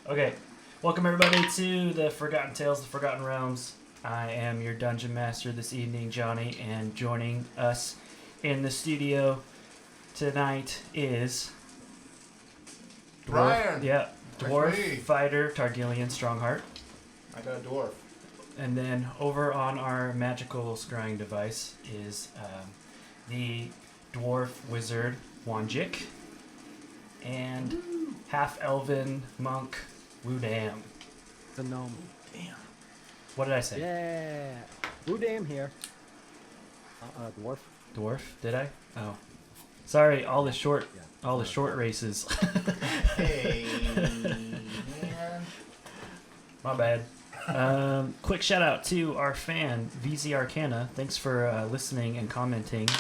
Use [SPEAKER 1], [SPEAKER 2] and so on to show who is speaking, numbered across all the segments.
[SPEAKER 1] Okay, welcome everybody to the Forgotten Tales, the Forgotten Realms. I am your dungeon master this evening, Johnny, and joining us in the studio tonight is
[SPEAKER 2] Brian.
[SPEAKER 1] Dwarf Fighter, Targillian Strongheart.
[SPEAKER 2] I got a dwarf.
[SPEAKER 1] And then over on our magical scrying device is the Dwarf Wizard, Whon Jick, and half-elven monk, Wudam.
[SPEAKER 3] The gnome.
[SPEAKER 1] Damn. What did I say?
[SPEAKER 3] Yeah. Wudam here. Dwarf.
[SPEAKER 1] Dwarf? Did I? Oh. Sorry, all the short races.
[SPEAKER 2] Hey, man.
[SPEAKER 1] My bad. Quick shout out to our fan, VZ Arcana. Thanks for listening and commenting.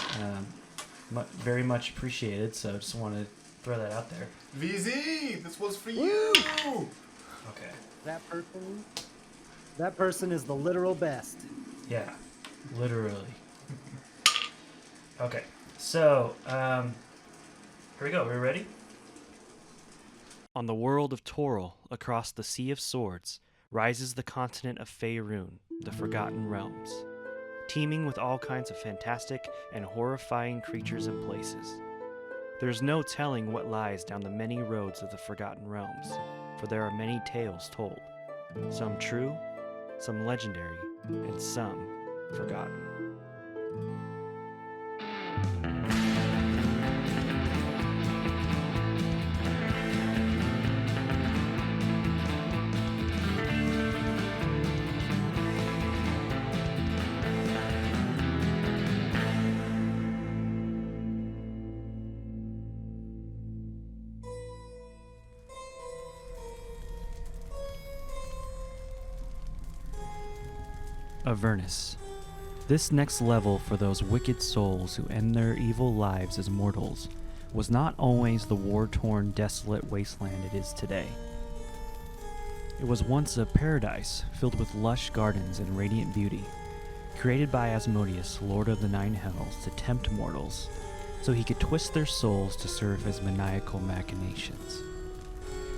[SPEAKER 1] Very much appreciated. So just want to throw that out there.
[SPEAKER 2] VZ, this was for you.
[SPEAKER 1] Okay.
[SPEAKER 3] That person is the literal best.
[SPEAKER 1] Yeah, literally. Okay, so here we go. Are we ready? On the world of Toril, across the Sea of Swords, rises the continent of Faerun, the Forgotten Realms, teeming with all kinds of fantastic and horrifying creatures and places. There's no telling what lies down the many roads of the Forgotten Realms, for there are many tales told, some true, some legendary, and some forgotten. Avernus. This next level for those wicked souls who end their evil lives as mortals was not always the war-torn, desolate wasteland it is today. It was once a paradise filled with lush gardens and radiant beauty, created by Asmodeus, Lord of the Nine Hells, to tempt mortals, so he could twist their souls to serve his maniacal machinations.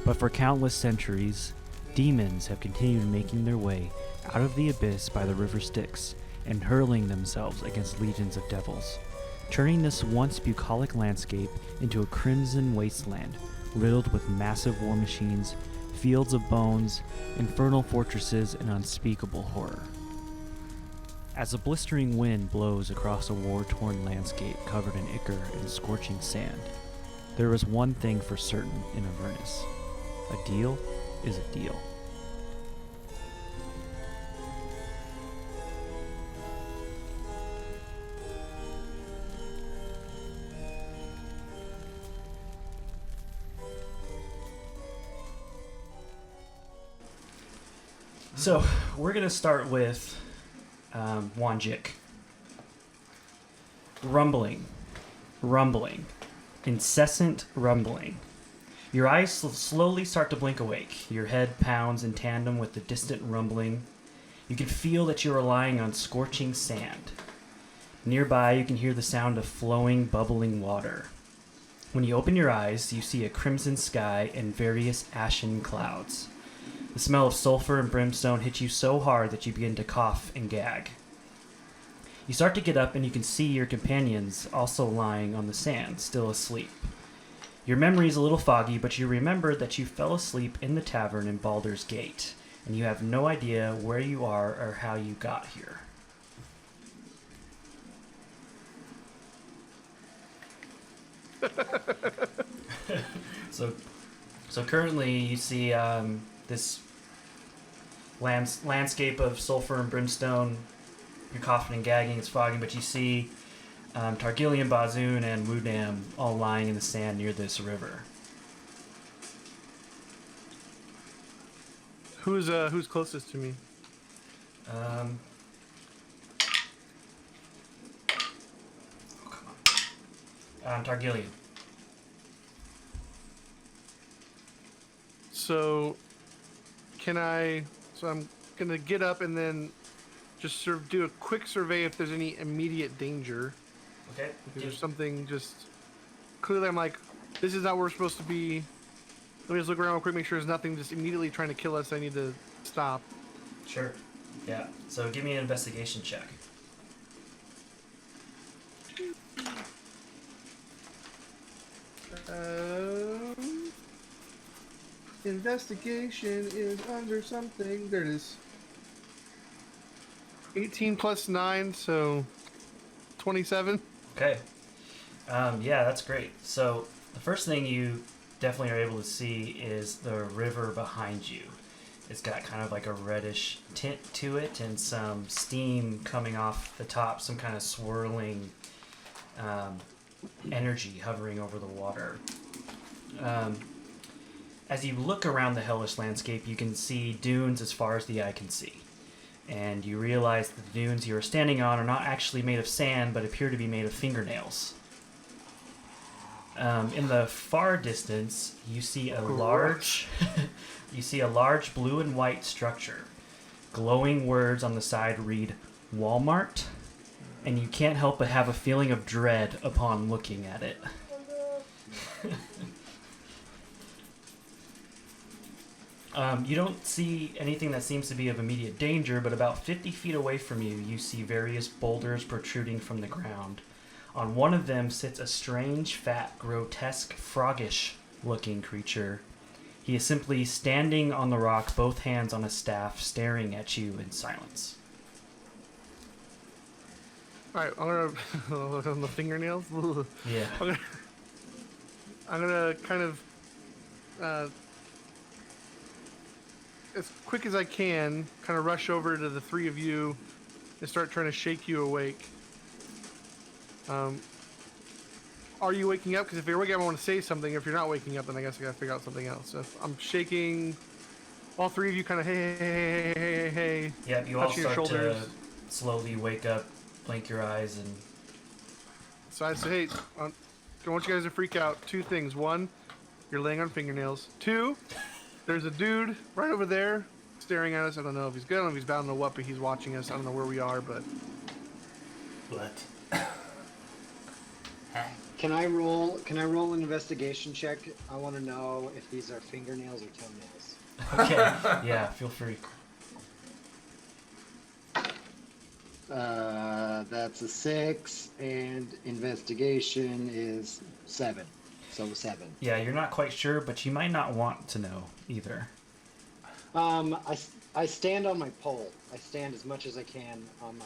[SPEAKER 1] But for countless centuries, demons have continued making their way out of the abyss by the river Styx and hurling themselves against legions of devils, turning this once bucolic landscape into a crimson wasteland riddled with massive war machines, fields of bones, infernal fortresses, and unspeakable horror. As a blistering wind blows across a war-torn landscape covered in ichor and scorching sand, there is one thing for certain in Avernus. A deal is a deal. So, we're going to start with Whon Jick. Rumbling, incessant rumbling. Your eyes slowly start to blink awake. Your head pounds in tandem with the distant rumbling. You can feel that you are lying on scorching sand. Nearby, you can hear the sound of flowing, bubbling water. When you open your eyes, you see a crimson sky and various ashen clouds. The smell of sulfur and brimstone hits you so hard that you begin to cough and gag. You start to get up and you can see your companions also lying on the sand, still asleep. Your memory is a little foggy, but you remember that you fell asleep in the tavern in Baldur's Gate, and you have no idea where you are or how you got here. So currently you see this landscape of sulfur and brimstone. You're coughing and gagging, it's foggy, but you see Targillian, Bazoon, and Wudam all lying in the sand near this river.
[SPEAKER 4] Who's closest to me?
[SPEAKER 1] Targillian.
[SPEAKER 4] So I'm gonna get up and then just sort of do a quick survey if there's any immediate danger.
[SPEAKER 1] Okay.
[SPEAKER 4] If there's something just clearly I'm like, this is not where we're supposed to be. Let me just look around real quick, make sure there's nothing just immediately trying to kill us. I need to stop.
[SPEAKER 1] Sure. Yeah. So give me an investigation check.
[SPEAKER 4] Investigation is under something. There it is. 18 plus 9, so 27.
[SPEAKER 1] Okay. Yeah, that's great. So the first thing you definitely are able to see is the river behind you. It's got kind of like a reddish tint to it and some steam coming off the top, some kind of swirling energy hovering over the water. As you look around the hellish landscape, you can see dunes as far as the eye can see. And you realize that the dunes you are standing on are not actually made of sand, but appear to be made of fingernails. In the far distance, you see a large blue and white structure. Glowing words on the side read Walmart, and you can't help but have a feeling of dread upon looking at it. You don't see anything that seems to be of immediate danger, but about 50 feet away from you, you see various boulders protruding from the ground. On one of them sits a strange, fat, grotesque, froggish-looking creature. He is simply standing on the rock, both hands on a staff, staring at you in silence.
[SPEAKER 4] Alright, I'm gonna look on the fingernails.
[SPEAKER 1] Yeah.
[SPEAKER 4] I'm gonna kind of as quick as I can, kind of rush over to the three of you and start trying to shake you awake. Are you waking up? Because if you're waking up, I want to say something. If you're not waking up, then I guess I gotta figure out something else. So if I'm shaking all three of you, kind of hey.
[SPEAKER 1] Yeah, you all
[SPEAKER 4] touching your
[SPEAKER 1] start
[SPEAKER 4] shoulders.
[SPEAKER 1] to slowly wake up, blink your eyes, and...
[SPEAKER 4] So I say, hey, I don't want you guys to freak out. Two things. One, you're laying on fingernails. Two, there's a dude right over there staring at us. I don't know if he's good, I don't know if he's bad, I don't know what, but he's watching us. I don't know where we are, but...
[SPEAKER 2] What?
[SPEAKER 3] Can I roll an investigation check? I want to know if these are fingernails or toenails.
[SPEAKER 1] Okay, yeah, feel free.
[SPEAKER 3] That's a 6, and investigation is 7. So 7.
[SPEAKER 1] Yeah, you're not quite sure, but you might not want to know either.
[SPEAKER 3] I stand on my pole. I stand as much as I can on my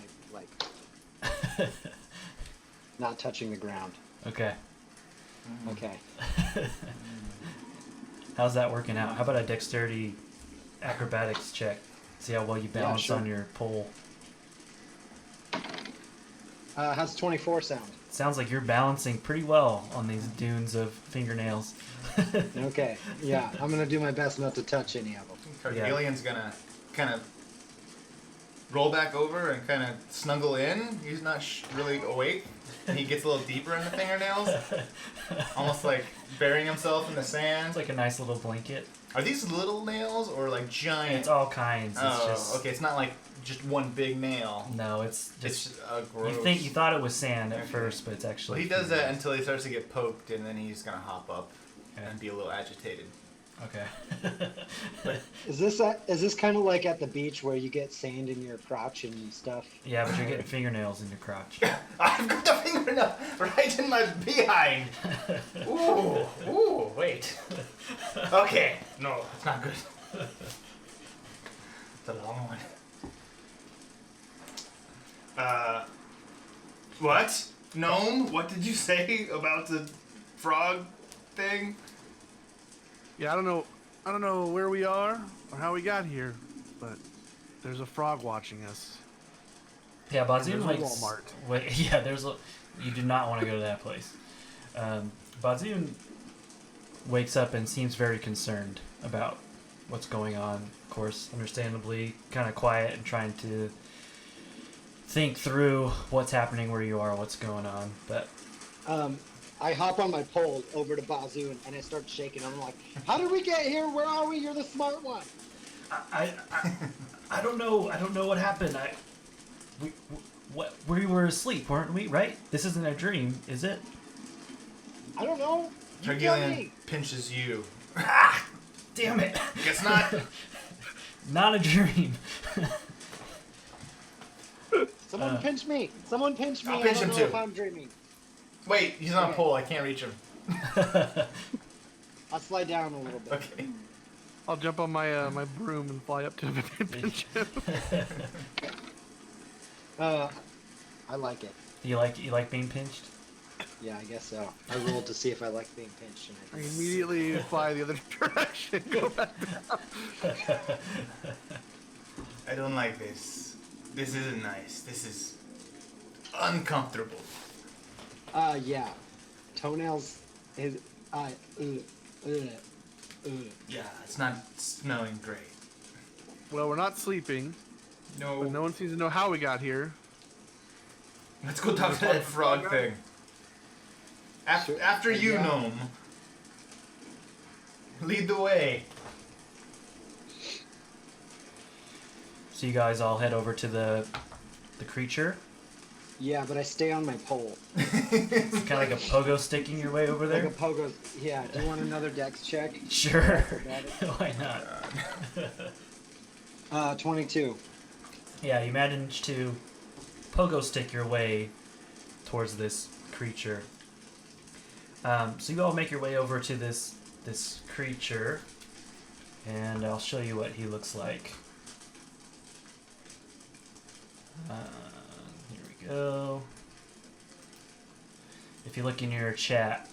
[SPEAKER 3] not touching the ground.
[SPEAKER 1] Okay.
[SPEAKER 3] Okay.
[SPEAKER 1] How's that working out? How about a dexterity acrobatics check? See how well you balance
[SPEAKER 3] sure.
[SPEAKER 1] on your pole.
[SPEAKER 3] How's 24 sound?
[SPEAKER 1] Sounds like you're balancing pretty well on these dunes of fingernails.
[SPEAKER 3] Okay. Yeah, I'm gonna do my best not to touch any of them.
[SPEAKER 2] Targillian's gonna kind of roll back over and kind of snuggle in. He's not really awake. He gets a little deeper in the fingernails, almost like burying himself in the sand.
[SPEAKER 1] It's like a nice little blanket.
[SPEAKER 2] Are these little nails or like giant?
[SPEAKER 1] It's all kinds. It's
[SPEAKER 2] Oh,
[SPEAKER 1] just,
[SPEAKER 2] okay. It's not like just one big nail.
[SPEAKER 1] No, it's just...
[SPEAKER 2] It's gross.
[SPEAKER 1] You thought it was sand at first, but it's actually...
[SPEAKER 2] Well, he does that until he starts to get poked, and then he's gonna hop up
[SPEAKER 1] Okay.
[SPEAKER 2] and be a little agitated.
[SPEAKER 1] Okay.
[SPEAKER 3] Is this kind of like at the beach where you get sand in your crotch and stuff?
[SPEAKER 1] Yeah, but you're getting fingernails in your crotch.
[SPEAKER 2] I've got the fingernail right in my behind. Ooh, wait. Okay, no, it's not good. It's a long one. What? Gnome? What did you say about the frog thing?
[SPEAKER 4] Yeah, I don't know where we are or how we got here, but there's a frog watching us.
[SPEAKER 1] Yeah, Bazun
[SPEAKER 4] There's a
[SPEAKER 1] likes...
[SPEAKER 4] Walmart.
[SPEAKER 1] Wait, yeah, there's a... You do not want to go to that place. Bazun wakes up and seems very concerned about what's going on. Of course, understandably, kind of quiet and trying to think through what's happening where you are, what's going on. But
[SPEAKER 3] I hop on my pole over to Bazoo and I start shaking. I'm like, how did we get here? Where are we? You're the smart one.
[SPEAKER 1] I don't know. I don't know what happened. We were asleep, weren't we? Right? This isn't a dream, is it?
[SPEAKER 3] I don't know. You tell
[SPEAKER 2] Targillian
[SPEAKER 3] me.
[SPEAKER 2] pinches you.
[SPEAKER 1] Damn it!
[SPEAKER 2] Guess not.
[SPEAKER 1] Not a dream.
[SPEAKER 3] Someone pinch me! Someone pinch me!
[SPEAKER 2] I'll pinch
[SPEAKER 3] I don't
[SPEAKER 2] him
[SPEAKER 3] know
[SPEAKER 2] too.
[SPEAKER 3] if I'm dreaming.
[SPEAKER 2] Wait, he's on a
[SPEAKER 3] Okay.
[SPEAKER 2] pole. I can't reach him.
[SPEAKER 3] I'll slide down a little bit.
[SPEAKER 2] Okay.
[SPEAKER 4] I'll jump on my my broom and fly up to him and pinch him.
[SPEAKER 3] I like it.
[SPEAKER 1] You like being pinched?
[SPEAKER 3] Yeah, I guess so. I rolled to see if I like being pinched. And
[SPEAKER 4] I
[SPEAKER 3] I did.
[SPEAKER 4] immediately fly the other direction. Go back down.
[SPEAKER 2] I don't like this. This isn't nice. This is uncomfortable.
[SPEAKER 3] Yeah. Toenails is
[SPEAKER 2] Yeah, it's not smelling great.
[SPEAKER 4] Well, we're not sleeping,
[SPEAKER 2] No.
[SPEAKER 4] but no one seems to know how we got here.
[SPEAKER 2] Let's go talk to that frog thing.
[SPEAKER 3] Sure.
[SPEAKER 2] After you,
[SPEAKER 3] Yeah.
[SPEAKER 2] Gnome. Lead the way.
[SPEAKER 1] So you guys all head over to the creature.
[SPEAKER 3] Yeah, but I stay on my pole.
[SPEAKER 1] It's kind of like a pogo sticking your way over
[SPEAKER 3] Like
[SPEAKER 1] there.
[SPEAKER 3] a pogo. Yeah, do you want another dex check?
[SPEAKER 1] Sure.
[SPEAKER 3] Got it.
[SPEAKER 1] Why not?
[SPEAKER 3] 22.
[SPEAKER 1] Yeah, you manage to pogo stick your way towards this creature. So you all make your way over to this creature, and I'll show you what he looks like. Here we go. If you look in your chat,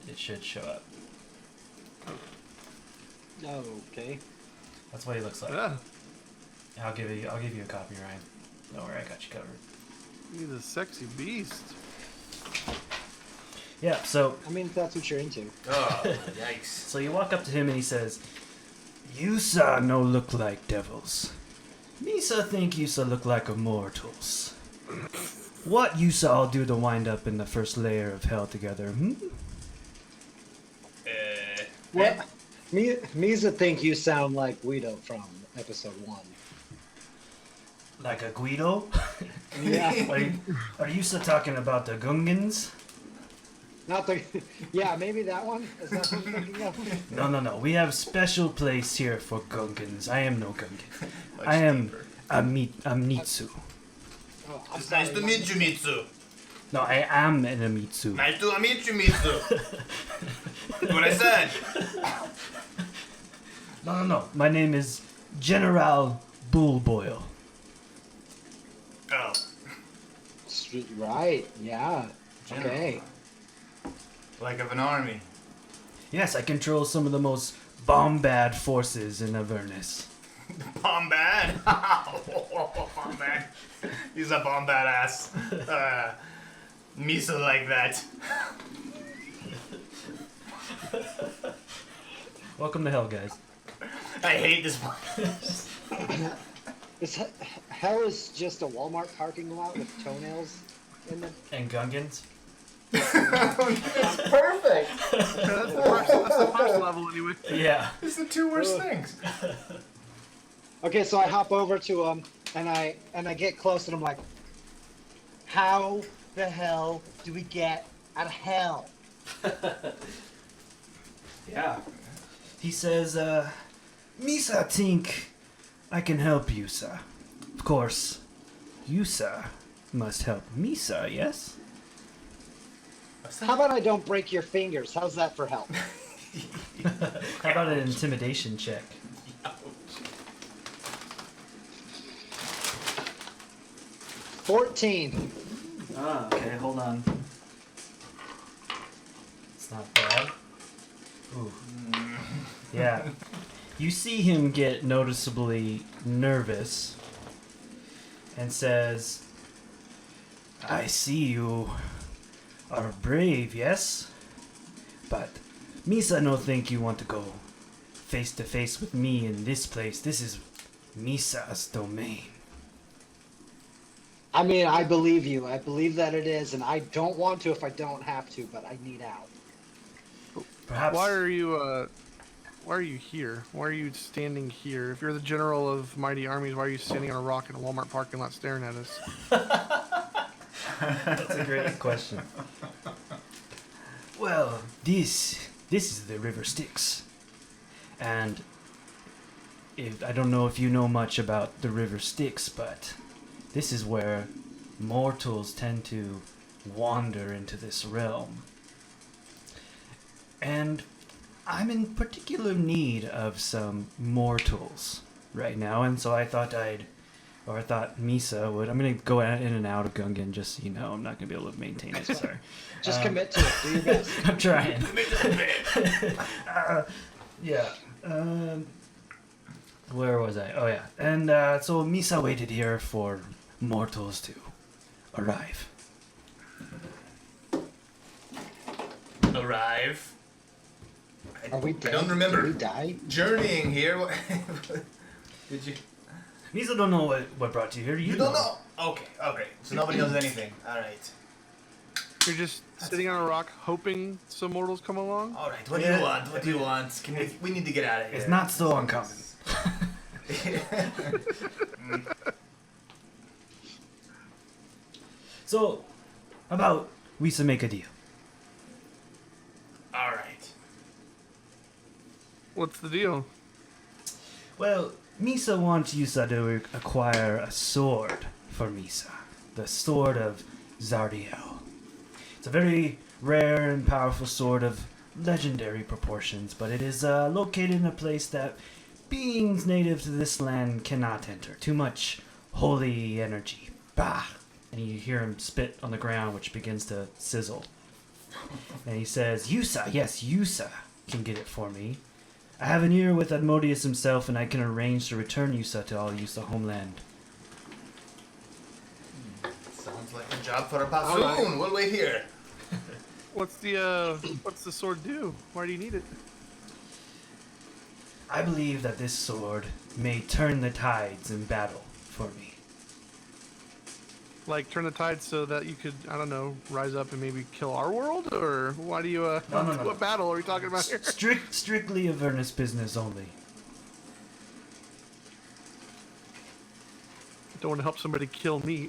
[SPEAKER 1] it should show up.
[SPEAKER 3] Oh, okay.
[SPEAKER 1] That's what he looks like.
[SPEAKER 4] Yeah,
[SPEAKER 1] I'll give you a copy, Ryan. Don't worry, I got you covered.
[SPEAKER 4] he's a sexy beast.
[SPEAKER 1] Yeah, so
[SPEAKER 3] I mean, if that's what you're into.
[SPEAKER 2] Oh, yikes.
[SPEAKER 1] So you walk up to him and he says, "You sir no look like devils. Me sir think you sir look like immortals. What you sir all do to wind up in the first layer of hell together, hmm?
[SPEAKER 3] What? Misa think you sound like Guido from episode 1.
[SPEAKER 1] Like a Guido?
[SPEAKER 3] Yeah.
[SPEAKER 1] Are you sir talking about the Gungans?
[SPEAKER 3] Not the. Yeah, maybe that one. Is that what you're thinking of?
[SPEAKER 1] No. We have special place here for Gungans. I am no Gungan.
[SPEAKER 2] Much
[SPEAKER 1] I am
[SPEAKER 2] deeper.
[SPEAKER 1] Amitsu.
[SPEAKER 3] Oh, I'm
[SPEAKER 2] It's nice
[SPEAKER 3] sorry,
[SPEAKER 2] to meet you, Mitsu.
[SPEAKER 1] No, I am an Amitsu.
[SPEAKER 2] Nice to meet you, Mitsu. That's what I said.
[SPEAKER 1] No. My name is General Bullboil.
[SPEAKER 2] Oh.
[SPEAKER 3] Right. Yeah.
[SPEAKER 2] General.
[SPEAKER 3] Okay.
[SPEAKER 2] Like of an army.
[SPEAKER 1] Yes, I control some of the most bombad forces in Avernus.
[SPEAKER 2] Bombad. Bombad. He's a bomb badass. Misa like that.
[SPEAKER 1] Welcome to hell, guys.
[SPEAKER 2] I hate this place.
[SPEAKER 3] Hell is just a Walmart parking lot with toenails in it.
[SPEAKER 1] And Gungans?
[SPEAKER 2] It's perfect.
[SPEAKER 4] That's the first level anyway.
[SPEAKER 1] Yeah.
[SPEAKER 2] It's the two worst things.
[SPEAKER 3] Okay, so I hop over to him and I get close and I'm like, how the hell do we get out of hell?
[SPEAKER 1] Yeah. He says, Misa think I can help you, sir. Of course, you, sir, must help me, sir, yes?
[SPEAKER 3] How about I don't break your fingers? How's that for help?
[SPEAKER 1] How about an intimidation check?
[SPEAKER 3] 14.
[SPEAKER 1] Okay, hold on. It's not bad. Ooh. Yeah. You see him get noticeably nervous and says, I see you are brave, yes? But Misa no think you want to go face to face with me in this place. This is Misa's domain.
[SPEAKER 3] I mean, I believe you. I believe that it is, and I don't want to if I don't have to, but I need out.
[SPEAKER 1] Perhaps.
[SPEAKER 4] Why are you here? Why are you standing here? If you're the general of mighty armies, why are you standing on a rock in a Walmart parking lot staring at us?
[SPEAKER 1] That's a great question. Well, this is the River Styx. And I don't know if you know much about the River Styx, but this is where mortals tend to wander into this realm. And I'm in particular need of some mortals right now, and so I thought Misa would. I'm gonna go in and out of Gungan, just so you know. I'm not gonna be able to maintain it. Sorry.
[SPEAKER 3] Just commit to it. Do your best.
[SPEAKER 1] I'm trying. Yeah. Where was I? Oh yeah. And so Misa waited here for mortals to arrive.
[SPEAKER 2] Arrive.
[SPEAKER 3] Are we dead?
[SPEAKER 2] I don't remember.
[SPEAKER 3] Did we die?
[SPEAKER 2] Journeying here. Did you?
[SPEAKER 1] Misa don't know what brought you here.
[SPEAKER 2] You don't know? Okay. So nobody knows anything. All right.
[SPEAKER 4] You're just sitting on a rock hoping some mortals come along?
[SPEAKER 2] All right. What do you want? What do you want? We need to get out of here.
[SPEAKER 1] It's not so uncommon. So, how about we make a deal?
[SPEAKER 2] All right.
[SPEAKER 4] What's the deal?
[SPEAKER 1] Well, Misa wants Yusa to acquire a sword for Misa. The Sword of Zardiel. It's a very rare and powerful sword of legendary proportions, but it is located in a place that beings native to this land cannot enter. Too much holy energy. Bah! And you hear him spit on the ground, which begins to sizzle. And he says, Yusa, yes, Yusa can get it for me. I have an ear with Admodius himself, and I can arrange to return Yusa to all Yusa homeland.
[SPEAKER 2] Sounds like a job for a bassoon.
[SPEAKER 3] Alright.
[SPEAKER 2] We'll wait here.
[SPEAKER 4] What's the sword do? Why do you need it?
[SPEAKER 1] I believe that this sword may turn the tides in battle for me.
[SPEAKER 4] Like turn the tide so that you could, I don't know, rise up and maybe kill our world? Or why do you,
[SPEAKER 1] No.
[SPEAKER 4] what battle are we talking about here?
[SPEAKER 1] Strictly Avernus business only.
[SPEAKER 4] Don't want to help somebody kill me.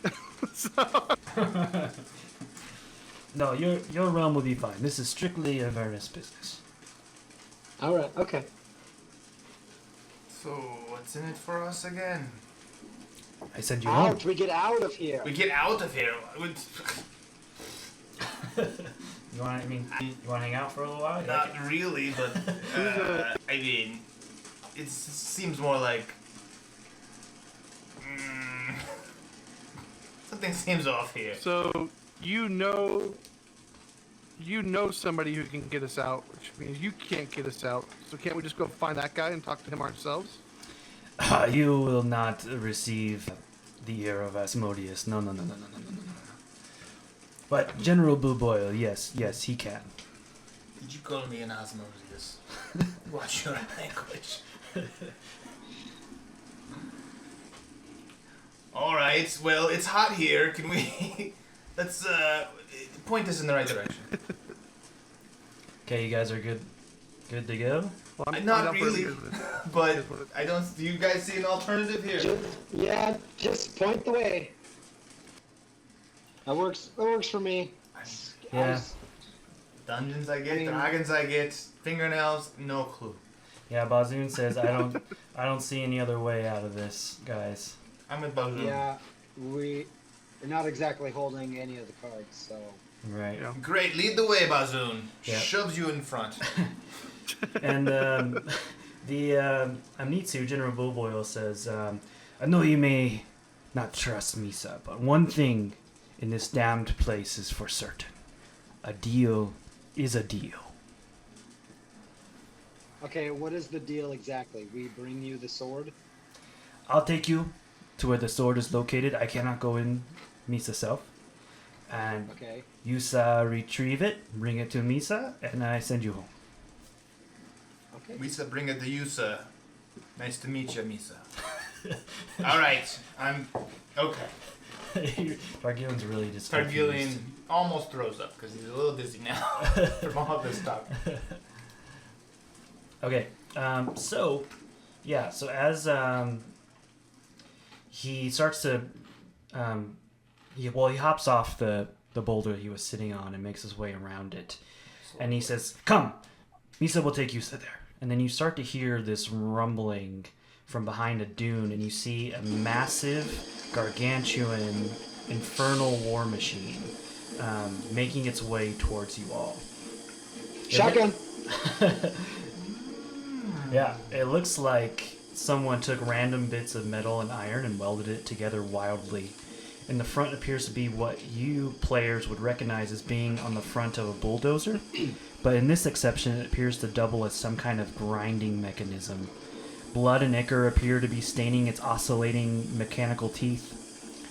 [SPEAKER 1] No, your realm will be fine. This is strictly Avernus business.
[SPEAKER 3] All right. Okay.
[SPEAKER 2] So what's in it for us again?
[SPEAKER 1] I send you home.
[SPEAKER 3] Out. We get out of here.
[SPEAKER 2] We get out of here.
[SPEAKER 1] You want to hang out for a little while?
[SPEAKER 2] Not really, but I mean, it seems more like something seems off here.
[SPEAKER 4] So you know somebody who can get us out, which means you can't get us out. So can't we just go find that guy and talk to him ourselves?
[SPEAKER 1] You will not receive the ear of Asmodeus. No. But General Blue Boil, yes, he can.
[SPEAKER 2] Did you call me an Asmodeus? Watch your language. All right. Well, it's hot here. Can we? Let's point us in the right direction.
[SPEAKER 1] Okay, you guys are good to go?
[SPEAKER 4] Well,
[SPEAKER 2] Not
[SPEAKER 4] up for
[SPEAKER 2] really,
[SPEAKER 4] it.
[SPEAKER 2] but I don't. Do you guys see an alternative here?
[SPEAKER 3] Just point the way. That works for me.
[SPEAKER 1] Yeah.
[SPEAKER 2] Dungeons I get, dragons I get, fingernails, no clue.
[SPEAKER 1] Yeah, Bazoon says I don't see any other way out of this, guys.
[SPEAKER 2] I'm with Baldur.
[SPEAKER 3] Yeah, we're not exactly holding any of the cards, so.
[SPEAKER 1] Right.
[SPEAKER 4] Yeah.
[SPEAKER 2] Great, lead the way, Bazoon.
[SPEAKER 1] Yeah.
[SPEAKER 2] Shoves you in front.
[SPEAKER 1] And the Amnitsu, General Bullboil, says, I know you may not trust Misa, but one thing in this damned place is for certain. A deal is a deal.
[SPEAKER 3] Okay, what is the deal exactly? We bring you the sword?
[SPEAKER 1] I'll take you to where the sword is located. I cannot go in Misa self. And
[SPEAKER 3] Okay.
[SPEAKER 1] Yusa retrieve it, bring it to Misa, and I send you home.
[SPEAKER 3] Okay.
[SPEAKER 2] Misa, bring it to Yusa. Nice to meet you, Misa. All right, I'm okay.
[SPEAKER 1] Targillian's really just
[SPEAKER 2] Targillian
[SPEAKER 1] confused.
[SPEAKER 2] almost throws up because he's a little dizzy now from all this talk.
[SPEAKER 1] Okay, so as he starts to, he hops off the boulder he was sitting on and makes his way around it, and he says, "Come, Misa will take Yusa there." and then you start to hear this rumbling from behind a dune, and you see a massive, gargantuan, infernal war machine making its way towards you all.
[SPEAKER 3] Shotgun.
[SPEAKER 1] Yeah, it looks like someone took random bits of metal and iron and welded it together wildly. In the front appears to be what you players would recognize as being on the front of a bulldozer, but in this exception it appears to double as some kind of grinding mechanism. Blood and ichor appear to be staining its oscillating mechanical teeth.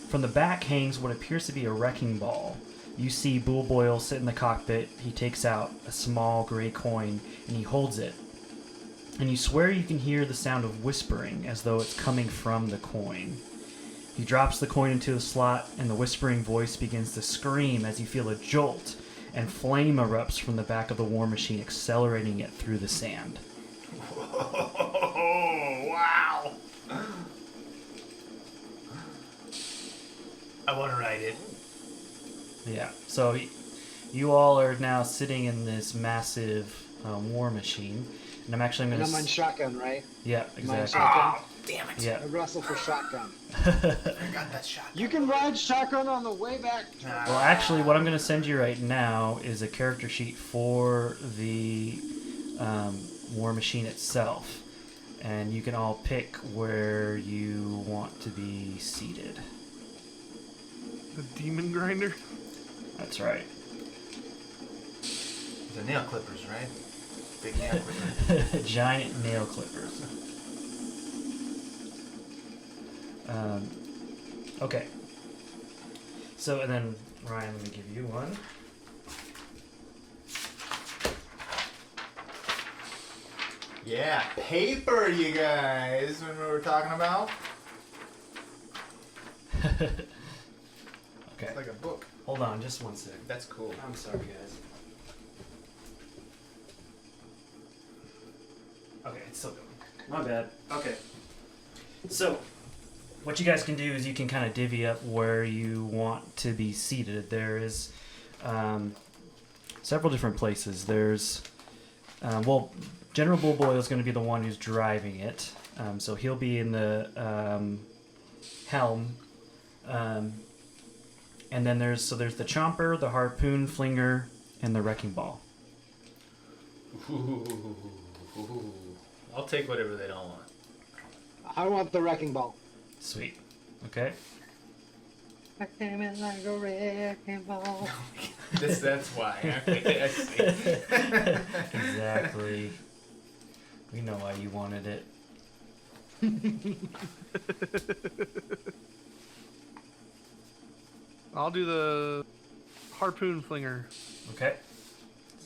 [SPEAKER 1] From the back hangs what appears to be a wrecking ball. You see Bull Boyle sit in the cockpit. He takes out a small gray coin and he holds it. And you swear you can hear the sound of whispering as though it's coming from the coin. He drops the coin into the slot and the whispering voice begins to scream as you feel a jolt, and flame erupts from the back of the war machine, accelerating it through the sand.
[SPEAKER 2] Oh, wow. I want to ride it.
[SPEAKER 1] Yeah, so you all are now sitting in this massive war machine, and I'm actually going
[SPEAKER 3] And I'm on
[SPEAKER 1] to...
[SPEAKER 3] shotgun, right?
[SPEAKER 1] Yeah,
[SPEAKER 3] Am I on
[SPEAKER 1] exactly.
[SPEAKER 3] shotgun?
[SPEAKER 2] Oh, damn it.
[SPEAKER 1] Yeah.
[SPEAKER 3] I wrestle for shotgun.
[SPEAKER 2] I got that shot.
[SPEAKER 3] You can ride shotgun on the way back.
[SPEAKER 1] Well, actually, what I'm going to send you right now is a character sheet for the war machine itself, and you can all pick where you want to be seated.
[SPEAKER 4] The demon grinder.
[SPEAKER 1] That's right.
[SPEAKER 2] The nail clippers, right? Big nail clippers.
[SPEAKER 1] Giant nail clippers. Okay. So, and then, Ryan, let me give you one.
[SPEAKER 2] Yeah, paper, you guys, when we were talking about.
[SPEAKER 1] Okay.
[SPEAKER 2] It's like a book.
[SPEAKER 1] Hold on, just one sec.
[SPEAKER 2] That's cool.
[SPEAKER 1] I'm sorry, guys. Okay, it's still going. My bad. Okay. So, what you guys can do is you can kind of divvy up where you want to be seated. There is several different places. There's, well, General Bull Boyle is going to be the one who's driving it. So he'll be in the helm. And then there's the chomper, the harpoon flinger, and the wrecking ball.
[SPEAKER 2] Ooh. I'll take whatever they don't want.
[SPEAKER 3] I want the wrecking ball.
[SPEAKER 1] Sweet. Okay.
[SPEAKER 3] I came in like a wrecking ball.
[SPEAKER 2] That's why. I see.
[SPEAKER 1] Exactly. We know why you wanted it.
[SPEAKER 4] I'll do the harpoon flinger.
[SPEAKER 1] Okay.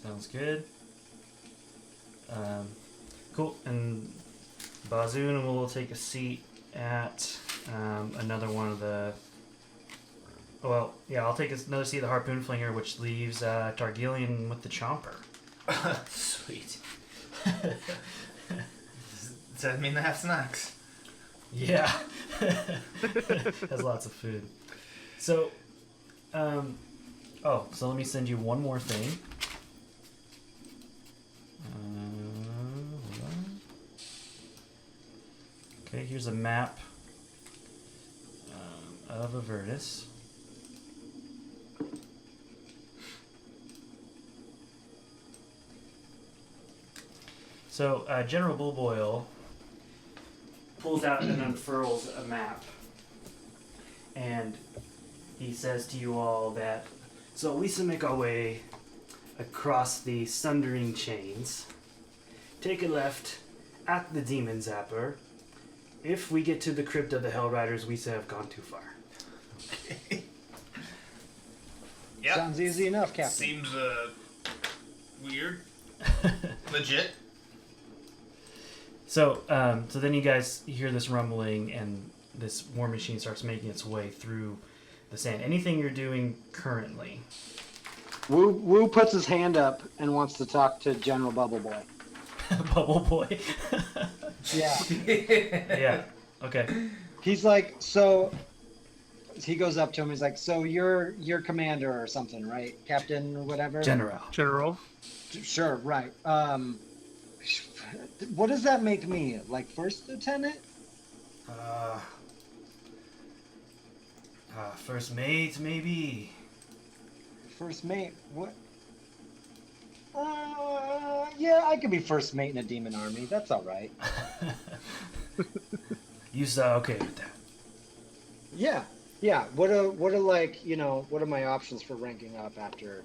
[SPEAKER 1] Sounds good. Cool. And Bazoon will take a seat at another one of the... Well, yeah, I'll take another seat at the harpoon flinger, which leaves Targillian with the chomper.
[SPEAKER 2] Sweet. Does that mean they have snacks?
[SPEAKER 1] Yeah. Has lots of food. So, so let me send you one more thing. Hold on. Okay, here's a map of Avernus. So, General Bull Boyle pulls out and unfurls a map. And he says to you all that, so we shall make our way across the sundering chains, take a left at the Demon Zapper. If we get to the crypt of the Hell Riders, we shall have gone too far.
[SPEAKER 2] Okay. Yep.
[SPEAKER 3] Sounds easy enough, Captain.
[SPEAKER 2] Seems weird. Legit.
[SPEAKER 1] So then you guys hear this rumbling, and this war machine starts making its way through the sand. Anything you're doing currently?
[SPEAKER 3] Wu puts his hand up and wants to talk to General Bubble Boy.
[SPEAKER 1] Bubble Boy.
[SPEAKER 3] Yeah.
[SPEAKER 1] Yeah. Okay.
[SPEAKER 3] He's like, so he goes up to him. He's like, so you're commander or something, right? Captain or whatever?
[SPEAKER 1] General.
[SPEAKER 4] General.
[SPEAKER 3] Sure, right. What does that make me? Like first lieutenant?
[SPEAKER 1] First mate, maybe.
[SPEAKER 3] First mate? What? Yeah, I could be first mate in a demon army. That's all right.
[SPEAKER 1] You sound okay with that?
[SPEAKER 3] Yeah, yeah. What are like, what are my options for ranking up after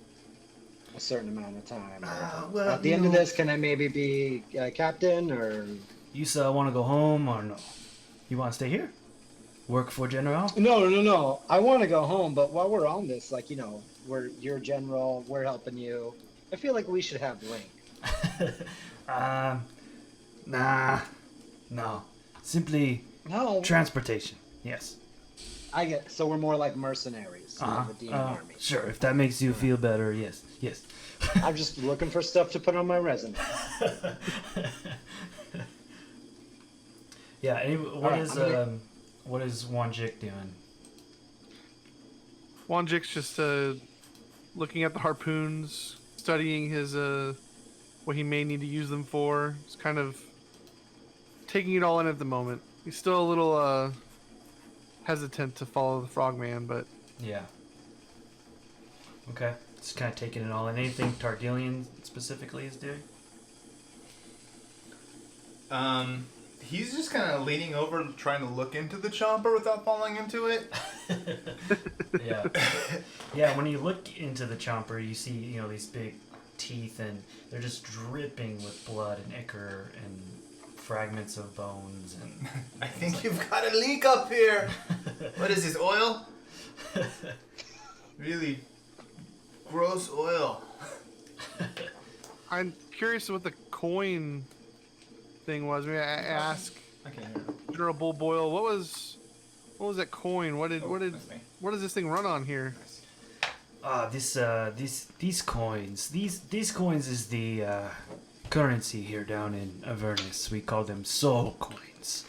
[SPEAKER 3] a certain amount of time?
[SPEAKER 1] Well,
[SPEAKER 3] At the end of this, can I maybe be captain or?
[SPEAKER 1] You want to go home or no? You want to stay here? Work for General?
[SPEAKER 3] No. I want to go home, but while we're on this, like, we're your general, we're helping you. I feel like we should have rank.
[SPEAKER 1] Nah. No. Simply
[SPEAKER 3] No.
[SPEAKER 1] transportation. Yes.
[SPEAKER 3] I get. So we're more like mercenaries of the demon army.
[SPEAKER 1] Sure, if that makes you feel better, yes.
[SPEAKER 3] I'm just looking for stuff to put on my resume.
[SPEAKER 1] Yeah. Anyway, what is Whon Jick doing?
[SPEAKER 4] Whon Jick's just looking at the harpoons, studying his what he may need to use them for. He's kind of taking it all in at the moment. He's still a little hesitant to follow the frogman, but
[SPEAKER 1] Yeah. Okay. Just kind of taking it all in. Anything Targillian specifically is doing?
[SPEAKER 2] He's just kind of leaning over, trying to look into the chomper without falling into it.
[SPEAKER 1] Yeah. Yeah, when you look into the chomper, you see, these big teeth, and they're just dripping with blood and ichor and fragments of bones. And
[SPEAKER 2] I think you've got a leak up here. What is this, oil? Really gross oil.
[SPEAKER 4] I'm curious what the coin thing was. Maybe I ask
[SPEAKER 2] I can't hear it.
[SPEAKER 4] General Bull Boyle, what was that coin? What
[SPEAKER 2] That's me.
[SPEAKER 4] does this thing run on here?
[SPEAKER 1] These coins. These coins is the currency here down in Avernus. We call them soul coins,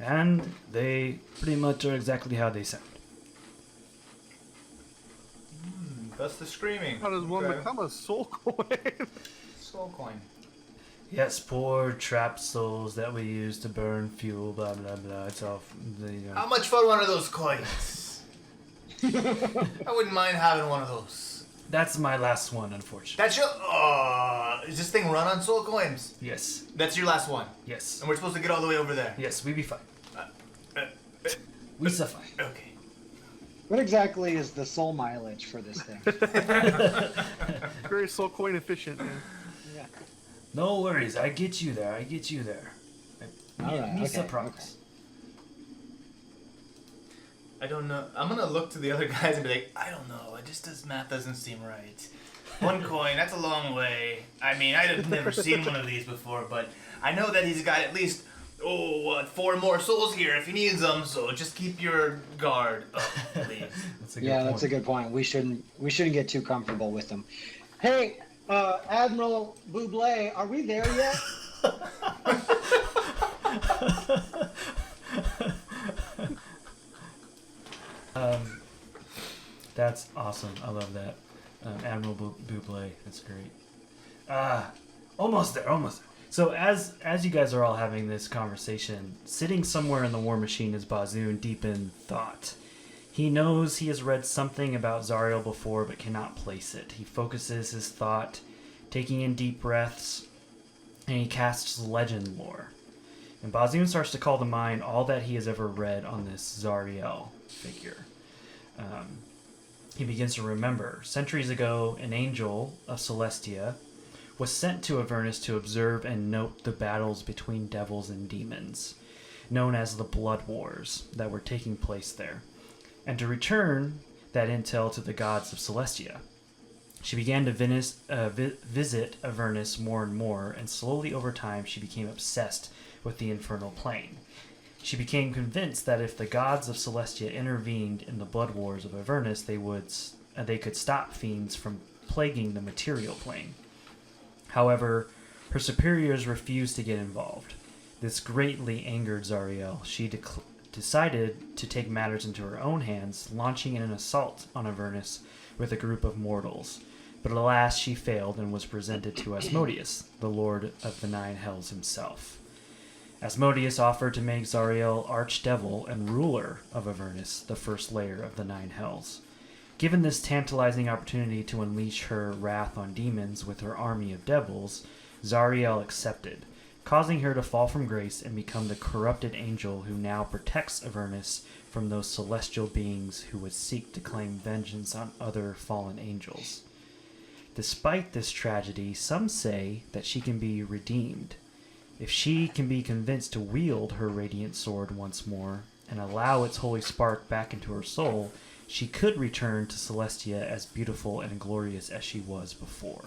[SPEAKER 1] and they pretty much are exactly how they sound.
[SPEAKER 2] That's the screaming.
[SPEAKER 4] How does one
[SPEAKER 2] Okay.
[SPEAKER 4] become a soul coin?
[SPEAKER 2] Soul coin.
[SPEAKER 1] Yes, poor trapped souls that we use to burn fuel. Blah blah blah. It's all
[SPEAKER 2] How much for one of those coins? I wouldn't mind having one of those.
[SPEAKER 1] That's my last one, unfortunately.
[SPEAKER 2] That's your. Is this thing run on soul coins?
[SPEAKER 1] Yes.
[SPEAKER 2] That's your last one.
[SPEAKER 1] Yes.
[SPEAKER 2] And we're supposed to get all the way over there.
[SPEAKER 1] Yes, we be fine.
[SPEAKER 2] Uh,
[SPEAKER 1] We suffice.
[SPEAKER 2] Okay.
[SPEAKER 3] What exactly is the soul mileage for this thing?
[SPEAKER 4] Very soul coin efficient. Man.
[SPEAKER 3] Yeah.
[SPEAKER 1] No worries. I get you there.
[SPEAKER 3] All right,
[SPEAKER 1] Me
[SPEAKER 3] okay,
[SPEAKER 1] promise.
[SPEAKER 2] I don't know. I'm gonna look to the other guys and be like, I don't know. Math doesn't seem right. One coin, that's a long way. I mean, I've never seen one of these before, but I know that he's got at least, 4 more souls here if he needs them, so just keep your guard up, please.
[SPEAKER 1] That's a good
[SPEAKER 3] Yeah,
[SPEAKER 1] point.
[SPEAKER 3] that's a good point. We shouldn't get too comfortable with them. Hey, Admiral Buble, are we there yet?
[SPEAKER 1] That's awesome. I love that. Admiral Buble. That's great. Almost there. So as you guys are all having this conversation, sitting somewhere in the war machine is Bazoon, deep in thought. He knows he has read something about Zariel before, but cannot place it. He focuses his thought, taking in deep breaths, and he casts legend lore. And Bazoon starts to call to mind all that he has ever read on this Zariel figure. He begins to remember. Centuries ago, an angel of Celestia was sent to Avernus to observe and note the battles between devils and demons, known as the Blood Wars, that were taking place there, and to return that intel to the gods of Celestia. She began to visit Avernus more and more, and slowly over time she became obsessed with the infernal plane. She became convinced that if the gods of Celestia intervened in the blood wars of Avernus, they could stop fiends from plaguing the material plane. However, her superiors refused to get involved. This greatly angered Zariel. She decided to take matters into her own hands, launching an assault on Avernus with a group of mortals. But alas, she failed and was presented to Asmodeus, the Lord of the Nine Hells himself. Asmodeus offered to make Zariel Archdevil and ruler of Avernus, the first layer of the Nine Hells. Given this tantalizing opportunity to unleash her wrath on demons with her army of devils, Zariel accepted, causing her to fall from grace and become the corrupted angel who now protects Avernus from those celestial beings who would seek to claim vengeance on other fallen angels. Despite this tragedy, some say that she can be redeemed. If she can be convinced to wield her radiant sword once more and allow its holy spark back into her soul, she could return to Celestia as beautiful and glorious as she was before.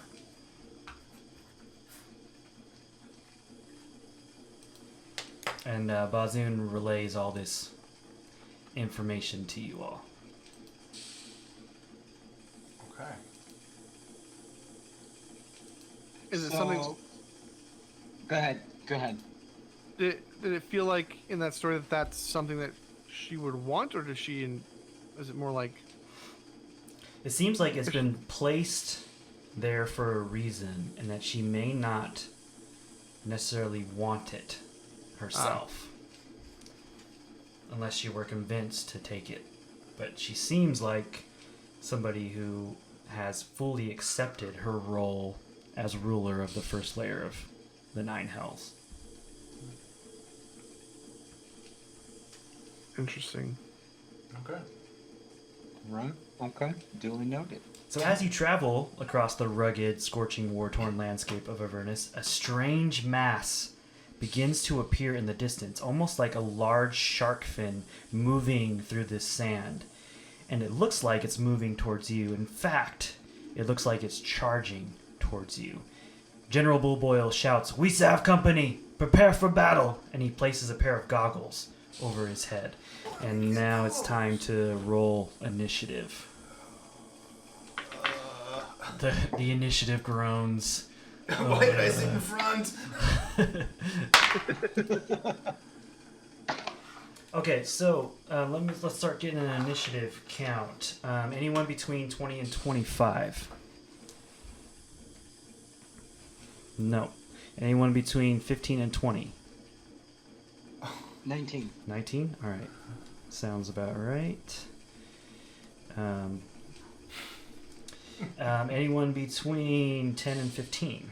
[SPEAKER 1] And Bazoon relays all this information to you all.
[SPEAKER 2] Okay.
[SPEAKER 4] Is it something?
[SPEAKER 3] Go ahead. Go ahead.
[SPEAKER 4] Did it feel like in that story that that's something that she would want, or does she? Is it more like?
[SPEAKER 1] It seems like it's been placed there for a reason, and that she may not necessarily want it herself, unless she were convinced to take it. But she seems like somebody who has fully accepted her role as ruler of the first layer of the Nine Hells.
[SPEAKER 4] Interesting.
[SPEAKER 2] Okay.
[SPEAKER 3] Right. Okay. Duly noted.
[SPEAKER 1] So as you travel across the rugged, scorching, war-torn landscape of Avernus, a strange mass begins to appear in the distance, almost like a large shark fin moving through this sand. And it looks like it's moving towards you. In fact, it looks like it's charging towards you. General Bullboil shouts, "We have company! Prepare for battle!" And he places a pair of goggles over his head. And now it's time to roll initiative. The initiative groans.
[SPEAKER 2] Why did I sit in front?
[SPEAKER 1] Okay, so let's start getting an initiative count. Anyone between 20 and 25? No. Anyone between 15 and 20?
[SPEAKER 3] 19.
[SPEAKER 1] 19? All right. Sounds about right. Anyone between 10 and 15?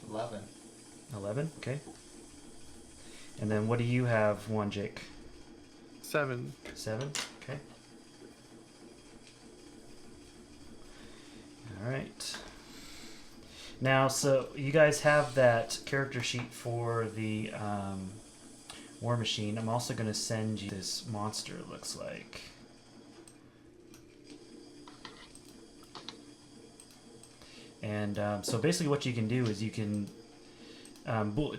[SPEAKER 2] 11.
[SPEAKER 1] 11? Okay. And then what do you have, Whon Jick?
[SPEAKER 4] 7.
[SPEAKER 1] 7? Okay. All right. Now, so you guys have that character sheet for the War Machine. I'm also going to send you this monster, it looks like. And so basically what you can do is you can...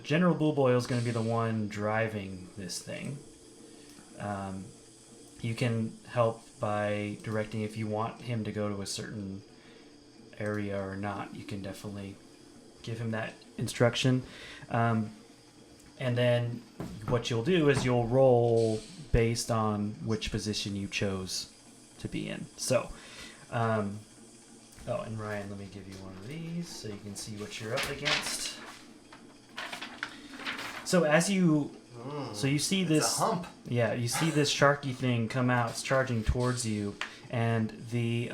[SPEAKER 1] General Bullboil is going to be the one driving this thing. You can help by directing if you want him to go to a certain area or not. You can definitely give him that instruction. And then what you'll do is you'll roll based on which position you chose to be in. So, oh, and Ryan, let me give you one of these so you can see what you're up against. So as you, so you see this,
[SPEAKER 2] It's a hump.
[SPEAKER 1] yeah, you see this sharky thing come out, it's charging towards you, and the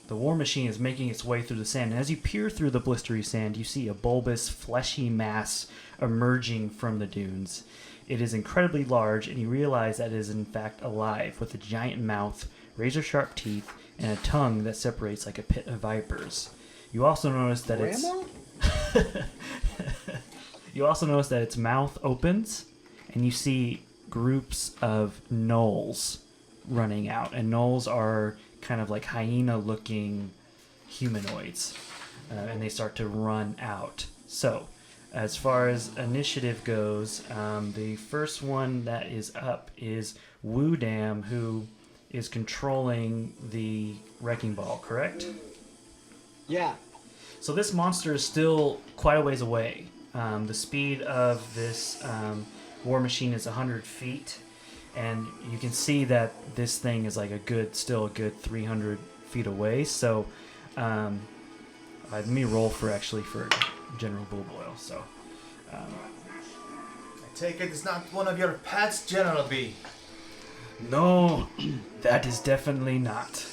[SPEAKER 1] War Machine is making its way through the sand. And as you peer through the blistery sand, you see a bulbous, fleshy mass emerging from the dunes. It is incredibly large, and you realize that it is in fact alive, with a giant mouth, razor-sharp teeth, and a tongue that separates like a pit of vipers. You also notice that You also notice that its mouth opens, and you see groups of gnolls running out. And gnolls are kind of like hyena-looking humanoids, and they start to run out. So, as far as initiative goes, the first one that is up is Woodam, who is controlling the wrecking ball, correct?
[SPEAKER 3] Yeah.
[SPEAKER 1] So this monster is still quite a ways away. The speed of this War Machine is 100 feet, and you can see that this thing is like still a good 300 feet away. So let me roll for General Bull Boil. So
[SPEAKER 2] I take it it's not one of your pets, General B.
[SPEAKER 1] no, that is definitely not.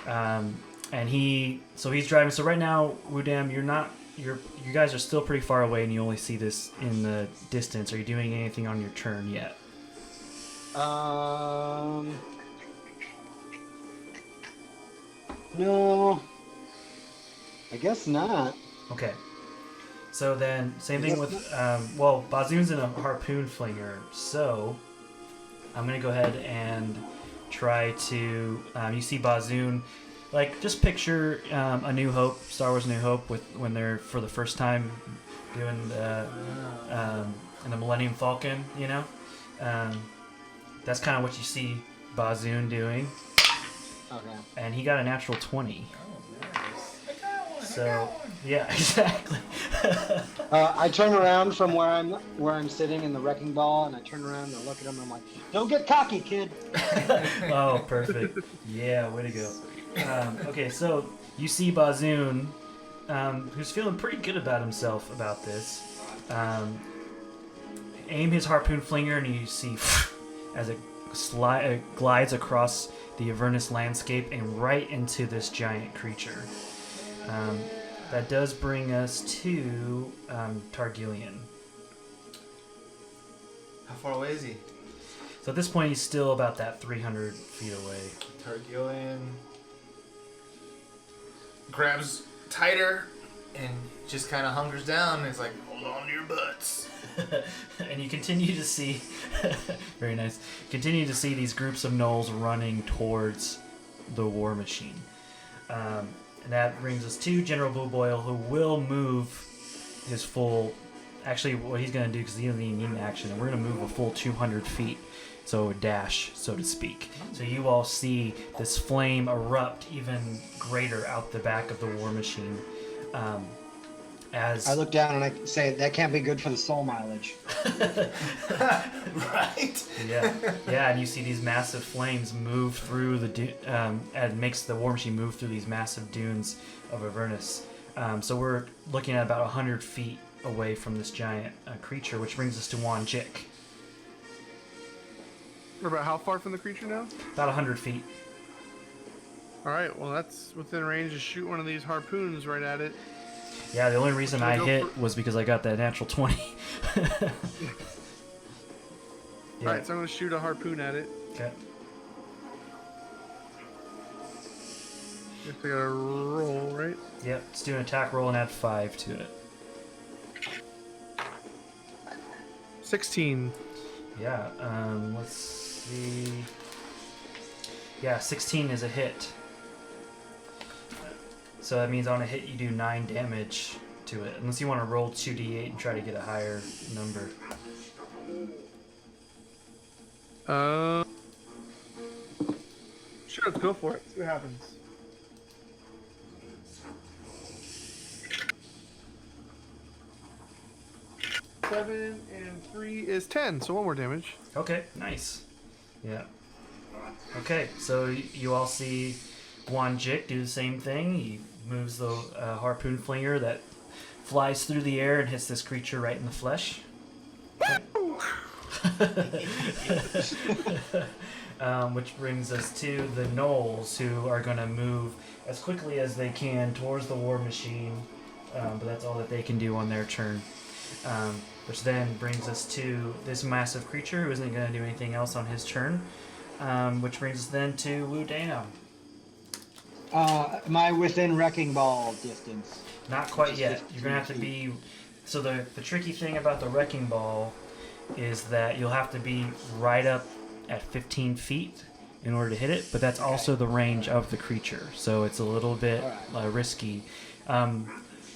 [SPEAKER 1] And he's driving. So right now, Wudam, you guys are still pretty far away, and you only see this in the distance. Are you doing anything on your turn yet?
[SPEAKER 3] No. I guess not.
[SPEAKER 1] Okay. So then, same thing with, Bazoon's in a harpoon flinger, so I'm going to go ahead and try to, you see Bazoon, like, just picture A New Hope, Star Wars A New Hope, when they're, for the first time, doing the Millennium Falcon, you know? That's kind of what you see Bazoon doing.
[SPEAKER 3] Okay.
[SPEAKER 1] And he got a natural 20.
[SPEAKER 2] Oh, nice. I got one.
[SPEAKER 1] So, yeah, exactly.
[SPEAKER 3] I turn around from where I'm sitting in the wrecking ball, and I turn around and I look at him. And I'm like, "Don't get cocky, kid."
[SPEAKER 1] Oh, perfect. Yeah, way to go. Okay, so you see Bazoon, who's feeling pretty good about himself about this. Aim his harpoon flinger, and you see as it glides across the Avernus landscape and right into this giant creature. That does bring us to Targillian.
[SPEAKER 2] How far away is he?
[SPEAKER 1] So at this point, he's still about that 300 feet away.
[SPEAKER 2] Targillian grabs tighter and just kind of hungers down and is like, hold on to your butts.
[SPEAKER 1] And you continue to see, very nice, continue to see these groups of gnolls running towards the war machine. And that brings us to General Blue Boil, who will move his full, actually what he's going to do, because he doesn't even need an action, and we're going to move a full 200 feet. So a dash, so to speak. So you all see this flame erupt even greater out the back of the war machine. As
[SPEAKER 3] I look down and I say, "That can't be good for the soul mileage."
[SPEAKER 2] Right?
[SPEAKER 1] yeah, and you see these massive flames move through and makes the war machine move through these massive dunes of Avernus. So we're looking at about 100 feet away from this giant creature, which brings us to Whon Jick.
[SPEAKER 4] We're about how far from the creature now?
[SPEAKER 1] About 100 feet.
[SPEAKER 4] All right, well, that's within range to shoot one of these harpoons right at it.
[SPEAKER 1] Yeah, the only reason I hit was because I got that natural 20.
[SPEAKER 4] All right, so I'm going to shoot a harpoon at it.
[SPEAKER 1] Okay.
[SPEAKER 4] Guess I got to roll, right?
[SPEAKER 1] Yep, let's do an attack roll and add 5 to it.
[SPEAKER 4] 16.
[SPEAKER 1] Yeah, let's see. Yeah, 16 is a hit. So that means on a hit you do 9 damage to it. Unless you want to roll 2d8 and try to get a higher number.
[SPEAKER 4] Sure, let's go for it. See what happens. Seven and 3 is 10, so 1 more damage.
[SPEAKER 1] Okay, nice. Yeah. Okay, so you all see Whon Jick do the same thing. He moves the harpoon flinger that flies through the air and hits this creature right in the flesh. Which brings us to the gnolls, who are going to move as quickly as they can towards the war machine, but that's all that they can do on their turn. Which then brings us to this massive creature who isn't going to do anything else on his turn. Which brings us then to Wu Dam.
[SPEAKER 3] Am I within wrecking ball distance?
[SPEAKER 1] Not quite yet. You're going to have to be... So the tricky thing about the wrecking ball is that you'll have to be right up at 15 feet in order to hit it, but that's also the range of the creature, so it's a little bit risky.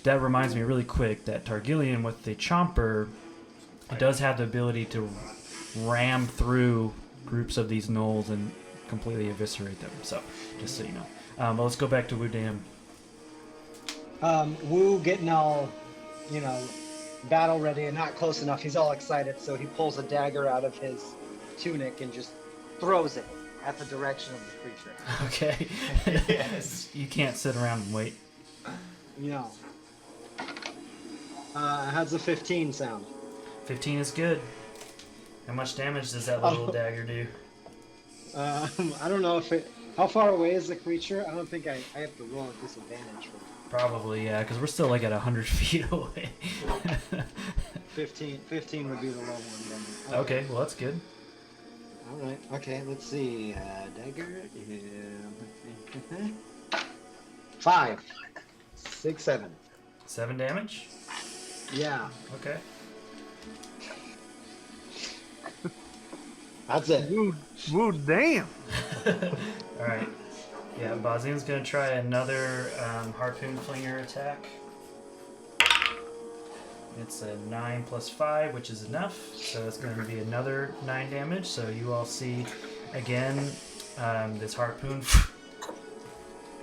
[SPEAKER 1] That reminds me really quick that Targillian with the Chomper does have the ability to ram through groups of these gnolls and completely eviscerate them, so just so you know. But let's go back to Wu Dam.
[SPEAKER 3] Wu getting all, battle ready and not close enough. He's all excited, so he pulls a dagger out of his tunic and just throws it at the direction of the creature.
[SPEAKER 1] Okay.
[SPEAKER 2] Yes.
[SPEAKER 1] You can't sit around and wait.
[SPEAKER 3] No. How's the 15 sound?
[SPEAKER 1] 15 is good. How much damage does that little dagger do?
[SPEAKER 3] I don't know if it. How far away is the creature? I don't think I have to roll a disadvantage for
[SPEAKER 1] Probably, yeah, because we're still like at 100 feet away.
[SPEAKER 3] 15 would be the low one then.
[SPEAKER 1] Okay, well that's good.
[SPEAKER 3] All right. Okay. Let's see. Dagger. 5, 6, 7.
[SPEAKER 1] 7 damage?
[SPEAKER 3] Yeah.
[SPEAKER 1] Okay.
[SPEAKER 3] That's it.
[SPEAKER 4] Woo, damn.
[SPEAKER 1] Alright. Yeah, Bazin's gonna try another harpoon flinger attack. It's a 9 plus 5, which is enough. So it's going to be another 9 damage. So you all see, again, this harpoon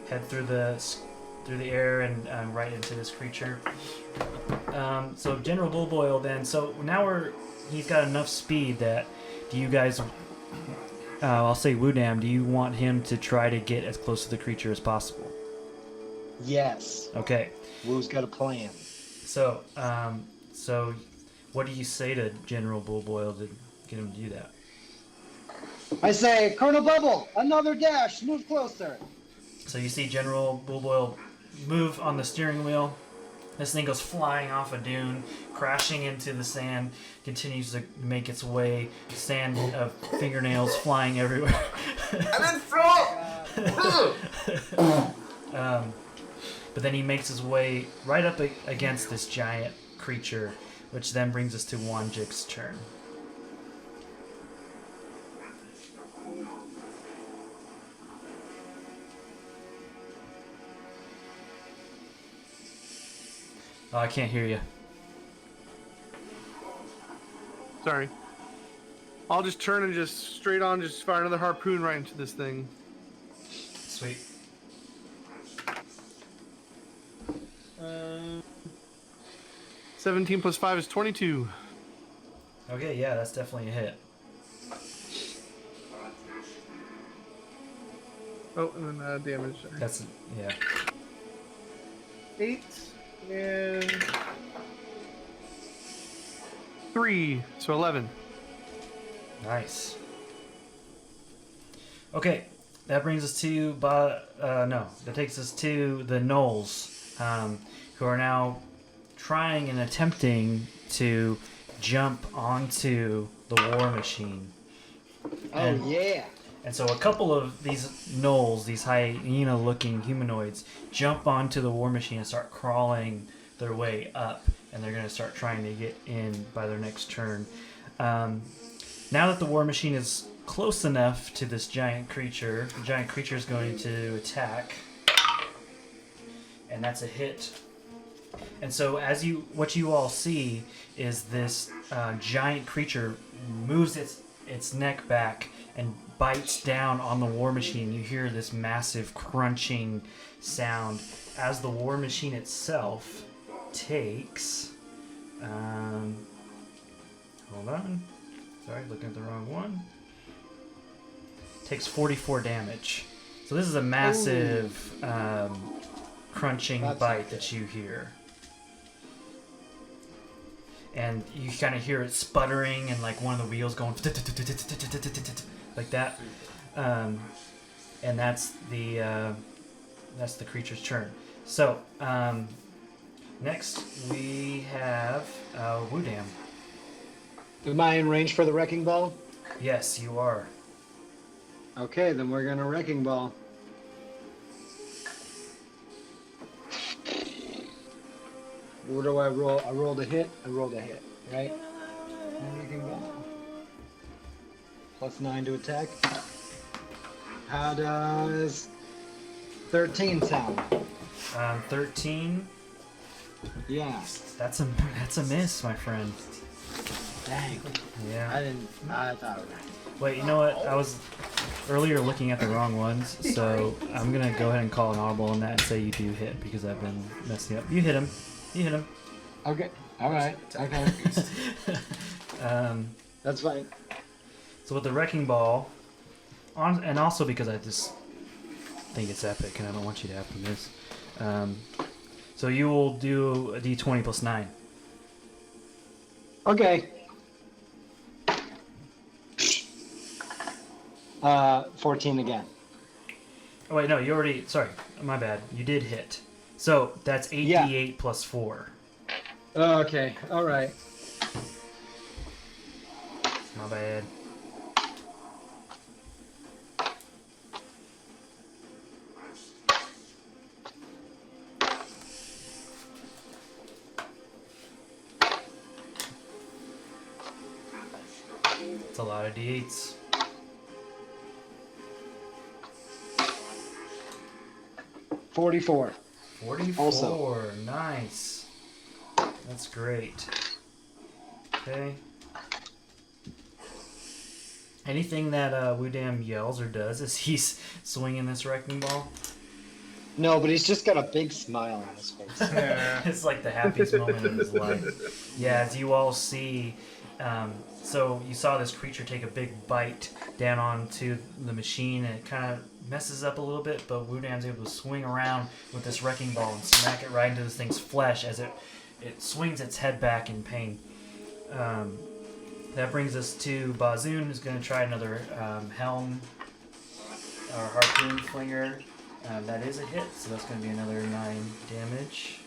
[SPEAKER 1] head through the air and right into this creature. So General Bullboil then. So now he's got enough speed that do you guys... I'll say Woodam, do you want him to try to get as close to the creature as possible?
[SPEAKER 3] Yes.
[SPEAKER 1] Okay.
[SPEAKER 3] Woo's got a plan.
[SPEAKER 1] So what do you say to General Bullboil to get him to do that?
[SPEAKER 3] I say, Colonel Bubble, another dash, move closer.
[SPEAKER 1] So you see General Bullboil move on the steering wheel. This thing goes flying off a dune, crashing into the sand, continues to make its way, sand of fingernails flying everywhere.
[SPEAKER 2] I'm in front!
[SPEAKER 1] But then he makes his way right up against this giant creature, which then brings us to Whon Jick's turn. Oh, I can't hear you.
[SPEAKER 4] Sorry. I'll just turn and just straight on, just fire another harpoon right into this thing.
[SPEAKER 1] Sweet.
[SPEAKER 4] 17 plus 5 is 22.
[SPEAKER 1] Okay, yeah, that's definitely a hit.
[SPEAKER 4] Oh, and then damage there.
[SPEAKER 1] That's, yeah.
[SPEAKER 4] 8 and 3, so 11.
[SPEAKER 1] Nice. Okay, that brings us to, that takes us to the Gnolls, who are now trying and attempting to jump onto the war machine.
[SPEAKER 3] Oh, yeah.
[SPEAKER 1] And so a couple of these gnolls, these hyena-looking humanoids, jump onto the war machine and start crawling their way up, and they're going to start trying to get in by their next turn. Now that the war machine is close enough to this giant creature, the giant creature is going to attack, and that's a hit. And so what you all see is this giant creature moves its neck back and bites down on the war machine. You hear this massive crunching sound as the war machine itself takes hold on, sorry, looking at the wrong one. Takes 44 damage. So this is a massive crunching bite that you hear. And you kind of hear it sputtering and like one of the wheels going like that, and that's the creature's turn. So next we have Woodam.
[SPEAKER 3] Am I in range for the wrecking ball?
[SPEAKER 1] Yes, you are.
[SPEAKER 3] Okay, then we're gonna wrecking ball. What do I roll? I rolled a hit. Right? Wrecking ball. +9 to attack. How does 13 sound?
[SPEAKER 1] 13.
[SPEAKER 3] Yeah.
[SPEAKER 1] That's a miss, my friend.
[SPEAKER 3] Dang.
[SPEAKER 1] Yeah.
[SPEAKER 3] I thought it was.
[SPEAKER 1] Wait, you know what? I was earlier looking at the wrong ones, so I'm gonna go ahead and call an audible on that and say you do hit because I've been messing up. You hit him.
[SPEAKER 3] Okay. All right. Okay.
[SPEAKER 1] That's
[SPEAKER 3] fine.
[SPEAKER 1] So with the wrecking ball, and also because I just think it's epic, and I don't want you to have to miss. So you will do a d20 plus 9.
[SPEAKER 3] Okay. 14 again.
[SPEAKER 1] Oh wait, no, you already. Sorry, my bad. You did hit. So that's 8d8 plus 4.
[SPEAKER 3] Okay. All right.
[SPEAKER 1] My bad. It's a lot of d8s.
[SPEAKER 3] 44.
[SPEAKER 1] 44.
[SPEAKER 3] Also.
[SPEAKER 1] Nice. That's great. Okay. Anything that Wudam yells or does as he's swinging this wrecking ball?
[SPEAKER 3] No, but he's just got a big smile on his face.
[SPEAKER 1] It's like the happiest moment in his life. Yeah, as you all see, so you saw this creature take a big bite down onto the machine, and it kind of messes up a little bit, but Wudam's able to swing around with this wrecking ball and smack it right into this thing's flesh as it swings its head back in pain. That brings us to Bazoon, who's going to try another helm or harpoon flinger. That is a hit, so that's going to be another 9 damage.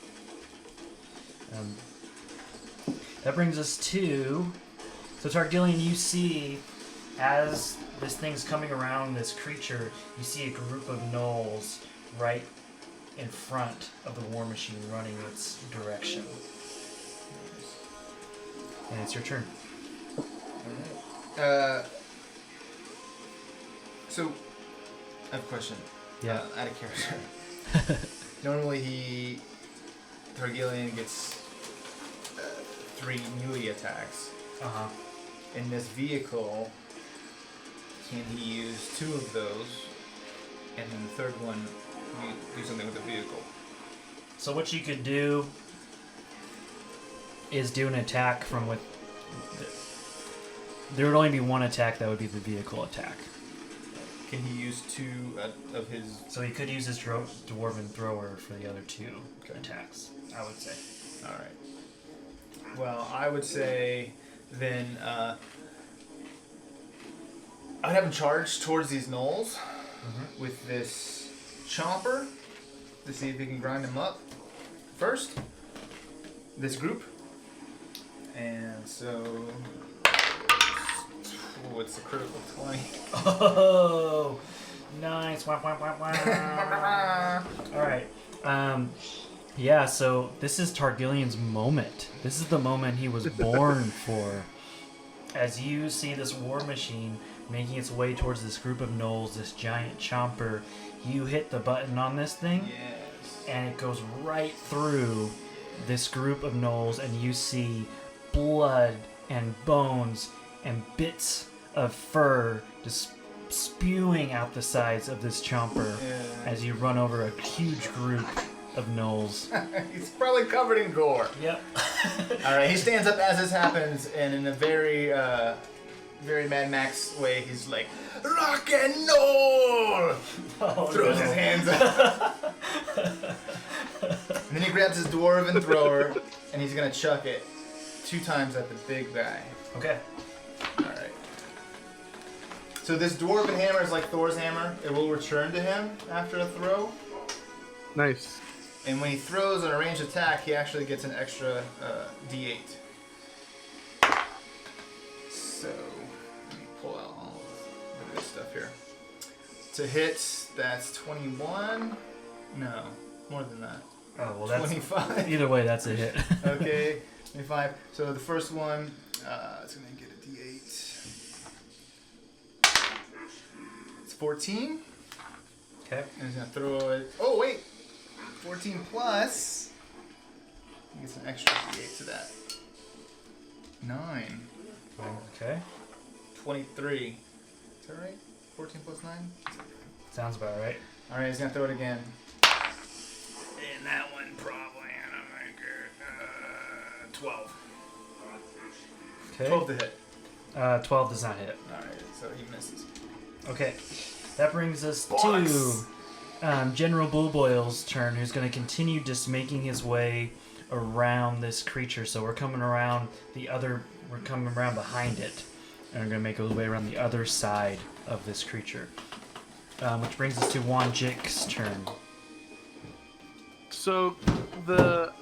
[SPEAKER 1] That brings us to... So Targillian, you see, as this thing's coming around this creature, you see a group of gnolls right in front of the war machine running its direction. And it's your turn.
[SPEAKER 2] So, I have a question.
[SPEAKER 1] Yeah.
[SPEAKER 2] Out of character. Normally Targillian gets 3 melee attacks.
[SPEAKER 1] Uh-huh.
[SPEAKER 2] In this vehicle, can he use 2 of those, and then the third one, you do something with the vehicle?
[SPEAKER 1] So what you could do is do an attack from with... There would only be one attack that would be the vehicle attack.
[SPEAKER 2] Can he use 2 of his...
[SPEAKER 1] So he could use his dwarven thrower for the other 2 attacks, I would say.
[SPEAKER 2] Alright. Well, I would say then I'd have him charge towards these gnolls with this chomper to see if he can grind them up first. This group. And so... Oh, it's a critical 20.
[SPEAKER 1] Oh, nice. Wah, wah, wah, wah. All right. Yeah, so this is Targillian's moment. This is the moment he was born for. As you see this war machine making its way towards this group of gnolls, this giant chomper, you hit the button on this thing,
[SPEAKER 2] Yes.
[SPEAKER 1] and it goes right through this group of gnolls, and you see blood and bones and bits of fur just spewing out the sides of this chomper as you run over a huge group of gnolls.
[SPEAKER 2] He's probably covered in gore.
[SPEAKER 1] Yep.
[SPEAKER 2] Alright, he stands up as this happens, and in a very, very Mad Max way, he's like, rock and roll! Throws his hands up. And then he grabs his dwarven thrower, and he's gonna chuck it 2 times at the big guy.
[SPEAKER 1] Okay.
[SPEAKER 2] Alright. So this dwarven hammer is like Thor's hammer. It will return to him after a throw.
[SPEAKER 4] Nice.
[SPEAKER 2] And when he throws on a ranged attack, he actually gets an extra D8. So, let me pull out all of this stuff here. To hit, that's 21. No, more than that.
[SPEAKER 1] Oh, well, that's
[SPEAKER 2] 25.
[SPEAKER 1] Either way, that's a hit.
[SPEAKER 2] Okay, 25. So the first one, it's going to get a D8. It's 14.
[SPEAKER 1] Okay.
[SPEAKER 2] And he's going to throw it. Oh, wait. 14 plus. He gets an extra D8 to that. 9.
[SPEAKER 1] Okay.
[SPEAKER 2] 23. Is that right? 14 plus 9?
[SPEAKER 1] Sounds about right.
[SPEAKER 2] Alright, he's going to throw it again. And that one probably, I don't know, 12.
[SPEAKER 1] Okay.
[SPEAKER 2] 12 to hit.
[SPEAKER 1] 12 does not hit.
[SPEAKER 2] Alright, so he misses.
[SPEAKER 1] Okay, that brings us
[SPEAKER 2] Boys.
[SPEAKER 1] to General Bullboil's turn, who's going to continue just making his way around this creature. So we're coming around we're coming around behind it, and we're going to make our way around the other side of this creature. Which brings us to Whon Jick's turn.
[SPEAKER 4] So the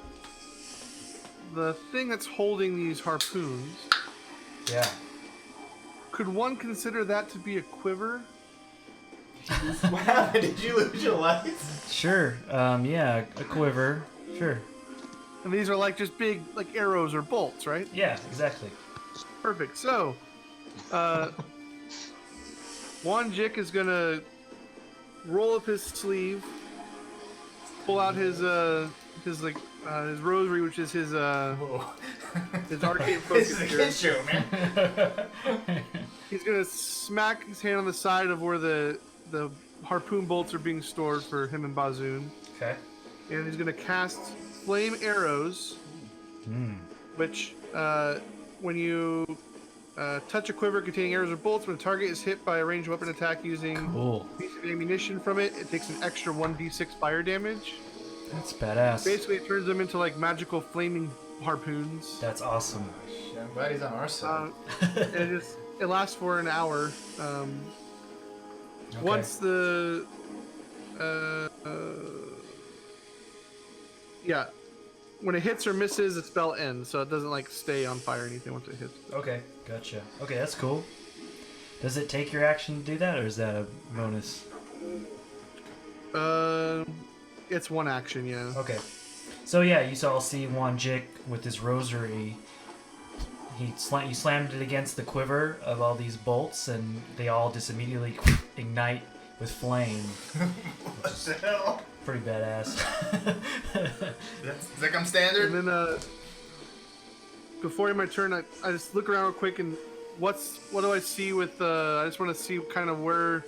[SPEAKER 4] thing that's holding these harpoons,
[SPEAKER 1] Yeah.
[SPEAKER 4] could one consider that to be a quiver?
[SPEAKER 2] What happened? Did you lose your lights?
[SPEAKER 1] Sure. Yeah, a quiver. Sure.
[SPEAKER 4] And these are like just big like arrows or bolts, right?
[SPEAKER 1] Yeah, exactly.
[SPEAKER 4] Perfect. So, Whon Jick is gonna roll up his sleeve, pull out his rosary, which is his arcane focus.
[SPEAKER 2] This is a kid show, man.
[SPEAKER 4] He's gonna smack his hand on the side of where the harpoon bolts are being stored for him and Bazoon,
[SPEAKER 1] Okay.
[SPEAKER 4] and he's gonna cast flame arrows, which when you touch a quiver containing arrows or bolts, when a target is hit by a ranged weapon attack using
[SPEAKER 1] Cool.
[SPEAKER 4] a piece of ammunition from it, it takes an extra 1d6 fire damage.
[SPEAKER 1] That's badass.
[SPEAKER 4] Basically, it turns them into like magical flaming harpoons.
[SPEAKER 1] That's awesome.
[SPEAKER 2] Shit, I'm glad he's on our side.
[SPEAKER 4] And it lasts for an hour.
[SPEAKER 1] Okay.
[SPEAKER 4] Once the when it hits or misses, the spell ends, so it doesn't like stay on fire or anything once it hits.
[SPEAKER 1] Okay, gotcha. Okay, that's cool. Does it take your action to do that, or is that a bonus?
[SPEAKER 4] It's one action, yeah.
[SPEAKER 1] Okay. So yeah, you all see Whon Jick with his rosary. You slammed it against the quiver of all these bolts, and they all just immediately ignite with flame.
[SPEAKER 2] What the hell?
[SPEAKER 1] Pretty badass.
[SPEAKER 2] Does that come standard?
[SPEAKER 4] And then before my turn, I just look around real quick and what do I see with I just want to see kind of where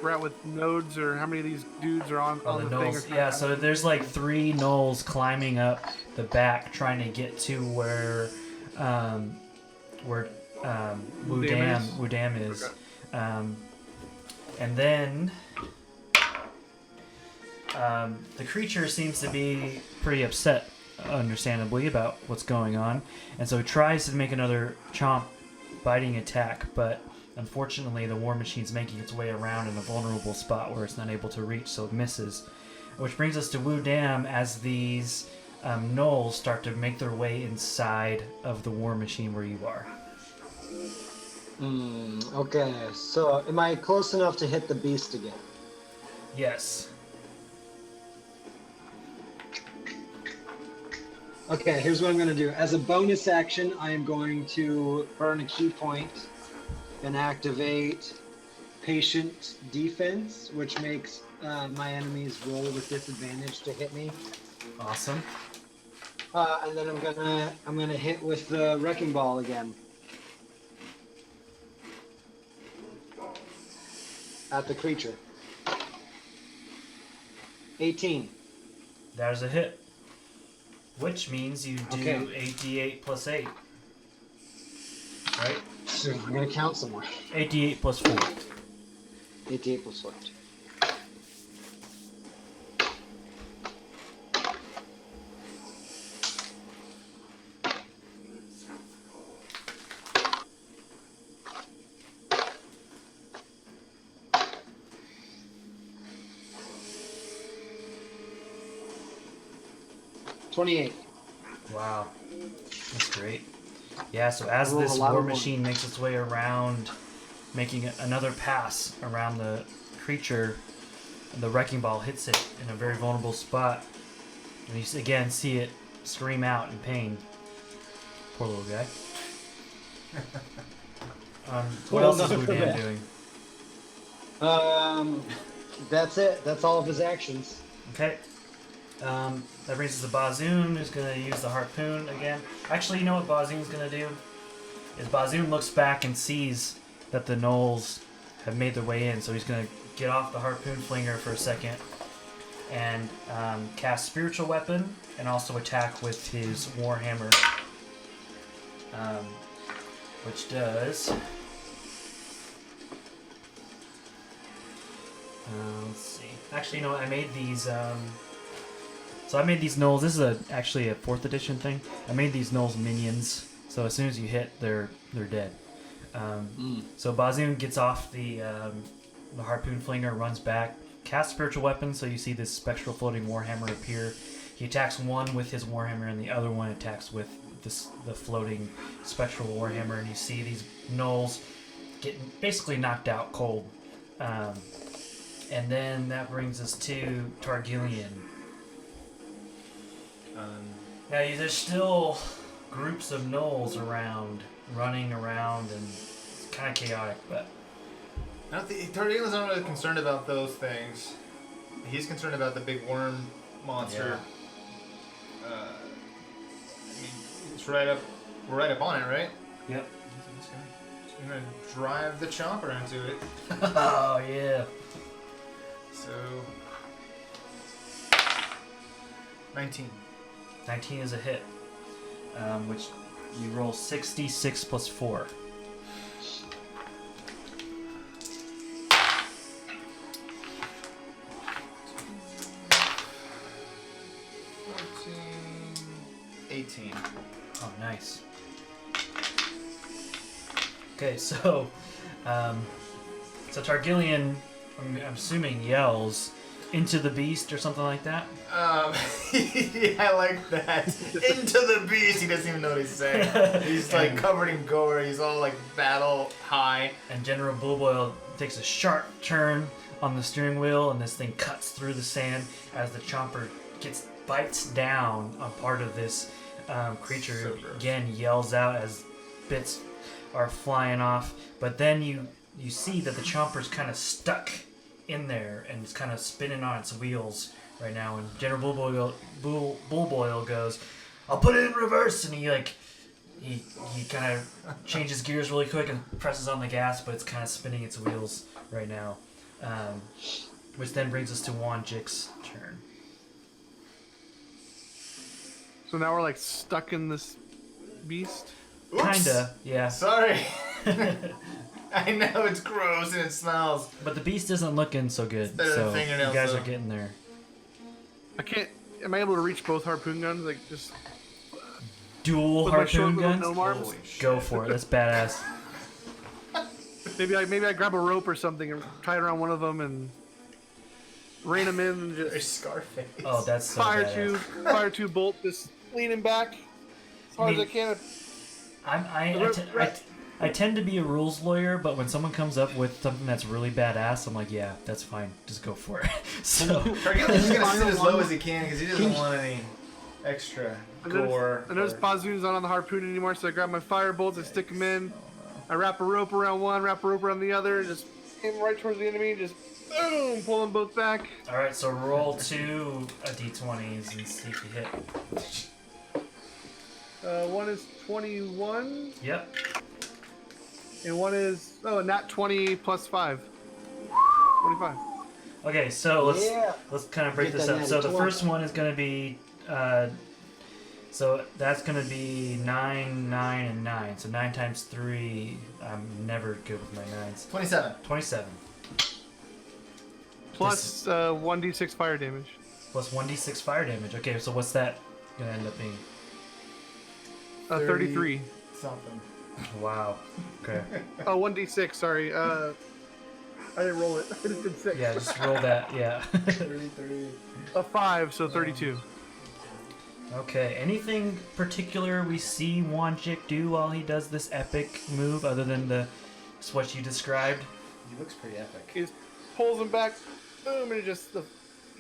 [SPEAKER 4] we're at with nodes or how many of these dudes are on
[SPEAKER 1] Oh, the
[SPEAKER 4] the thing.
[SPEAKER 1] gnolls. Yeah, so there's like 3 gnolls climbing up the back trying to get to where Wudam is.
[SPEAKER 4] Okay.
[SPEAKER 1] And then the creature seems to be pretty upset, understandably, about what's going on. And so he tries to make another chomp biting attack, but unfortunately the war machine's making its way around in a vulnerable spot where it's not able to reach, so it misses. Which brings us to Wudam as these gnolls start to make their way inside of the war machine where you are.
[SPEAKER 3] Okay, so am I close enough to hit the beast again?
[SPEAKER 1] Yes.
[SPEAKER 3] Okay, here's what I'm going to do. As a bonus action, I am going to burn a key point and activate Patient Defense, which makes my enemies roll with disadvantage to hit me.
[SPEAKER 1] Awesome.
[SPEAKER 3] And then I'm gonna hit with the Wrecking Ball again. At the creature. 18.
[SPEAKER 1] That is a hit. Which means you do
[SPEAKER 3] Okay.
[SPEAKER 1] 8d8 plus 8. Right?
[SPEAKER 3] So I'm gonna count some more.
[SPEAKER 1] 8d8 plus 4.
[SPEAKER 3] 88 plus 4. $28.
[SPEAKER 1] Wow. That's great. Yeah, so as
[SPEAKER 3] Roll
[SPEAKER 1] this
[SPEAKER 3] a lot
[SPEAKER 1] war
[SPEAKER 3] of
[SPEAKER 1] machine makes its way around, making another pass around the creature, the wrecking ball hits it in a very vulnerable spot. And you again see it scream out in pain. Poor little guy. What else is Wudam doing?
[SPEAKER 3] That's it. That's all of his actions.
[SPEAKER 1] Okay. That brings us to Bazoon, who's going to use the harpoon again. Actually, you know what Bazoon's going to do? Is Bazoon looks back and sees that the gnolls have made their way in, so he's going to get off the harpoon flinger for a second and cast Spiritual Weapon and also attack with his Warhammer, which does Let's see. Actually, you know what? I made these. So I made these gnolls. This is actually a 4th edition thing. I made these gnolls minions. So as soon as you hit, they're dead. So Bazoon gets off the harpoon flinger, runs back, casts spiritual weapon. So you see this spectral floating warhammer appear. He attacks one with his warhammer, and the other one attacks with the floating spectral warhammer. And you see these gnolls getting basically knocked out cold. And then that brings us to Targillian. Now, there's still groups of gnolls around, running around, and it's kind of chaotic, but...
[SPEAKER 2] I don't think Targillian's not really concerned about those things. He's concerned about the big worm monster. I mean, it's right up. We're right up on it, right?
[SPEAKER 1] Yep.
[SPEAKER 2] He's gonna drive the chopper into it.
[SPEAKER 1] Oh, yeah.
[SPEAKER 2] So 19.
[SPEAKER 1] 19 is a hit, which you roll 66 plus 4. Oh, nice. Okay, so Targillian, I'm assuming, yells into the beast or something like that.
[SPEAKER 2] Yeah, I like that. Into the beast. He doesn't even know what he's saying. He's like covered in gore. He's all like battle high.
[SPEAKER 1] And General Bullboil takes a sharp turn on the steering wheel, and this thing cuts through the sand as the chomper bites down on part of this creature.
[SPEAKER 2] So
[SPEAKER 1] Again, yells out as bits are flying off. But then you see that the chomper's kind of stuck in there and it's kind of spinning on its wheels right now. And General Bullboil goes, "I'll put it in reverse," and he kind of changes gears really quick and presses on the gas, but it's kind of spinning its wheels right now. Which then brings us to Whon Jick's turn.
[SPEAKER 4] So now we're like stuck in this beast.
[SPEAKER 2] Oops.
[SPEAKER 1] Kinda, yeah.
[SPEAKER 2] Sorry. I know it's gross and it smells.
[SPEAKER 1] But the beast isn't looking so good,
[SPEAKER 2] better than
[SPEAKER 1] so you
[SPEAKER 2] fingernails,
[SPEAKER 1] guys
[SPEAKER 2] though.
[SPEAKER 1] are getting there.
[SPEAKER 4] I can't. Am I able to reach both harpoon guns? Like just
[SPEAKER 1] Dual
[SPEAKER 4] with my short
[SPEAKER 1] harpoon
[SPEAKER 4] little
[SPEAKER 1] guns?
[SPEAKER 4] gnome arms?
[SPEAKER 2] Holy shit.
[SPEAKER 1] Go for it, that's badass.
[SPEAKER 4] Maybe I grab a rope or something and tie it around one of them and rein them in and
[SPEAKER 2] There's
[SPEAKER 4] just
[SPEAKER 2] Scarface.
[SPEAKER 1] Oh, that's so
[SPEAKER 4] fire
[SPEAKER 1] badass.
[SPEAKER 4] fire two bolt, just leaning back as hard as I can.
[SPEAKER 1] I tend to be a rules lawyer, but when someone comes up with something that's really badass, I'm like, yeah, that's fine. Just go for it. So
[SPEAKER 2] Targillian's just gonna sit as low as he can because he doesn't want any extra gore.
[SPEAKER 4] I notice Bazoon's not on the harpoon anymore, so I grab my fire bolts, I stick them in. I wrap a rope around one, wrap a rope around the other, just aim right towards the enemy, just boom, pull them both back.
[SPEAKER 1] all right, so roll 2 d20s and see if you hit.
[SPEAKER 4] One is 21,
[SPEAKER 1] Yep.
[SPEAKER 4] and one is nat 20 plus 5. 25.
[SPEAKER 1] Okay, so
[SPEAKER 3] Yeah.
[SPEAKER 1] let's kind of break
[SPEAKER 3] Get
[SPEAKER 1] this
[SPEAKER 3] that
[SPEAKER 1] up. So the
[SPEAKER 3] natty
[SPEAKER 1] first one is going to be, so that's going to be 9, 9, and 9. So 9 times 3. I'm never good with my 9s.
[SPEAKER 2] 27.
[SPEAKER 1] 27
[SPEAKER 4] Plus 1d6 fire damage.
[SPEAKER 1] plus 1d6 fire damage. Okay, so what's that going to end up being?
[SPEAKER 4] 33.
[SPEAKER 2] Something.
[SPEAKER 1] Wow. Okay.
[SPEAKER 4] Oh, 1d6, sorry. I didn't roll it. I just did 6.
[SPEAKER 1] Yeah, just roll that. Yeah.
[SPEAKER 2] 33.
[SPEAKER 4] A 5, so 32.
[SPEAKER 1] Okay. Anything particular we see Whon Jick do while he does this epic move, other than just what you described?
[SPEAKER 2] He looks pretty epic.
[SPEAKER 4] He just pulls him back, boom, and you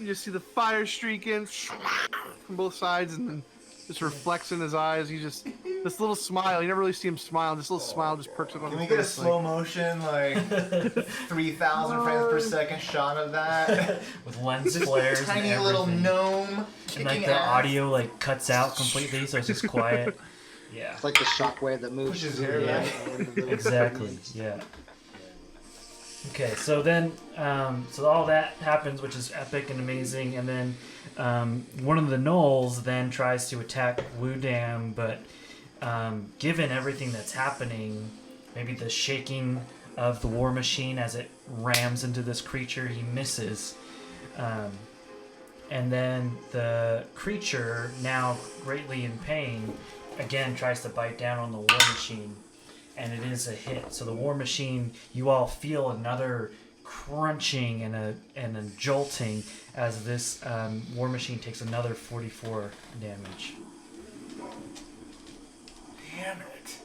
[SPEAKER 4] just see the fire streaking from both sides, and then just reflects in his eyes. He just this little smile. You never really see him smile. This little smile just perks up on
[SPEAKER 2] Can
[SPEAKER 4] his
[SPEAKER 2] we get a
[SPEAKER 4] face,
[SPEAKER 2] slow motion, like 3,000 frames per second shot of that?
[SPEAKER 1] With lens flares and
[SPEAKER 2] Tiny
[SPEAKER 1] everything.
[SPEAKER 2] little gnome
[SPEAKER 1] And
[SPEAKER 2] kicking
[SPEAKER 1] like the
[SPEAKER 2] ass.
[SPEAKER 1] audio like cuts out completely, so it's just quiet. Yeah.
[SPEAKER 3] It's like the shockwave that moves.
[SPEAKER 2] Pushes
[SPEAKER 3] through
[SPEAKER 2] hair
[SPEAKER 3] the
[SPEAKER 2] back.
[SPEAKER 3] air.
[SPEAKER 1] Exactly. Yeah. Okay, so then, so all that happens, which is epic and amazing, and then one of the gnolls then tries to attack Wudam, but given everything that's happening, maybe the shaking of the war machine as it rams into this creature. He misses. And then the creature, now greatly in pain, again tries to bite down on the war machine. And it is a hit. So the war machine, you all feel another crunching and a jolting as this war machine takes another 44 damage.
[SPEAKER 2] Damn it.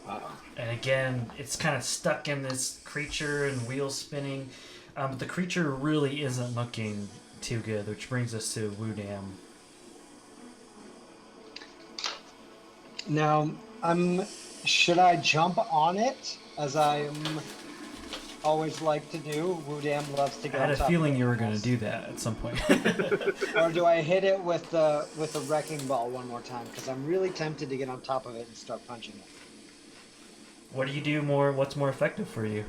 [SPEAKER 1] And again, it's kind of stuck in this creature and wheels spinning. But the creature really isn't looking too good, which brings us to Wudam.
[SPEAKER 3] Now, should I jump on it, as I always like to do? Wudam loves to go
[SPEAKER 1] I had
[SPEAKER 3] on
[SPEAKER 1] a
[SPEAKER 3] top
[SPEAKER 1] feeling
[SPEAKER 3] of
[SPEAKER 1] you were
[SPEAKER 3] animals.
[SPEAKER 1] going to do that at some point.
[SPEAKER 3] Or do I hit it with the wrecking ball one more time? Because I'm really tempted to get on top of it and start punching it.
[SPEAKER 1] What do you do more? What's more effective for you?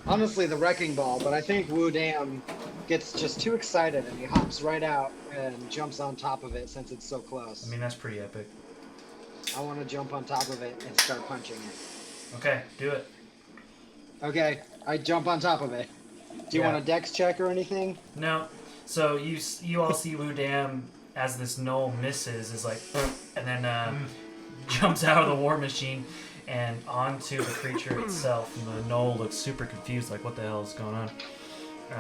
[SPEAKER 3] Honestly, the wrecking ball, but I think Wudam gets just too excited and he hops right out and jumps on top of it since it's so close.
[SPEAKER 1] I mean, that's pretty epic.
[SPEAKER 3] I want to jump on top of it and start punching it.
[SPEAKER 1] Okay, do it.
[SPEAKER 3] Okay, I jump on top of it. Do you
[SPEAKER 1] Yeah.
[SPEAKER 3] want a dex check or anything?
[SPEAKER 1] No. So you all see Wudam as this gnoll misses, is like, and then jumps out of the war machine and onto the creature itself. And the gnoll looks super confused, like, what the hell is going on?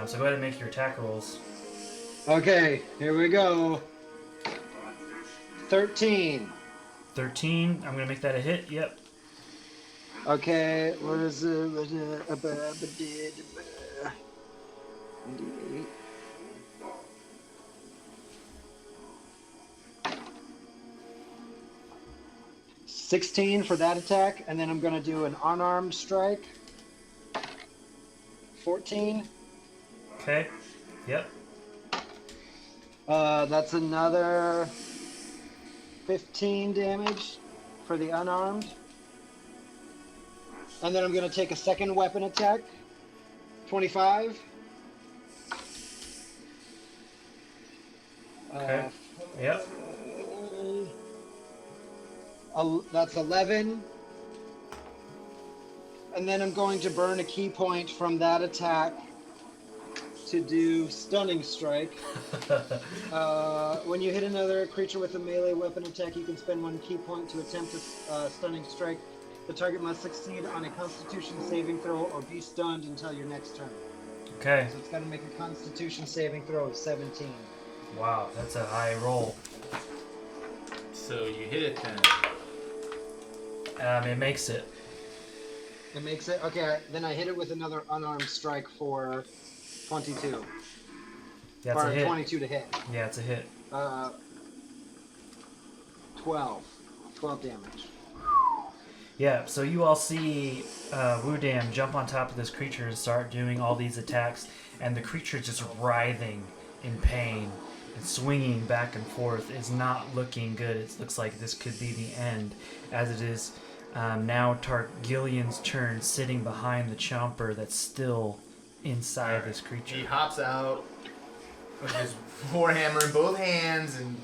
[SPEAKER 1] So go ahead and make your attack rolls.
[SPEAKER 3] Okay, here we go. 13.
[SPEAKER 1] 13. I'm gonna make that a hit. Yep.
[SPEAKER 3] Okay, what is it? 16 for that attack, and then I'm gonna do an unarmed strike. 14.
[SPEAKER 1] Okay. Yep.
[SPEAKER 3] That's another 15 damage for the unarmed. And then I'm going to take a second weapon attack. 25.
[SPEAKER 1] Okay. Yep.
[SPEAKER 3] That's 11. And then I'm going to burn a key point from that attack to do Stunning Strike. When you hit another creature with a melee weapon attack, you can spend one key point to attempt a Stunning Strike. The target must succeed on a Constitution saving throw or be stunned until your next turn.
[SPEAKER 1] Okay.
[SPEAKER 3] So it's got to make a Constitution saving throw of 17.
[SPEAKER 1] Wow, that's a high roll.
[SPEAKER 2] So you hit it then.
[SPEAKER 1] It makes it.
[SPEAKER 3] It makes it? Okay, then I hit it with another unarmed strike for 22.
[SPEAKER 1] That's
[SPEAKER 3] or
[SPEAKER 1] a hit.
[SPEAKER 3] 22 to hit.
[SPEAKER 1] Yeah, it's a hit.
[SPEAKER 3] 12. 12 damage.
[SPEAKER 1] Yeah, so you all see Wudam jump on top of this creature and start doing all these attacks, and the creature just writhing in pain and swinging back and forth is not looking good. It looks like this could be the end, as it is now Targillian's turn, sitting behind the chomper that's still inside this creature.
[SPEAKER 2] He hops out with his warhammer in both hands and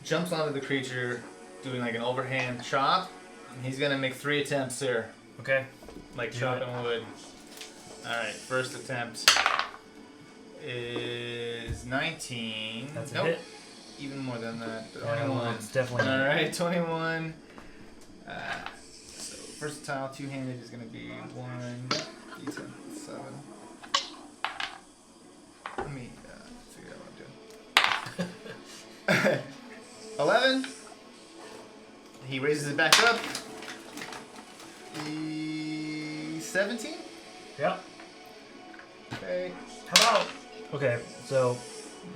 [SPEAKER 2] jumps onto the creature, doing like an overhand chop. He's gonna make 3 attempts here,
[SPEAKER 1] Okay.
[SPEAKER 2] like
[SPEAKER 1] Do
[SPEAKER 2] chopping
[SPEAKER 1] it.
[SPEAKER 2] wood. All right, first attempt is 19.
[SPEAKER 1] That's a
[SPEAKER 2] nope,
[SPEAKER 1] hit.
[SPEAKER 2] even more than that.
[SPEAKER 1] Yeah,
[SPEAKER 2] 21.
[SPEAKER 1] it's definitely
[SPEAKER 2] All right, 21. So first tile, two-handed is gonna be 1 d10 7. Let me figure out what I'm doing. 11. He raises it back up. 17.
[SPEAKER 1] Yep.
[SPEAKER 2] Okay.
[SPEAKER 1] How about? Okay, so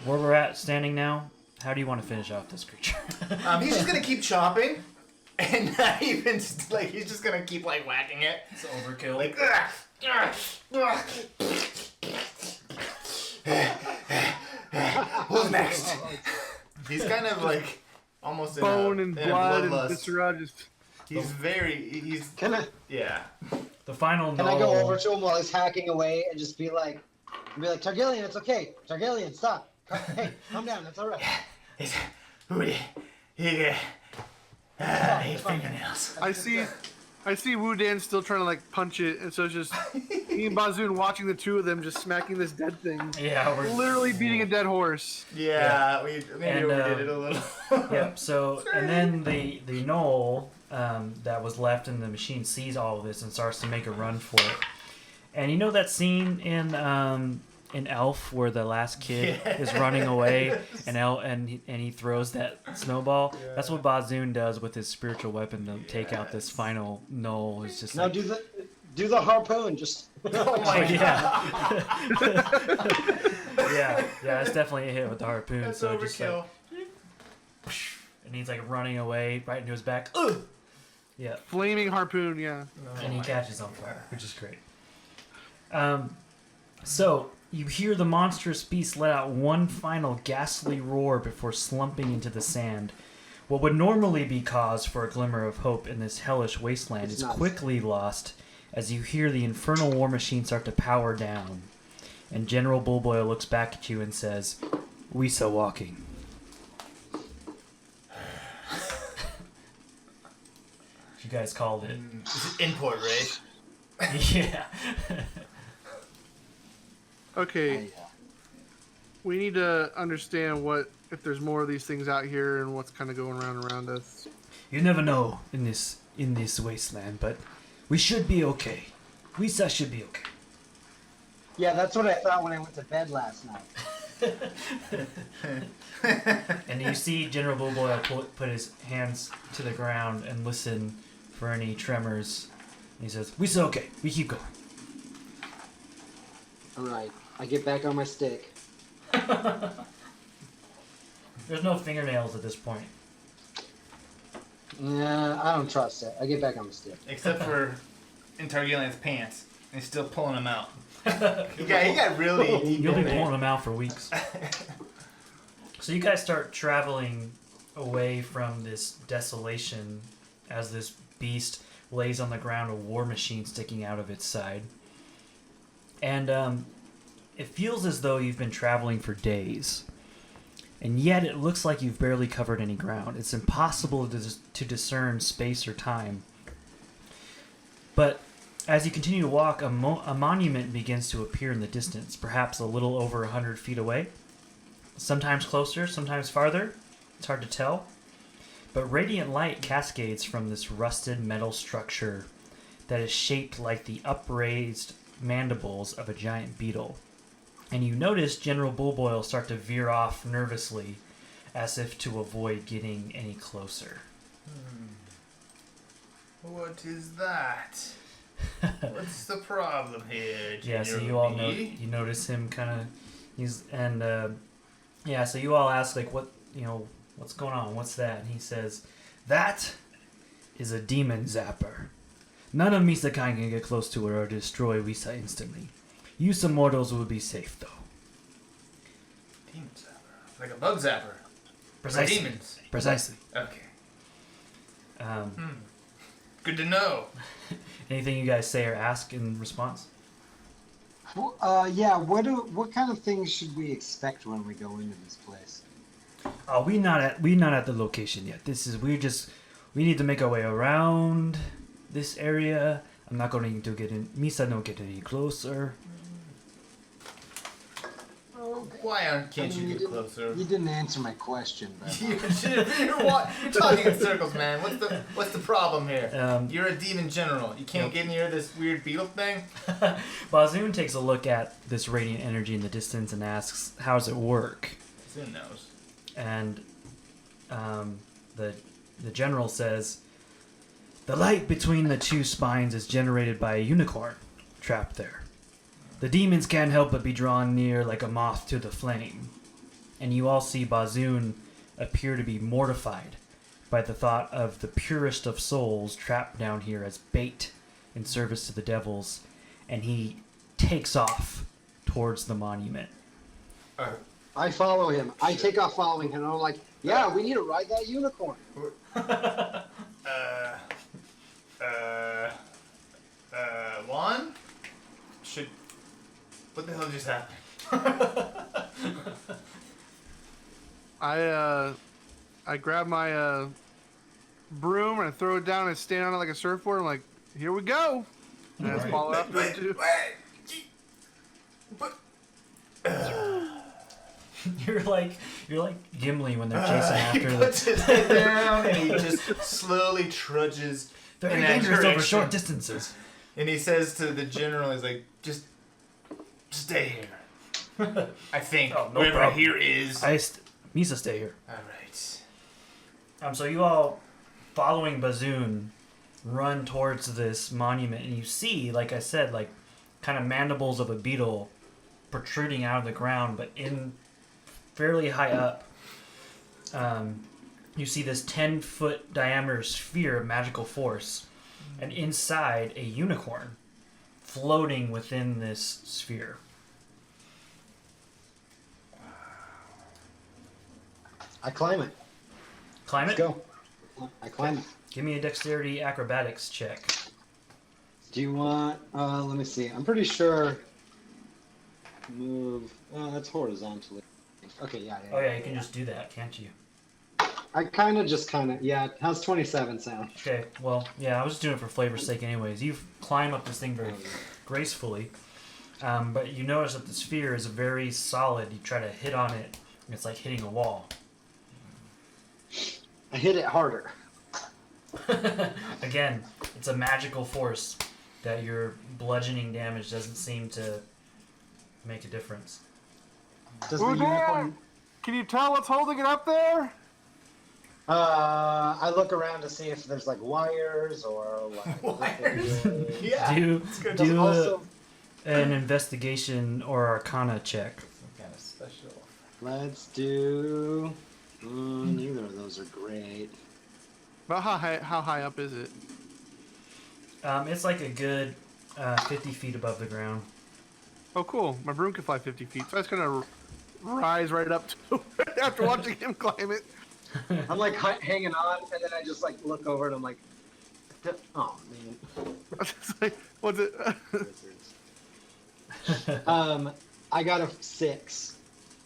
[SPEAKER 1] where we're at standing now, how do you want to finish off this creature?
[SPEAKER 2] He's just gonna keep chopping, and not even like he's just gonna keep like whacking it.
[SPEAKER 1] It's overkill.
[SPEAKER 2] Like. Who's next? He's kind of like almost
[SPEAKER 4] Bone
[SPEAKER 2] in
[SPEAKER 4] and
[SPEAKER 2] a
[SPEAKER 4] blood and
[SPEAKER 2] bloodlust.
[SPEAKER 4] viscera just.
[SPEAKER 2] He's
[SPEAKER 3] Can I
[SPEAKER 1] The final
[SPEAKER 3] can I go
[SPEAKER 1] gnoll-
[SPEAKER 3] over to him while he's hacking away and just be like, Targillian, it's okay. Targillian, stop. Hey, calm down. It's all right.
[SPEAKER 2] It's Rudy. He hate fingernails.
[SPEAKER 4] I see I see Wu Dan still trying to like punch it, and so it's just me and Bazoon watching the two of them just smacking this dead thing.
[SPEAKER 1] Yeah, we're
[SPEAKER 4] Literally beating a dead horse.
[SPEAKER 2] Yeah, we maybe
[SPEAKER 1] And,
[SPEAKER 2] overdid it a little.
[SPEAKER 1] Yep. So, and then the gnoll that was left in the machine sees all of this and starts to make a run for it. And you know that scene in Elf where the last kid is running away and he throws that snowball?
[SPEAKER 2] Yeah.
[SPEAKER 1] That's what Bazoon does with his spiritual weapon to take out this final gnoll. It's just
[SPEAKER 3] Now
[SPEAKER 1] like,
[SPEAKER 3] do the harpoon. Just
[SPEAKER 2] Oh my god.
[SPEAKER 1] yeah, it's definitely a hit with the harpoon.
[SPEAKER 2] That's
[SPEAKER 1] so just like,
[SPEAKER 2] overkill.
[SPEAKER 1] and he's like running away right into his back. Ugh! Yeah.
[SPEAKER 4] Flaming harpoon, yeah.
[SPEAKER 1] And he catches on fire, which is great. So you hear the monstrous beast let out one final ghastly roar before slumping into the sand. What would normally be cause for a glimmer of hope in this hellish wasteland is quickly lost as you hear the infernal war machine start to power down. And General Bullboil looks back at you and says, "We saw walking." You guys called it.
[SPEAKER 2] This is import race.
[SPEAKER 1] Yeah.
[SPEAKER 4] Okay, we need to understand if there's more of these things out here and what's kind of going around us.
[SPEAKER 1] You never know in this wasteland, but we should be okay. We should be okay.
[SPEAKER 3] yeah, that's what I thought when I went to bed last night.
[SPEAKER 1] And you see General Bullboil put his hands to the ground and listen for any tremors. And he says, "We okay. We keep going."
[SPEAKER 3] All right, I get back on my stick.
[SPEAKER 1] There's no fingernails at this point.
[SPEAKER 3] Nah, I don't trust it. I get back on the stick.
[SPEAKER 2] Except for in Targillian's pants. And he's still pulling them out. He got really deep
[SPEAKER 1] You'll be
[SPEAKER 2] in there.
[SPEAKER 1] pulling them out for weeks. So you guys start traveling away from this desolation as this beast lays on the ground, a war machine sticking out of its side. And it feels as though you've been traveling for days. And yet it looks like you've barely covered any ground. It's impossible to discern space or time. But as you continue to walk, a monument begins to appear in the distance, perhaps a little over 100 feet away. Sometimes closer, sometimes farther. It's hard to tell. But radiant light cascades from this rusted metal structure that is shaped like the upraised mandibles of a giant beetle. And you notice General Bullboil start to veer off nervously, as if to avoid getting any closer.
[SPEAKER 2] What is that? What's the problem here,
[SPEAKER 1] Yeah, so
[SPEAKER 2] General
[SPEAKER 1] you all
[SPEAKER 2] B?
[SPEAKER 1] you notice him kind of, so you all ask like, what's going on? What's that? And he says, "That is a demon zapper. None of Misa kind can get close to it or destroy Wisa instantly. You some mortals will be safe though."
[SPEAKER 2] Demon zapper. Like a bug zapper.
[SPEAKER 1] Precisely.
[SPEAKER 2] For demons.
[SPEAKER 1] Precisely.
[SPEAKER 2] Okay. Good to know.
[SPEAKER 1] Anything you guys say or ask in response?
[SPEAKER 3] Yeah. What kind of things should we expect when we go into this place?
[SPEAKER 1] Oh, we're not at the location yet. We need to make our way around this area. I'm not going to get in. Misa don't get any closer.
[SPEAKER 2] Why can't you get closer?
[SPEAKER 3] You didn't answer my question, but
[SPEAKER 2] You're talking in circles, man. What's the problem here? You're a demon general. You can't get near this weird beetle thing?
[SPEAKER 1] Bazoon takes a look at this radiant energy in the distance and asks, "How does it work?"
[SPEAKER 2] Who knows?
[SPEAKER 1] And the general says, "The light between the two spines is generated by a unicorn trapped there. The demons can't help but be drawn near like a moth to the flame." And you all see Bazoon appear to be mortified by the thought of the purest of souls trapped down here as bait in service to the devils, and he takes off towards the monument.
[SPEAKER 3] I follow him. I take off following him. And I'm like, yeah, we need to ride that unicorn.
[SPEAKER 2] Whon? What the hell just happened?
[SPEAKER 4] I grab my broom and I throw it down and stand on it like a surfboard. I'm like, Here we go. And I just follow after him too.
[SPEAKER 1] You're like Gimli when they're chasing after
[SPEAKER 2] He
[SPEAKER 1] the.
[SPEAKER 2] puts his head down and he just slowly trudges
[SPEAKER 1] They're
[SPEAKER 2] in that
[SPEAKER 1] dangerous over
[SPEAKER 2] direction.
[SPEAKER 1] short distances.
[SPEAKER 2] And he says to the general, he's like, just stay here. I think
[SPEAKER 1] Oh, no
[SPEAKER 2] wherever
[SPEAKER 1] problem.
[SPEAKER 2] here is.
[SPEAKER 1] Misa, stay here.
[SPEAKER 2] All right.
[SPEAKER 1] So you all, following Bazoon, run towards this monument, and you see, like I said, like kind of mandibles of a beetle protruding out of the ground, but in fairly high up. You see this 10-foot diameter sphere of magical force, and inside a unicorn floating within this sphere.
[SPEAKER 3] I climb it.
[SPEAKER 1] Climb
[SPEAKER 3] Let's
[SPEAKER 1] it?
[SPEAKER 3] go. I climb it.
[SPEAKER 1] Give me a dexterity acrobatics check.
[SPEAKER 3] Do you want? Let me see. I'm pretty sure. Move. Oh, that's horizontally. Okay, yeah.
[SPEAKER 1] Oh yeah, you can just do that, can't you?
[SPEAKER 3] I just yeah. How's 27 sound?
[SPEAKER 1] Okay, well, yeah, I was just doing it for flavor's sake anyways. You climb up this thing very gracefully, but you notice that the sphere is very solid. You try to hit on it, and it's like hitting a wall.
[SPEAKER 3] I hit it harder.
[SPEAKER 1] Again, it's a magical force that your bludgeoning damage doesn't seem to make a difference.
[SPEAKER 3] Does the
[SPEAKER 4] Who's there?
[SPEAKER 3] unicorn?
[SPEAKER 4] Can you tell what's holding it up there?
[SPEAKER 3] I look around to see if there's like wires or like
[SPEAKER 2] Wires? Yeah.
[SPEAKER 1] Do
[SPEAKER 3] Does
[SPEAKER 1] do
[SPEAKER 3] also,
[SPEAKER 1] an investigation or arcana check.
[SPEAKER 2] Some kind of special.
[SPEAKER 3] let's do. Neither of those are great.
[SPEAKER 4] About how high up is it?
[SPEAKER 1] It's like a good 50 feet above the ground.
[SPEAKER 4] Oh, cool. My broom can fly 50 feet, so I was gonna rise right up to it after watching him climb it.
[SPEAKER 3] I'm like hanging on, and then I just like look over and I'm like, oh man.
[SPEAKER 4] I was just like, what's it?
[SPEAKER 3] I got a 6.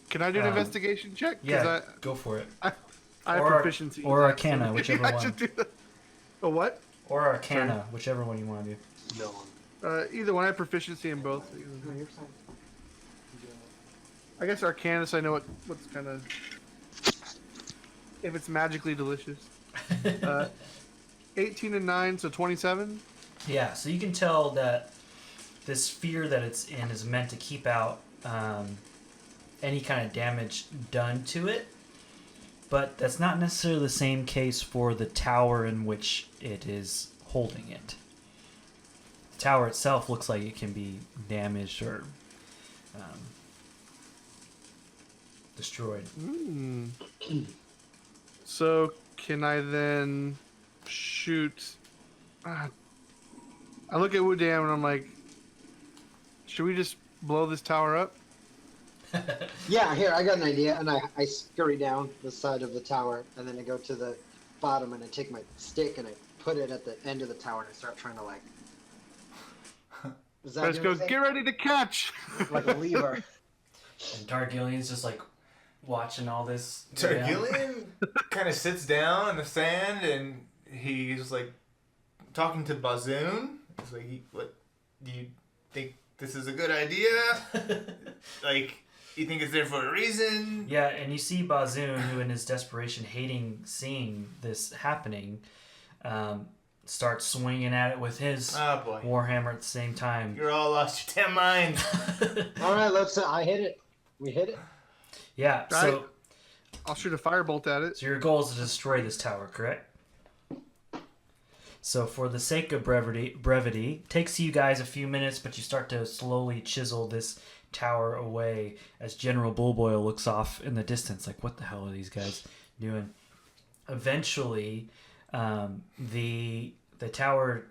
[SPEAKER 4] Can I do an investigation check?
[SPEAKER 1] Yeah, go for it.
[SPEAKER 4] I have
[SPEAKER 1] Or-
[SPEAKER 4] proficiency.
[SPEAKER 1] or
[SPEAKER 4] in that,
[SPEAKER 1] Arcana,
[SPEAKER 4] so
[SPEAKER 1] whichever
[SPEAKER 4] I
[SPEAKER 1] one.
[SPEAKER 4] should do that. A what?
[SPEAKER 1] Or arcana, whichever one you want to do.
[SPEAKER 3] No.
[SPEAKER 4] Either one. I have proficiency in both. I guess Arcana, so I know what's kind of if it's magically delicious. 18 and 9, so 27.
[SPEAKER 1] Yeah, so you can tell that this sphere that it's in is meant to keep out any kind of damage done to it, but that's not necessarily the same case for the tower in which it is holding it. The tower itself looks like it can be damaged or destroyed.
[SPEAKER 4] So can I then shoot? I look at Woodam and I'm like, should we just blow this tower up?
[SPEAKER 3] Yeah, here, I got an idea, and I scurry down the side of the tower, and then I go to the bottom, and I take my stick, and I put it at the end of the tower, and I start trying to, like... Does that
[SPEAKER 4] Let's
[SPEAKER 3] do
[SPEAKER 4] go.
[SPEAKER 3] anything?
[SPEAKER 4] Get ready to catch.
[SPEAKER 3] Like a lever.
[SPEAKER 1] And Targillian's just like watching all this. go down.
[SPEAKER 2] Targillian kind of sits down in the sand and he's like talking to Bazoon. He's like, "What? Do you think this is a good idea? Like, you think it's there for a reason?"
[SPEAKER 1] Yeah, and you see Bazoon, who in his desperation, seeing this happening, starts swinging at it with his
[SPEAKER 2] Oh boy,
[SPEAKER 1] warhammer at the same time.
[SPEAKER 2] you're all lost your damn mind.
[SPEAKER 3] All right, let's... I hit it. We hit it.
[SPEAKER 1] Yeah, so
[SPEAKER 4] I'll shoot a firebolt at it.
[SPEAKER 1] so your goal is to destroy this tower, correct? So for the sake of brevity, takes you guys a few minutes, but you start to slowly chisel this tower away as General Bullboil looks off in the distance, like, what the hell are these guys doing? Eventually, the tower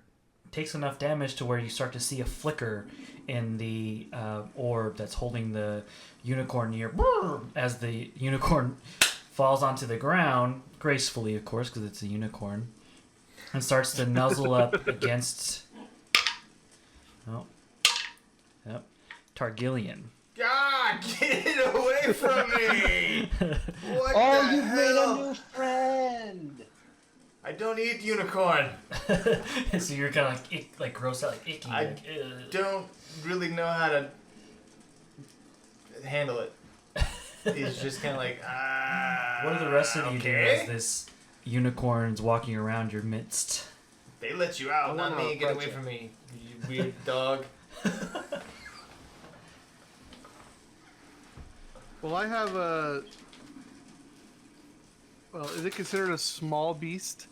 [SPEAKER 1] takes enough damage to where you start to see a flicker in the orb that's holding the unicorn near, as the unicorn falls onto the ground, gracefully, of course, because it's a unicorn, and starts to nuzzle up against Targillian.
[SPEAKER 2] God, get it away from me! What
[SPEAKER 3] Oh,
[SPEAKER 2] the
[SPEAKER 3] you've
[SPEAKER 2] hell?
[SPEAKER 3] made a new friend!
[SPEAKER 2] I don't eat unicorn.
[SPEAKER 1] So you're kind of like gross out, like icky.
[SPEAKER 2] I
[SPEAKER 1] like,
[SPEAKER 2] don't really know how to handle it. He's just kind of like,
[SPEAKER 1] What do the rest of you do
[SPEAKER 2] okay.
[SPEAKER 1] as this unicorn's walking around your midst?
[SPEAKER 2] They let you out,
[SPEAKER 3] I
[SPEAKER 2] not
[SPEAKER 3] wanna
[SPEAKER 2] me. Get
[SPEAKER 3] approach
[SPEAKER 2] away
[SPEAKER 3] it.
[SPEAKER 2] from me, you weird dog.
[SPEAKER 4] Well, I have a. Well, is it considered a small beast?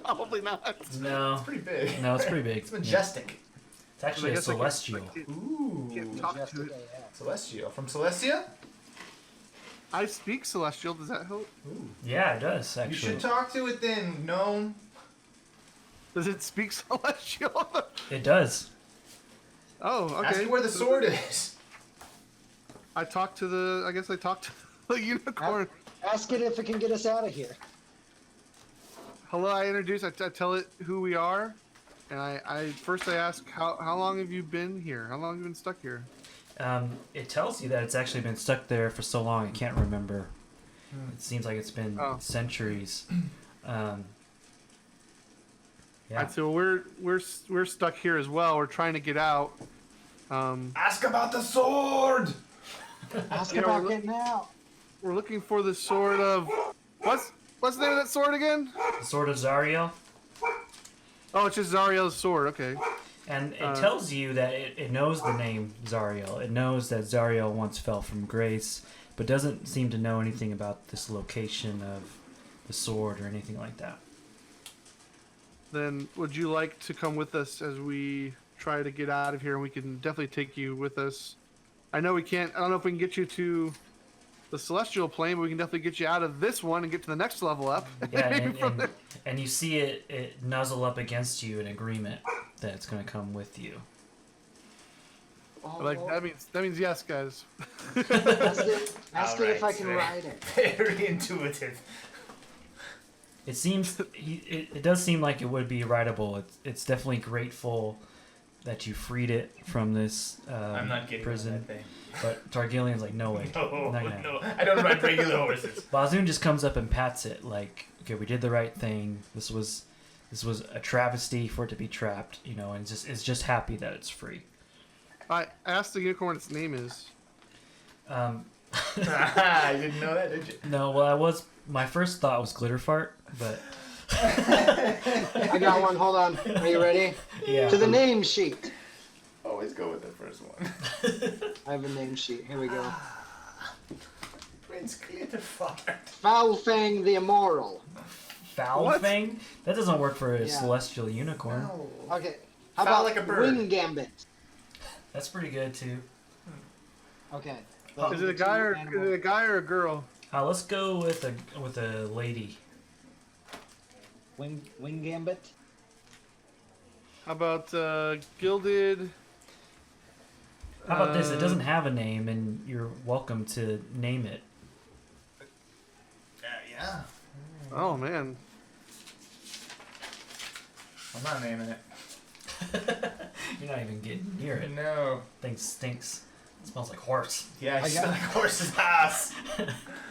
[SPEAKER 4] Probably not.
[SPEAKER 1] No.
[SPEAKER 2] Pretty big.
[SPEAKER 1] No, it's pretty big.
[SPEAKER 2] It's majestic.
[SPEAKER 1] It's actually
[SPEAKER 4] I
[SPEAKER 1] a
[SPEAKER 4] guess I can-
[SPEAKER 1] celestial.
[SPEAKER 2] Ooh.
[SPEAKER 4] Can't talk to
[SPEAKER 3] Majestic
[SPEAKER 4] it.
[SPEAKER 3] AF.
[SPEAKER 2] Celestial. From Celestia?
[SPEAKER 4] I speak celestial. Does that help?
[SPEAKER 2] Ooh.
[SPEAKER 1] Yeah, it does,
[SPEAKER 2] You
[SPEAKER 1] actually.
[SPEAKER 2] should talk to it then, gnome.
[SPEAKER 4] Does it speak celestial?
[SPEAKER 1] It does.
[SPEAKER 4] Oh, okay.
[SPEAKER 2] Ask it where the sword is.
[SPEAKER 4] I talked to the. I guess I talked to the unicorn.
[SPEAKER 3] Ask it if it can get us out of here.
[SPEAKER 4] Hello, I introduce. I tell it who we are, and I first I ask how long have you been here? How long have you been stuck here?
[SPEAKER 1] It tells you that it's actually been stuck there for so long, it can't remember. It seems like it's been centuries. Yeah.
[SPEAKER 4] Alright, so we're stuck here as well. We're trying to get out.
[SPEAKER 2] Ask about the sword.
[SPEAKER 3] Ask
[SPEAKER 4] Yeah,
[SPEAKER 3] about
[SPEAKER 4] we're-
[SPEAKER 3] getting out.
[SPEAKER 4] We're looking for the sword of what's the name of that sword again?
[SPEAKER 1] The Sword of Zariel.
[SPEAKER 4] Oh, it's just Zariel's sword. Okay.
[SPEAKER 1] And it tells you that it knows the name Zariel. It knows that Zariel once fell from grace, but doesn't seem to know anything about this location of the sword or anything like that.
[SPEAKER 4] Then would you like to come with us as we try to get out of here? And we can definitely take you with us. I know we can't. I don't know if we can get you to the celestial plane, but we can definitely get you out of this one and get to the next level up.
[SPEAKER 1] Yeah,
[SPEAKER 4] Maybe from there.
[SPEAKER 1] and you see it nuzzle up against you in agreement that it's going to come with you.
[SPEAKER 4] Like that means yes, guys.
[SPEAKER 3] Ask it if I can ride it.
[SPEAKER 2] Very intuitive.
[SPEAKER 1] It seems it does seem like it would be rideable. It's definitely grateful that you freed it from this
[SPEAKER 2] I'm not getting
[SPEAKER 1] prison.
[SPEAKER 2] on that thing.
[SPEAKER 1] But Targillian's like, no way.
[SPEAKER 2] No,
[SPEAKER 1] Not gonna
[SPEAKER 2] no, I don't ride regular horses.
[SPEAKER 1] Bazoon just comes up and pats it like, okay, we did the right thing. This was a travesty for it to be trapped, you know, and it's just happy that it's free.
[SPEAKER 4] I asked the unicorn what its name is.
[SPEAKER 2] You didn't know that, did you?
[SPEAKER 1] No, well, my first thought was glitter fart, but
[SPEAKER 3] I got one. Hold on. Are you ready?
[SPEAKER 1] yeah.
[SPEAKER 3] To the name sheet.
[SPEAKER 2] Always go with the first one.
[SPEAKER 3] I have a name sheet. Here we go.
[SPEAKER 2] Prince Glitterfart.
[SPEAKER 3] Foulfang the Immoral.
[SPEAKER 1] Foul
[SPEAKER 4] What?
[SPEAKER 1] Fang? That doesn't work for a
[SPEAKER 3] Yeah.
[SPEAKER 1] celestial unicorn.
[SPEAKER 2] No.
[SPEAKER 3] Okay. How
[SPEAKER 2] Foul
[SPEAKER 3] about
[SPEAKER 2] like a bird.
[SPEAKER 3] Wing Gambit?
[SPEAKER 1] That's pretty good too.
[SPEAKER 3] Okay.
[SPEAKER 4] Is it a guy or a girl?
[SPEAKER 1] Let's go with a lady.
[SPEAKER 3] Wing Gambit?
[SPEAKER 4] How about gilded?
[SPEAKER 1] How about this? It doesn't have a name, and you're welcome to name it.
[SPEAKER 2] Yeah.
[SPEAKER 4] Oh man.
[SPEAKER 2] I'm not naming it.
[SPEAKER 1] You're not even getting near it.
[SPEAKER 2] No.
[SPEAKER 1] Thing stinks. It smells like horse.
[SPEAKER 2] Yeah, I
[SPEAKER 3] I
[SPEAKER 2] smell
[SPEAKER 3] got-
[SPEAKER 2] like horse's ass.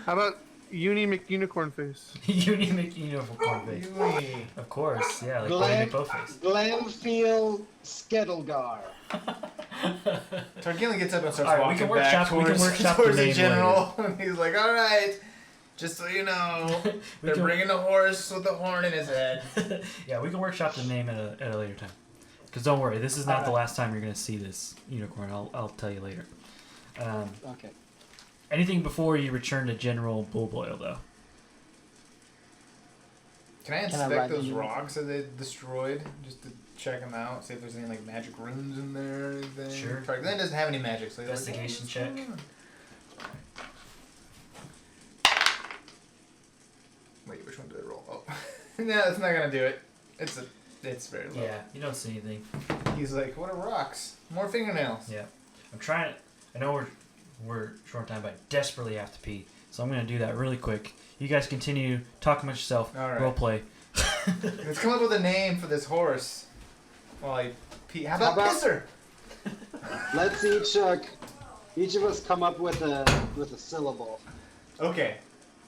[SPEAKER 4] How about Uni McUnicorn face?
[SPEAKER 1] Unique unicorn face.
[SPEAKER 2] Yui.
[SPEAKER 1] Of course, yeah, like
[SPEAKER 3] Glam-
[SPEAKER 1] Barney face.
[SPEAKER 3] Glamfield Skettlegar.
[SPEAKER 2] Targillian gets up and starts
[SPEAKER 1] All right, we
[SPEAKER 2] walking
[SPEAKER 1] can
[SPEAKER 2] back
[SPEAKER 1] workshop- we can
[SPEAKER 2] towards,
[SPEAKER 1] workshop the
[SPEAKER 2] towards the
[SPEAKER 1] name
[SPEAKER 2] general. And he's like, all right, just so you know, they're
[SPEAKER 1] can-
[SPEAKER 2] bringing the horse with the horn in his head.
[SPEAKER 1] Yeah, we can workshop the name at a later time. Because don't worry, this is not the last time you're going to see this unicorn. I'll tell you later.
[SPEAKER 3] Okay.
[SPEAKER 1] Anything before you return to General Bullboil, though?
[SPEAKER 2] Can I
[SPEAKER 3] Can I
[SPEAKER 2] inspect
[SPEAKER 3] ride
[SPEAKER 2] those
[SPEAKER 3] the
[SPEAKER 2] rocks that they destroyed just to check them out, see if there's any like magic runes in there or anything?
[SPEAKER 1] Sure.
[SPEAKER 2] Targillian doesn't have any magic, so he's like,
[SPEAKER 1] Investigation
[SPEAKER 2] "What's
[SPEAKER 1] check.
[SPEAKER 2] going on?" Wait, which one did I roll? Oh, no, that's not gonna do it. It's very low.
[SPEAKER 1] Yeah, you don't see anything.
[SPEAKER 2] He's like, what are rocks? More fingernails.
[SPEAKER 1] Yeah. I'm trying. I know we're short on time, but I desperately have to pee. So I'm going to do that really quick. You guys continue talking about yourself.
[SPEAKER 2] All right.
[SPEAKER 1] Role play.
[SPEAKER 2] Let's come up with a name for this horse. While I pee. How about Pisser?
[SPEAKER 3] Let's each of us come up with a syllable,
[SPEAKER 2] Okay,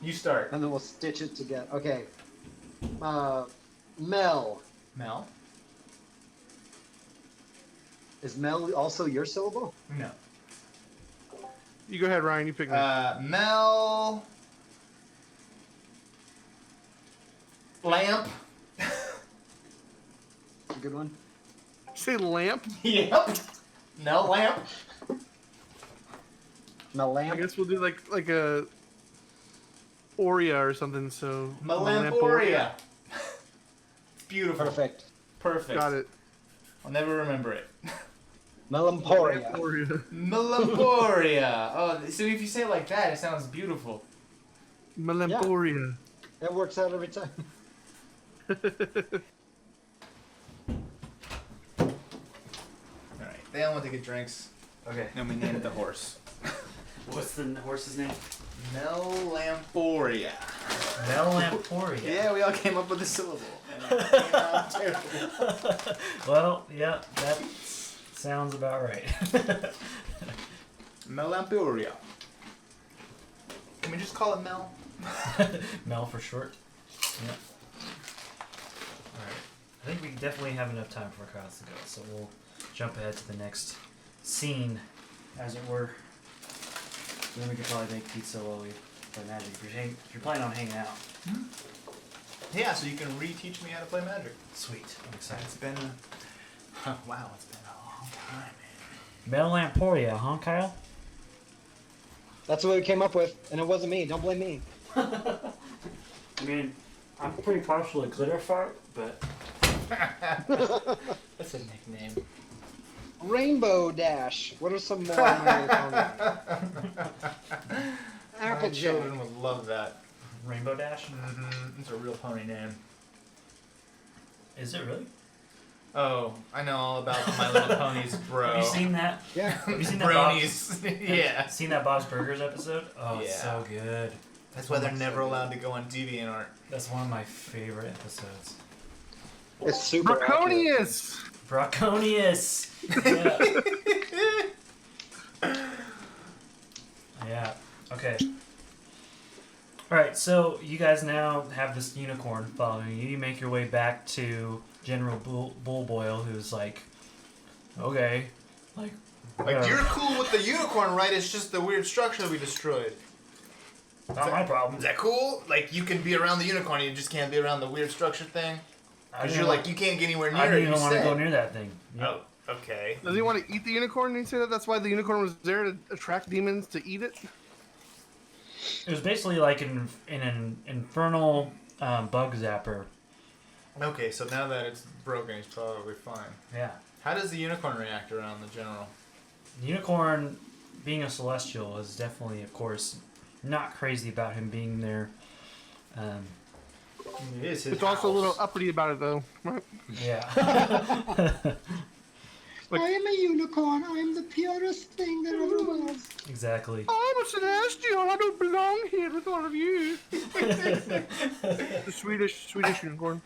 [SPEAKER 2] you start.
[SPEAKER 3] and then we'll stitch it together. Okay. Mel.
[SPEAKER 2] Mel?
[SPEAKER 3] Is Mel also your syllable?
[SPEAKER 2] No.
[SPEAKER 4] You go ahead, Ryan. You pick me.
[SPEAKER 2] Mel. Lamp.
[SPEAKER 3] A good one.
[SPEAKER 4] Say lamp.
[SPEAKER 2] Yep. Mel Lamp.
[SPEAKER 3] Mel
[SPEAKER 4] I
[SPEAKER 3] Lamp.
[SPEAKER 4] guess we'll do like a Oria or something. So
[SPEAKER 2] Melamporia. It's beautiful.
[SPEAKER 3] Perfect.
[SPEAKER 2] Perfect.
[SPEAKER 4] Got it.
[SPEAKER 2] I'll never remember it.
[SPEAKER 3] Melamporia.
[SPEAKER 4] Oria.
[SPEAKER 2] Melamporia. Oh, so if you say it like that, it sounds beautiful.
[SPEAKER 4] Melamporia.
[SPEAKER 3] It works out every time.
[SPEAKER 2] Alright, they all want to get drinks.
[SPEAKER 1] Okay.
[SPEAKER 2] And we named the horse.
[SPEAKER 1] What's the horse's name?
[SPEAKER 2] Melamporia.
[SPEAKER 1] Melamporia.
[SPEAKER 2] Yeah, we all came up with a syllable. And it came out terrible.
[SPEAKER 1] Well, yeah, that sounds about right.
[SPEAKER 2] Melamporia. Can we just call it Mel?
[SPEAKER 1] Mel for short. Yeah. Alright. I think we definitely have enough time for crowds to go, so we'll jump ahead to the next scene, as it were. So then we could probably make pizza while we play Magic. If you're planning on hanging out.
[SPEAKER 2] Yeah, so you can reteach me how to play Magic.
[SPEAKER 1] Sweet. I'm excited.
[SPEAKER 2] It's been wow, it's been a long time, man.
[SPEAKER 1] Melamporia, huh, Kyle?
[SPEAKER 3] That's what we came up with, and it wasn't me. Don't blame me.
[SPEAKER 1] I mean, I'm pretty partial to glitter fart, but
[SPEAKER 2] That's a nickname.
[SPEAKER 3] Rainbow Dash. What are some more? My Apple
[SPEAKER 2] children would love that.
[SPEAKER 1] Rainbow Dash?
[SPEAKER 2] Mm-hmm. It's a real pony name.
[SPEAKER 1] Is it really?
[SPEAKER 2] Oh, I know all about My Little Ponies, bro.
[SPEAKER 1] Have you seen that?
[SPEAKER 3] Yeah.
[SPEAKER 1] Have you seen that Bob's,
[SPEAKER 2] Bronies? Yeah.
[SPEAKER 1] seen that Bob's Burgers episode? Oh, it's
[SPEAKER 2] Yeah.
[SPEAKER 1] so good.
[SPEAKER 2] That's why they're never allowed to go on DeviantArt.
[SPEAKER 1] That's one of my favorite episodes.
[SPEAKER 3] It's super accurate.
[SPEAKER 4] Draconius.
[SPEAKER 1] Braconius! Yeah. Yeah. Okay. Alright, so you guys now have this unicorn following you. You make your way back to General Bullboil, who's like, okay, like
[SPEAKER 2] You're cool with the unicorn, right? It's just the weird structure that we destroyed.
[SPEAKER 1] not my problem.
[SPEAKER 2] Is that cool? Like, you can be around the unicorn, you just can't be around the weird structure thing? Because you're like, you can't get anywhere near
[SPEAKER 1] I
[SPEAKER 2] it.
[SPEAKER 1] didn't even
[SPEAKER 2] you
[SPEAKER 1] want to
[SPEAKER 2] said.
[SPEAKER 1] go near that thing. Yep.
[SPEAKER 2] Oh, okay.
[SPEAKER 4] Does he want to eat the unicorn? Did he say that? That's why the unicorn was there to attract demons to eat it.
[SPEAKER 1] It was basically like an infernal bug zapper.
[SPEAKER 2] Okay, so now that it's broken, he's probably fine.
[SPEAKER 1] Yeah.
[SPEAKER 2] How does the unicorn react around the general?
[SPEAKER 1] The unicorn, being a celestial, is definitely, of course, not crazy about him being there.
[SPEAKER 2] It is his
[SPEAKER 4] It's also a little
[SPEAKER 2] house.
[SPEAKER 4] uppity about it, though. Right?
[SPEAKER 1] Yeah.
[SPEAKER 4] Like-
[SPEAKER 3] I am a unicorn. I am the purest thing there ever was.
[SPEAKER 1] Exactly.
[SPEAKER 4] I'm a celestial. I don't belong here with all of you. The Swedish unicorn.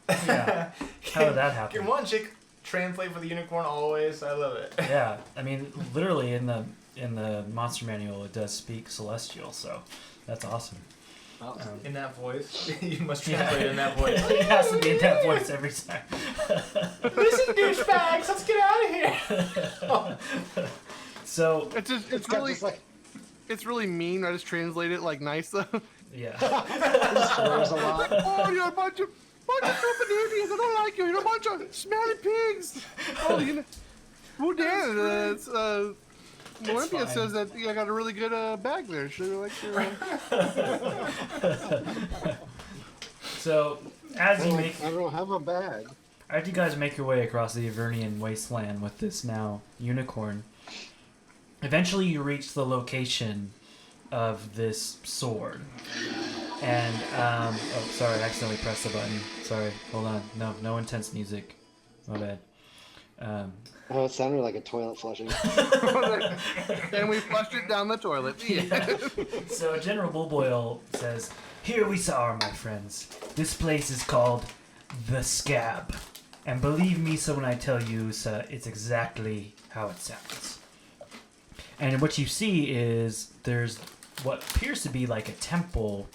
[SPEAKER 1] Yeah. How did that happen?
[SPEAKER 2] Can Whon Jick translate for the unicorn always? I love it.
[SPEAKER 1] Yeah. I mean, literally in the monster manual, it does speak celestial, so that's awesome.
[SPEAKER 2] In that voice? You must translate in that voice.
[SPEAKER 1] It has to be in that voice every time.
[SPEAKER 2] Listen, douchebags, let's get out of here.
[SPEAKER 1] So,
[SPEAKER 4] It's just, it's
[SPEAKER 3] got
[SPEAKER 4] really,
[SPEAKER 3] this, like,
[SPEAKER 4] it's really mean. I just translate it like nice though.
[SPEAKER 1] yeah.
[SPEAKER 3] swears a lot.
[SPEAKER 4] Oh, you're a bunch of stupid idiots. I don't like you. You're a bunch of smelly pigs. Oh, you know. Well, Dan, Olympia
[SPEAKER 1] fine.
[SPEAKER 4] says that you got a really good bag there. Should I like
[SPEAKER 1] So, as you make,
[SPEAKER 3] I don't have a bag.
[SPEAKER 1] as you guys make your way across the Avernian wasteland with this now unicorn, eventually you reach the location of this sword. And, oh, sorry, I accidentally pressed the button. Sorry, hold on. No intense music. My bad.
[SPEAKER 3] Oh, it sounded like a toilet flushing.
[SPEAKER 4] And we flushed it down the toilet. Yeah.
[SPEAKER 1] So General Bullboil says, "Here we are, my friends. This place is called the Scab. And believe me, so when I tell you, sir, it's exactly how it sounds." And what you see is there's what appears to be like a temple,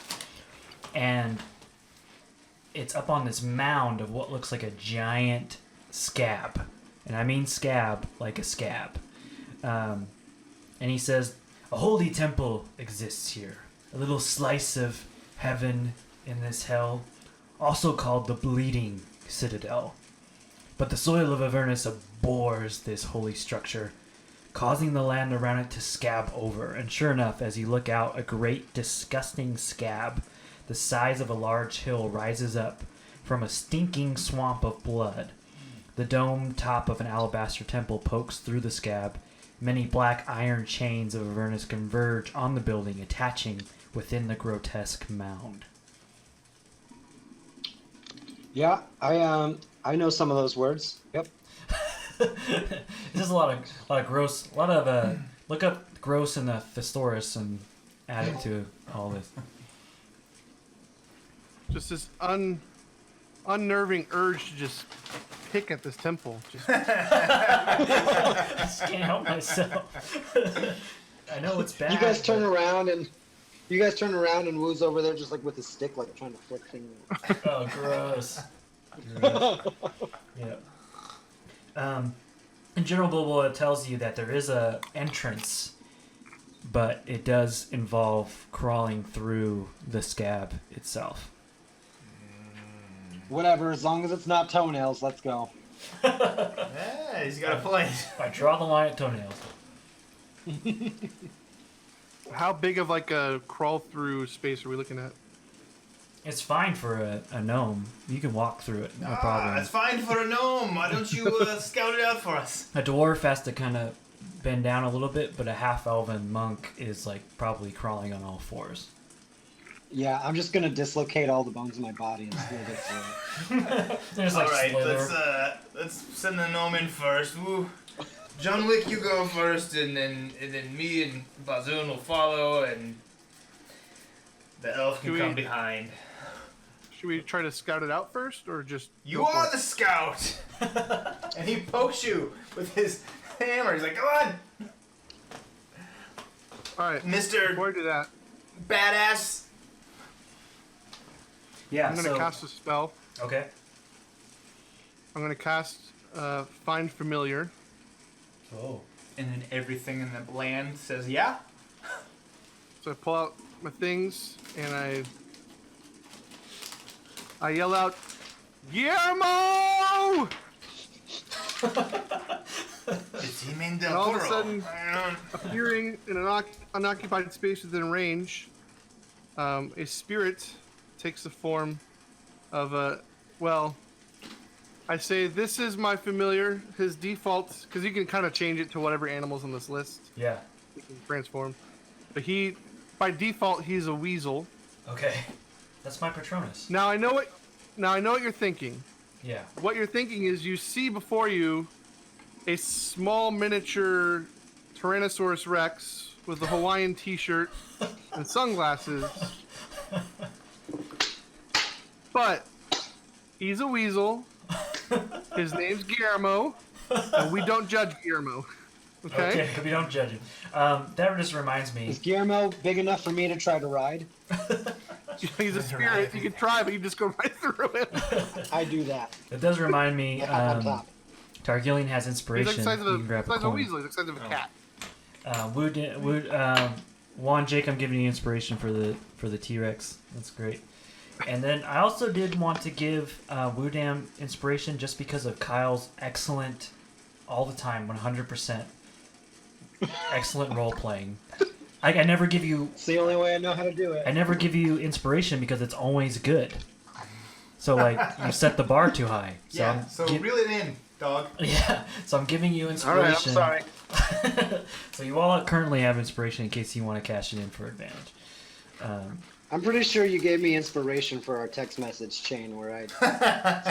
[SPEAKER 1] and it's up on this mound of what looks like a giant scab. And I mean scab like a scab. And he says, a holy temple exists here. A little slice of heaven in this hell, also called the Bleeding Citadel. But the soil of Avernus abhors this holy structure, causing the land around it to scab over. And sure enough, as you look out, a great, disgusting scab the size of a large hill rises up from a stinking swamp of blood. The dome top of an alabaster temple pokes through the scab. Many black iron chains of Avernus converge on the building, attaching within the grotesque mound.
[SPEAKER 3] Yeah, I know some of those words. Yep.
[SPEAKER 1] There's a lot of gross, look up gross in the thesaurus and add it to all this.
[SPEAKER 4] Just this unnerving urge to just pick at this temple. Just
[SPEAKER 1] I just can't help myself. I know it's bad.
[SPEAKER 3] You guys turn around and Woo's over there just like with his stick, like trying to flick things.
[SPEAKER 1] Oh, gross. Yeah. In General Bilbo, it tells you that there is a entrance, but it does involve crawling through the scab itself.
[SPEAKER 3] Whatever, as long as it's not toenails, let's go.
[SPEAKER 2] Yeah, he's got a point.
[SPEAKER 1] I draw the line at toenails.
[SPEAKER 4] how big of like a crawl through space are we looking at?
[SPEAKER 1] It's fine for a gnome. You can walk through it, no problem.
[SPEAKER 2] It's fine for a gnome. Why don't you scout it out for us?
[SPEAKER 1] A dwarf has to kind of bend down a little bit, but a half-elven monk is like probably crawling on all fours.
[SPEAKER 3] Yeah, I'm just gonna dislocate all the bones in my body and still get through it.
[SPEAKER 1] There's like
[SPEAKER 2] Alright,
[SPEAKER 1] slither.
[SPEAKER 2] let's send the gnome in first. Woo. John Wick, you go first, and then me and Bazoon will follow, and the elf can come behind.
[SPEAKER 4] Should we try to scout it out first, or just...
[SPEAKER 2] You are the scout! And he pokes you with his hammer. He's like, come on!
[SPEAKER 4] Alright,
[SPEAKER 2] Mr.
[SPEAKER 4] before I do that,
[SPEAKER 2] Badass!
[SPEAKER 1] Yeah,
[SPEAKER 4] I'm going to cast a spell.
[SPEAKER 1] Okay.
[SPEAKER 4] I'm going to cast Find Familiar.
[SPEAKER 1] Oh.
[SPEAKER 2] And then everything in the land says, yeah?
[SPEAKER 4] So I pull out my things, and I yell out, Guillermo!
[SPEAKER 2] It's him in the
[SPEAKER 4] And all of a
[SPEAKER 2] Toro.
[SPEAKER 4] sudden, appearing in an unoccupied space within range, a spirit takes the form of a, well, I say, this is my familiar. His default, because you can kind of change it to whatever animals on this list.
[SPEAKER 1] Yeah.
[SPEAKER 4] You can transform. But by default, he's a weasel.
[SPEAKER 1] Okay. That's my Patronus.
[SPEAKER 4] Now I know what you're thinking.
[SPEAKER 1] Yeah.
[SPEAKER 4] What you're thinking is you see before you a small miniature Tyrannosaurus Rex with a Hawaiian t-shirt and sunglasses. But he's a weasel. His name's Guillermo. And we don't judge Guillermo. Okay?
[SPEAKER 1] We don't judge him. That just reminds me.
[SPEAKER 3] Is Guillermo big enough for me to try to ride?
[SPEAKER 4] He's a spirit. You can try, but you just go right through it.
[SPEAKER 3] I do that.
[SPEAKER 1] It does remind me.
[SPEAKER 3] On top.
[SPEAKER 1] Targillian has
[SPEAKER 4] He's
[SPEAKER 1] inspiration.
[SPEAKER 4] like the size of
[SPEAKER 1] You can grab
[SPEAKER 4] a
[SPEAKER 1] coin.
[SPEAKER 4] weasel. He's the size of a cat.
[SPEAKER 1] Whon Jick, I'm giving you inspiration for the T-Rex. That's great. And then I also did want to give Woodam inspiration just because of Kyle's excellent, all the time, 100% excellent role playing. I never give you.
[SPEAKER 3] It's the only way I know how to do it.
[SPEAKER 1] I never give you inspiration because it's always good. So like you set the bar too high. So
[SPEAKER 2] Yeah, so reel it in, dog.
[SPEAKER 1] Yeah, so I'm giving you inspiration.
[SPEAKER 3] All right, I'm sorry.
[SPEAKER 1] So you all currently have inspiration in case you want to cash it in for advantage.
[SPEAKER 3] I'm pretty sure you gave me inspiration for our text message chain where I.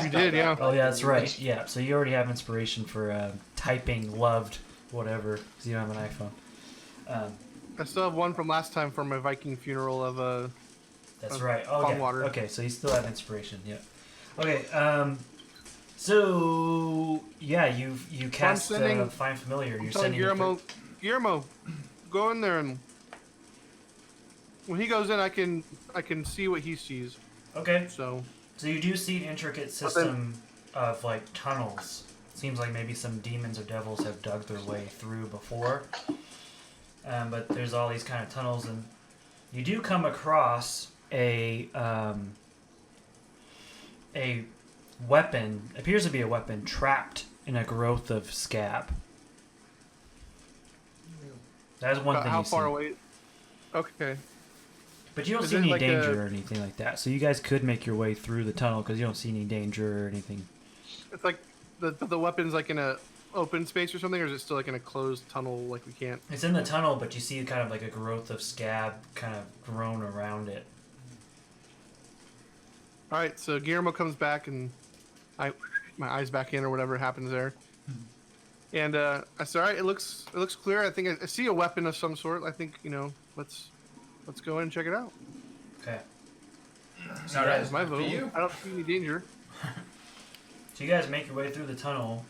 [SPEAKER 4] You did, yeah.
[SPEAKER 1] Oh yeah, that's right. Yeah, so you already have inspiration for typing loved whatever because you don't have an iPhone.
[SPEAKER 4] I still have one from last time for my Viking funeral of
[SPEAKER 1] That's
[SPEAKER 4] Of
[SPEAKER 1] right. Oh
[SPEAKER 4] palm
[SPEAKER 1] yeah.
[SPEAKER 4] water.
[SPEAKER 1] Okay, so you still have inspiration. Yeah. Okay. So yeah, you cast
[SPEAKER 4] sending-
[SPEAKER 1] Find Familiar. You're
[SPEAKER 4] telling
[SPEAKER 1] sending
[SPEAKER 4] Guillermo, go in there, and when he goes in, I can see what he sees.
[SPEAKER 1] Okay.
[SPEAKER 4] So
[SPEAKER 1] So you do see an intricate system of like tunnels. Seems like maybe some demons or devils have dug their way through before. But there's all these kind of tunnels, and you do come across a weapon, appears to be a weapon, trapped in a growth of scab. That is one thing
[SPEAKER 4] How
[SPEAKER 1] you see.
[SPEAKER 4] far away? Okay.
[SPEAKER 1] But you don't
[SPEAKER 4] Is
[SPEAKER 1] see
[SPEAKER 4] it
[SPEAKER 1] any
[SPEAKER 4] like
[SPEAKER 1] danger
[SPEAKER 4] a-
[SPEAKER 1] or anything like that. So you guys could make your way through the tunnel because you don't see any danger or anything.
[SPEAKER 4] It's like the weapon's like in a open space or something, or is it still like in a closed tunnel? Like we can't.
[SPEAKER 1] It's in the tunnel, but you see kind of like a growth of scab kind of grown around it.
[SPEAKER 4] All right. So Guillermo comes back, and my eyes back in or whatever happens there. And I said, all right, it looks clear. I think I see a weapon of some sort. I think let's go in and check it out.
[SPEAKER 1] Okay.
[SPEAKER 2] All right,
[SPEAKER 4] That's my
[SPEAKER 2] for
[SPEAKER 4] vote.
[SPEAKER 2] you.
[SPEAKER 4] I don't see any danger.
[SPEAKER 1] So you guys make your way through the tunnel.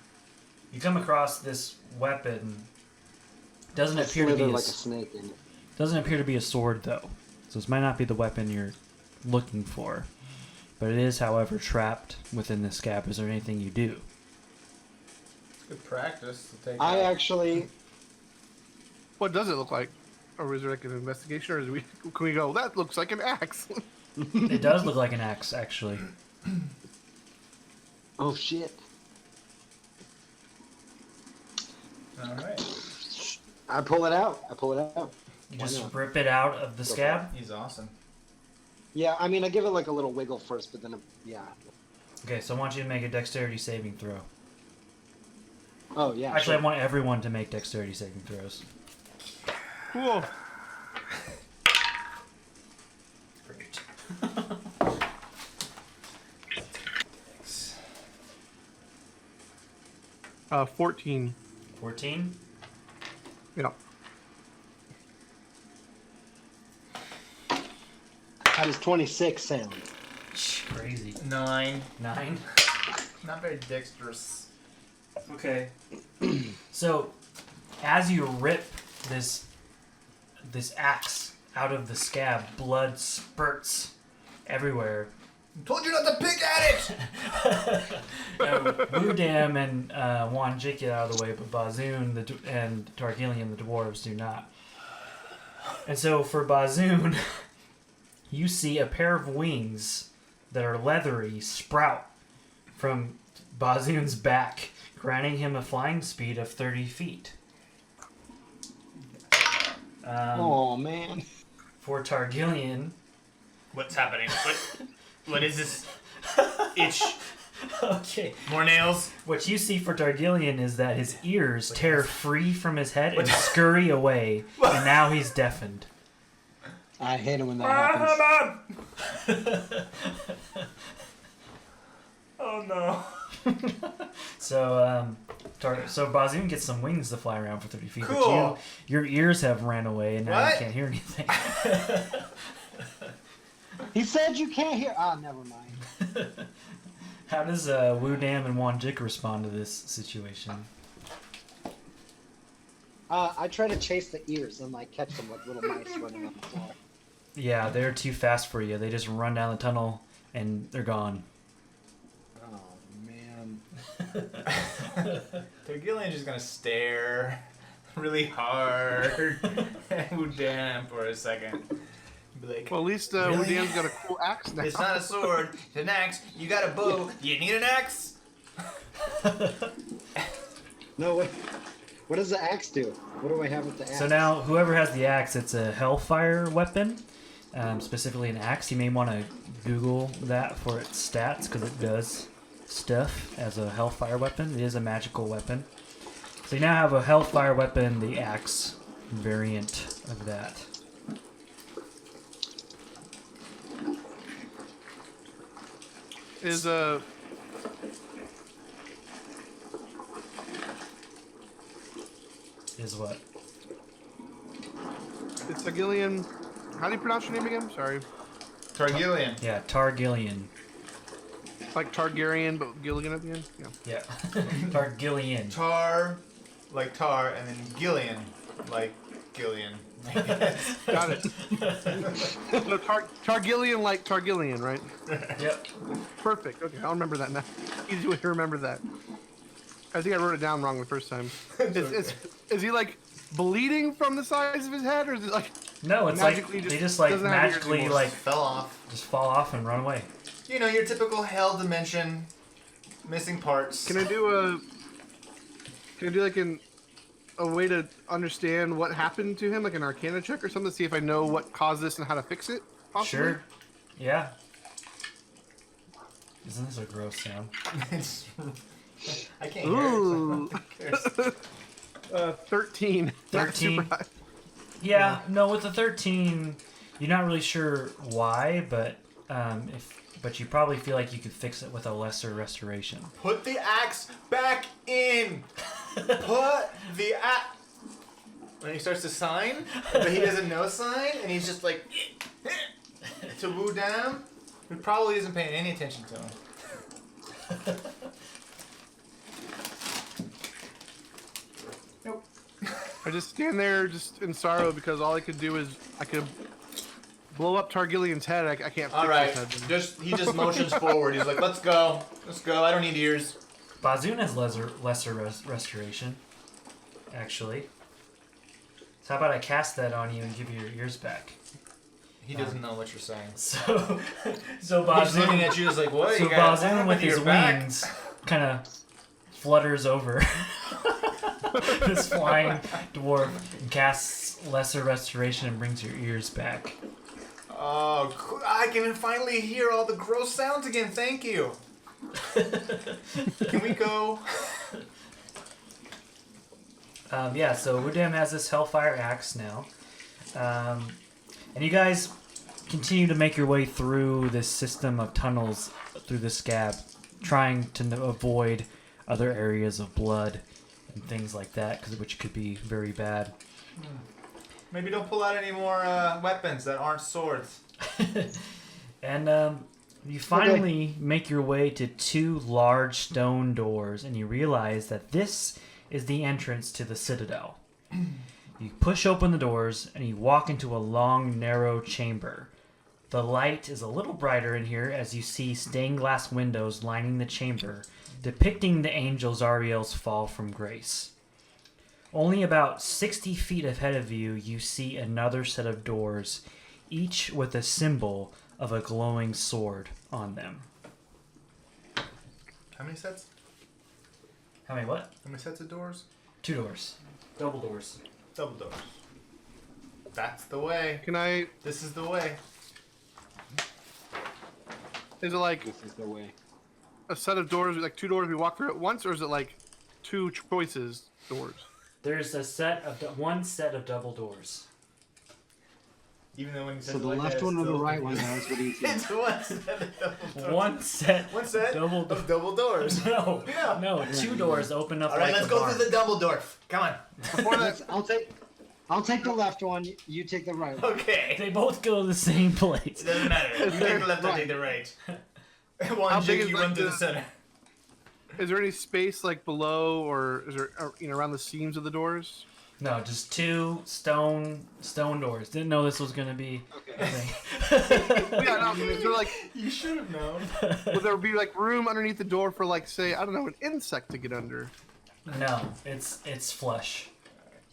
[SPEAKER 1] You come across this weapon. Doesn't
[SPEAKER 3] It's
[SPEAKER 1] appear to be
[SPEAKER 3] slithered
[SPEAKER 1] a,
[SPEAKER 3] like a snake in it.
[SPEAKER 1] doesn't appear to be a sword though. So this might not be the weapon you're looking for. But it is, however, trapped within the scab. Is there anything you do?
[SPEAKER 2] It's good practice to take.
[SPEAKER 3] I
[SPEAKER 2] out.
[SPEAKER 3] actually,
[SPEAKER 4] What does it look like? Or is there like an investigation, or can we go? That looks like an axe.
[SPEAKER 1] It does look like an axe, actually.
[SPEAKER 3] oh shit.
[SPEAKER 2] All right.
[SPEAKER 3] I pull it out.
[SPEAKER 1] You
[SPEAKER 3] Why
[SPEAKER 1] just
[SPEAKER 3] not?
[SPEAKER 1] rip it out of the
[SPEAKER 3] Go for
[SPEAKER 1] scab.
[SPEAKER 2] He's awesome.
[SPEAKER 3] Yeah, I mean, I give it like a little wiggle first, but then, yeah.
[SPEAKER 1] Okay, so I want you to make a dexterity saving throw.
[SPEAKER 3] Oh, yeah.
[SPEAKER 1] Actually,
[SPEAKER 3] sure.
[SPEAKER 1] I want everyone to make dexterity saving throws.
[SPEAKER 4] Cool.
[SPEAKER 1] Great.
[SPEAKER 4] 14.
[SPEAKER 1] 14?
[SPEAKER 4] Yeah.
[SPEAKER 3] How does 26 sound?
[SPEAKER 1] Crazy.
[SPEAKER 2] 9.
[SPEAKER 1] 9?
[SPEAKER 2] Not very dexterous.
[SPEAKER 1] Okay. So, as you rip this axe out of the scab, blood spurts everywhere.
[SPEAKER 2] Told you not to pick at it.
[SPEAKER 1] Wudam and Whon Jick get out of the way, but Bazoon and Targillian, the dwarves, do not. And so for Bazoon, you see a pair of wings that are leathery sprout from Bazoon's back, granting him a flying speed of 30 feet.
[SPEAKER 3] Oh, man.
[SPEAKER 1] For Targillian,
[SPEAKER 2] What's happening? What is this? Itch.
[SPEAKER 1] okay,
[SPEAKER 2] More nails.
[SPEAKER 1] what you see for Targillian is that his ears tear free from his head and scurry away, and now he's deafened.
[SPEAKER 3] I hate it when that happens.
[SPEAKER 2] Oh no.
[SPEAKER 1] So, so Bazoon gets some wings to fly around for 30 feet.
[SPEAKER 2] Cool.
[SPEAKER 1] But your ears have ran away, and now you
[SPEAKER 2] What?
[SPEAKER 1] can't hear anything.
[SPEAKER 3] He said you can't hear. Ah, never mind.
[SPEAKER 1] How does Wudam and Whon Jick respond to this situation?
[SPEAKER 3] I try to chase the ears and like catch them like little mice running on the floor.
[SPEAKER 1] Yeah, they're too fast for you. They just run down the tunnel, and they're gone.
[SPEAKER 3] Oh man.
[SPEAKER 2] Targillian's just gonna stare really hard at Wudam for a second. Be like,
[SPEAKER 4] Well, at least
[SPEAKER 2] Really?
[SPEAKER 4] Wudam's got a cool axe now.
[SPEAKER 2] it's not a sword, it's an axe. You got a bow. Do you need an axe?
[SPEAKER 3] No, what does the axe do? What do I have with the axe?
[SPEAKER 1] So now, whoever has the axe, it's a hellfire weapon, specifically an axe. You may want to Google that for its stats, because it does stuff as a hellfire weapon. It is a magical weapon. So you now have a hellfire weapon, the axe variant of that.
[SPEAKER 4] Is
[SPEAKER 1] Is what?
[SPEAKER 4] it's Targillian. How do you pronounce your name again? Sorry.
[SPEAKER 2] Targillian.
[SPEAKER 1] Yeah, Targillian.
[SPEAKER 4] Like Targaryen, but Gilligan at the end? Yeah.
[SPEAKER 1] Yeah. Targillian.
[SPEAKER 2] Tar, like tar, and then Gillian, like Gillian.
[SPEAKER 4] Got it. No, Targillian like Targillian, right?
[SPEAKER 5] Yep.
[SPEAKER 4] Perfect. Okay, I'll remember that now. Easy way to remember that. I think I wrote it down wrong the first time. Is he like bleeding from the size of his head, or is it like
[SPEAKER 5] No, it's like
[SPEAKER 4] magically
[SPEAKER 5] they just like
[SPEAKER 4] doesn't have ears
[SPEAKER 5] magically
[SPEAKER 4] anymore?
[SPEAKER 5] like
[SPEAKER 2] Fell off.
[SPEAKER 5] just fall off and run away.
[SPEAKER 2] You know, your typical hell dimension, missing parts.
[SPEAKER 4] Can I do like a way to understand what happened to him, like an Arcana check or something, to see if I know what caused this and how to fix it? Possibly?
[SPEAKER 5] Sure. Yeah. Isn't this a gross sound?
[SPEAKER 2] I can't
[SPEAKER 4] Ooh.
[SPEAKER 2] hear it. So
[SPEAKER 4] 13. Not
[SPEAKER 5] 13?
[SPEAKER 4] super high.
[SPEAKER 5] Yeah. No, with the 13, you're not really sure why, but but you probably feel like you could fix it with a lesser restoration.
[SPEAKER 2] Put the axe back in. Put the axe. When he starts to sign, but he doesn't know sign, and he's just like to Wu down, who probably isn't paying any attention to him. Nope.
[SPEAKER 4] I just stand there just in sorrow because all I could do is I could blow up Targillian's head. I can't.
[SPEAKER 2] All
[SPEAKER 4] fix
[SPEAKER 2] right.
[SPEAKER 4] his head.
[SPEAKER 2] He just motions forward. He's like, "Let's go. Let's go. I don't need ears."
[SPEAKER 5] Bazoon has lesser restoration, actually. So how about I cast that on you and give you your ears back?
[SPEAKER 2] He doesn't know what you're saying.
[SPEAKER 5] So
[SPEAKER 2] He's looking at you, just like, "What?"
[SPEAKER 5] So
[SPEAKER 2] You got
[SPEAKER 5] Bazoon with his
[SPEAKER 2] your back?
[SPEAKER 5] wings kind of flutters over this flying dwarf and casts lesser restoration and brings your ears back.
[SPEAKER 2] Oh, I can finally hear all the gross sounds again. Thank you. Can we go?
[SPEAKER 5] Yeah, so Wudam has this Hellfire Axe now. And you guys continue to make your way through this system of tunnels through the scab, trying to avoid other areas of blood and things like that, which could be very bad.
[SPEAKER 2] Maybe don't pull out any more weapons that aren't swords.
[SPEAKER 5] And you finally make your way to two large stone doors, and you realize that this is the entrance to the citadel. You push open the doors, and you walk into a long, narrow chamber. The light is a little brighter in here as you see stained glass windows lining the chamber, depicting the angel Zariel's fall from grace. Only about 60 feet ahead of you, you see another set of doors, each with a symbol of a glowing sword on them.
[SPEAKER 2] How many sets?
[SPEAKER 5] How many what?
[SPEAKER 2] How many sets of doors?
[SPEAKER 5] 2 doors. Double doors.
[SPEAKER 2] Double doors. That's the way.
[SPEAKER 4] Can I?
[SPEAKER 2] This is the way.
[SPEAKER 4] Is it like
[SPEAKER 3] This is the way.
[SPEAKER 4] a set of doors, like 2 doors we walk through at once, or is it like 2 choices doors?
[SPEAKER 5] There's one set of double doors.
[SPEAKER 2] Even though when he says
[SPEAKER 3] So the
[SPEAKER 2] it like
[SPEAKER 3] left
[SPEAKER 2] that,
[SPEAKER 3] one
[SPEAKER 2] it's
[SPEAKER 3] or the
[SPEAKER 2] still
[SPEAKER 3] right one?
[SPEAKER 2] confusing.
[SPEAKER 3] That's what he
[SPEAKER 2] It's one set of double doors.
[SPEAKER 5] One set.
[SPEAKER 2] One set
[SPEAKER 5] Double
[SPEAKER 2] of double doors.
[SPEAKER 5] No,
[SPEAKER 2] Yeah.
[SPEAKER 5] no, 2 doors open up.
[SPEAKER 2] All right,
[SPEAKER 5] like
[SPEAKER 2] let's
[SPEAKER 5] a
[SPEAKER 2] go
[SPEAKER 5] bar.
[SPEAKER 2] through the Dumbledore. Come on.
[SPEAKER 4] Before that,
[SPEAKER 3] I'll take the left one. You take the right one.
[SPEAKER 2] Okay.
[SPEAKER 5] They both go to the same place.
[SPEAKER 2] It doesn't matter. You take the left, I take the right. Whon
[SPEAKER 4] How big
[SPEAKER 2] Jick,
[SPEAKER 4] is
[SPEAKER 2] you
[SPEAKER 4] like
[SPEAKER 2] run through
[SPEAKER 4] the-
[SPEAKER 2] the center.
[SPEAKER 4] is there any space like below, or is there around the seams of the doors?
[SPEAKER 5] No, just 2 stone doors. Didn't know this was gonna be a
[SPEAKER 3] Okay.
[SPEAKER 5] thing.
[SPEAKER 4] Yeah, no. Is there like,
[SPEAKER 2] You should have known.
[SPEAKER 4] would there be like room underneath the door for like, say, I don't know, an insect to get under?
[SPEAKER 5] No, it's flush.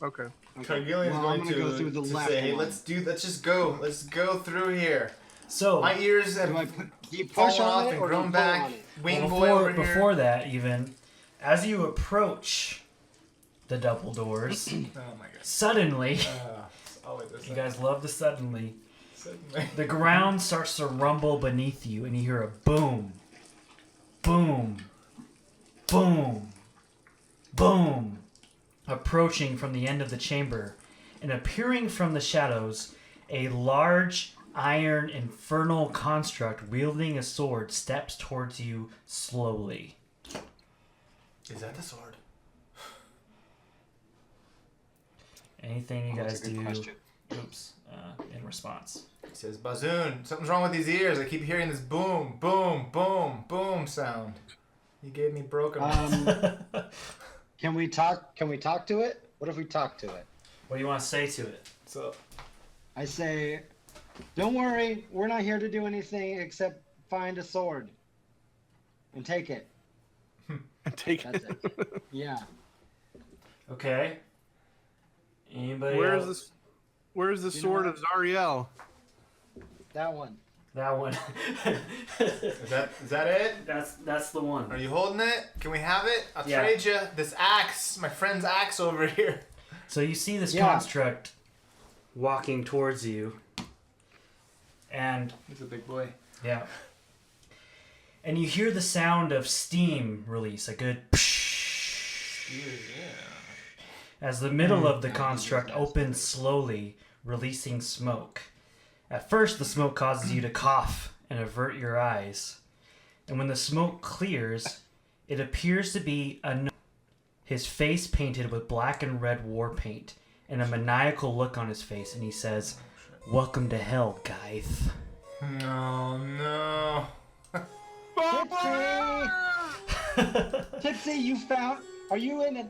[SPEAKER 4] Okay.
[SPEAKER 2] Targillian's
[SPEAKER 3] Well,
[SPEAKER 2] going
[SPEAKER 3] I'm gonna go through the
[SPEAKER 2] to
[SPEAKER 3] left
[SPEAKER 2] say,
[SPEAKER 3] one.
[SPEAKER 2] let's just go. Let's go through here.
[SPEAKER 5] So
[SPEAKER 2] My ears have
[SPEAKER 3] Do I do you push
[SPEAKER 2] fallen
[SPEAKER 3] on
[SPEAKER 2] off
[SPEAKER 3] it
[SPEAKER 2] and
[SPEAKER 3] or do you
[SPEAKER 2] grown
[SPEAKER 3] pull
[SPEAKER 2] back.
[SPEAKER 3] on it?
[SPEAKER 2] Wing boy
[SPEAKER 5] before
[SPEAKER 2] over here.
[SPEAKER 5] before that, even as you approach the double doors,
[SPEAKER 2] Oh my god.
[SPEAKER 5] suddenly,
[SPEAKER 2] Always this.
[SPEAKER 5] you guys love the suddenly.
[SPEAKER 2] Suddenly.
[SPEAKER 5] The ground starts to rumble beneath you, and you hear a boom, boom, boom, boom, approaching from the end of the chamber, and appearing from the shadows, a large iron infernal construct wielding a sword steps towards you slowly.
[SPEAKER 2] Is that the sword?
[SPEAKER 5] Anything you
[SPEAKER 3] That's
[SPEAKER 5] guys
[SPEAKER 3] a good
[SPEAKER 5] do?
[SPEAKER 3] question.
[SPEAKER 5] Oops. In response.
[SPEAKER 2] He says, Bazoon, something's wrong with these ears. I keep hearing this boom, boom, boom, boom sound. You gave me broken ones.
[SPEAKER 3] Can we talk? Can we talk to it? What if we talk to it?
[SPEAKER 5] What do you want to say to it?
[SPEAKER 2] So,
[SPEAKER 3] I say, don't worry, we're not here to do anything except find a sword and take it.
[SPEAKER 4] And take
[SPEAKER 3] That's
[SPEAKER 4] it.
[SPEAKER 3] it. Yeah,
[SPEAKER 5] Okay. Anybody
[SPEAKER 4] Where's
[SPEAKER 5] else?
[SPEAKER 4] this? Where's the
[SPEAKER 3] You know
[SPEAKER 4] sword
[SPEAKER 3] what?
[SPEAKER 4] of Zariel?
[SPEAKER 3] that one.
[SPEAKER 5] That one.
[SPEAKER 2] is that it?
[SPEAKER 5] That's the one.
[SPEAKER 2] Are you holding it? Can we have it? I'll
[SPEAKER 5] Yeah.
[SPEAKER 2] trade you this axe, my friend's axe over here.
[SPEAKER 5] So you see this
[SPEAKER 3] Yeah.
[SPEAKER 5] construct walking towards you, and
[SPEAKER 2] He's a big boy.
[SPEAKER 5] yeah, and you hear the sound of steam release, a good as the middle of the construct opens slowly, releasing smoke. At first, the smoke causes you to cough and avert your eyes, and when the smoke clears, it appears to be a gnome, his face painted with black and red war paint, and a maniacal look on his face, and he says, "Welcome to hell, guys."
[SPEAKER 2] No.
[SPEAKER 3] Tipsy! Tipsy, you found. Are you in a.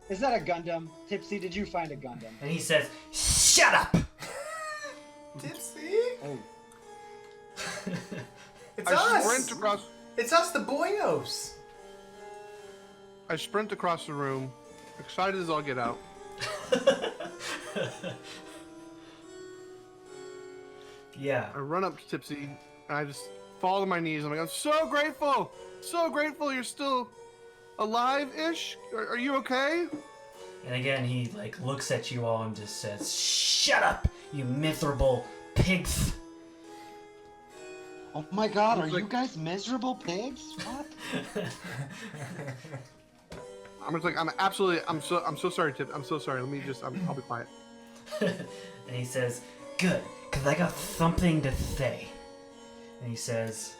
[SPEAKER 3] Is that a Gundam? Tipsy, did you find a Gundam?
[SPEAKER 5] And he says, "Shut up!"
[SPEAKER 2] Tipsy?
[SPEAKER 3] Oh.
[SPEAKER 2] It's
[SPEAKER 4] I
[SPEAKER 2] us!
[SPEAKER 4] sprint across.
[SPEAKER 2] It's us, the boyos!
[SPEAKER 4] I sprint across the room, excited as all get out.
[SPEAKER 5] Yeah.
[SPEAKER 4] I run up to Tipsy, and I just fall to my knees. I'm like, I'm so grateful you're still alive-ish. Are you okay?
[SPEAKER 5] And again, he looks at you all and just says, "Shut up, you miserable pigs!"
[SPEAKER 3] Oh my god, are you guys miserable pigs? What?
[SPEAKER 4] I'm just like, I'm so sorry, Tip. I'm so sorry. I'll be quiet.
[SPEAKER 5] And he says, "Good, because I got something to say." And he says,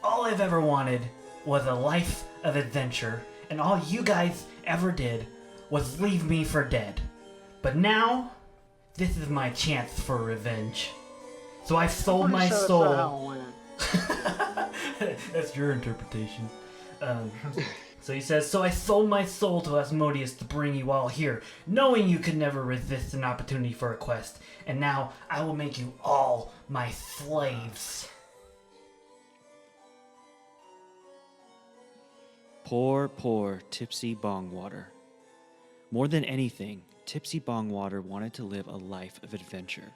[SPEAKER 5] "All I've ever wanted was a life of adventure, and all you guys ever did was leave me for dead. But now, this is my chance for revenge. So I sold my
[SPEAKER 3] Pretty sure
[SPEAKER 5] soul."
[SPEAKER 3] that's not how it went.
[SPEAKER 5] That's your interpretation. So he says, "So I sold my soul to Asmodeus to bring you all here, knowing you could never resist an opportunity for a quest. And now I will make you all my slaves."
[SPEAKER 1] Poor Tipsy Bongwater. More than anything, Tipsy Bongwater wanted to live a life of adventure.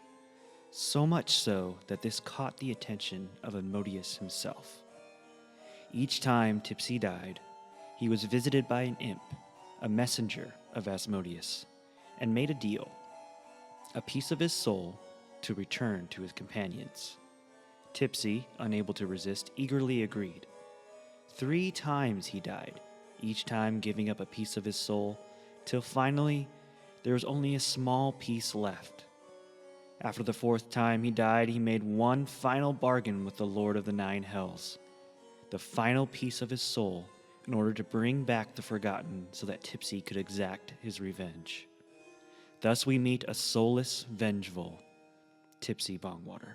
[SPEAKER 1] So much so that this caught the attention of Asmodeus himself. Each time Tipsy died, he was visited by an imp, a messenger of Asmodeus, and made a deal, a piece of his soul to return to his companions. Tipsy, unable to resist, eagerly agreed. 3 times he died, each time giving up a piece of his soul, till finally there was only a small piece left. After the 4th time he died, he made one final bargain with the Lord of the 9 Hells, the final piece of his soul, in order to bring back the Forgotten so that Tipsy could exact his revenge. Thus we meet a soulless, vengeful Tipsy Bongwater.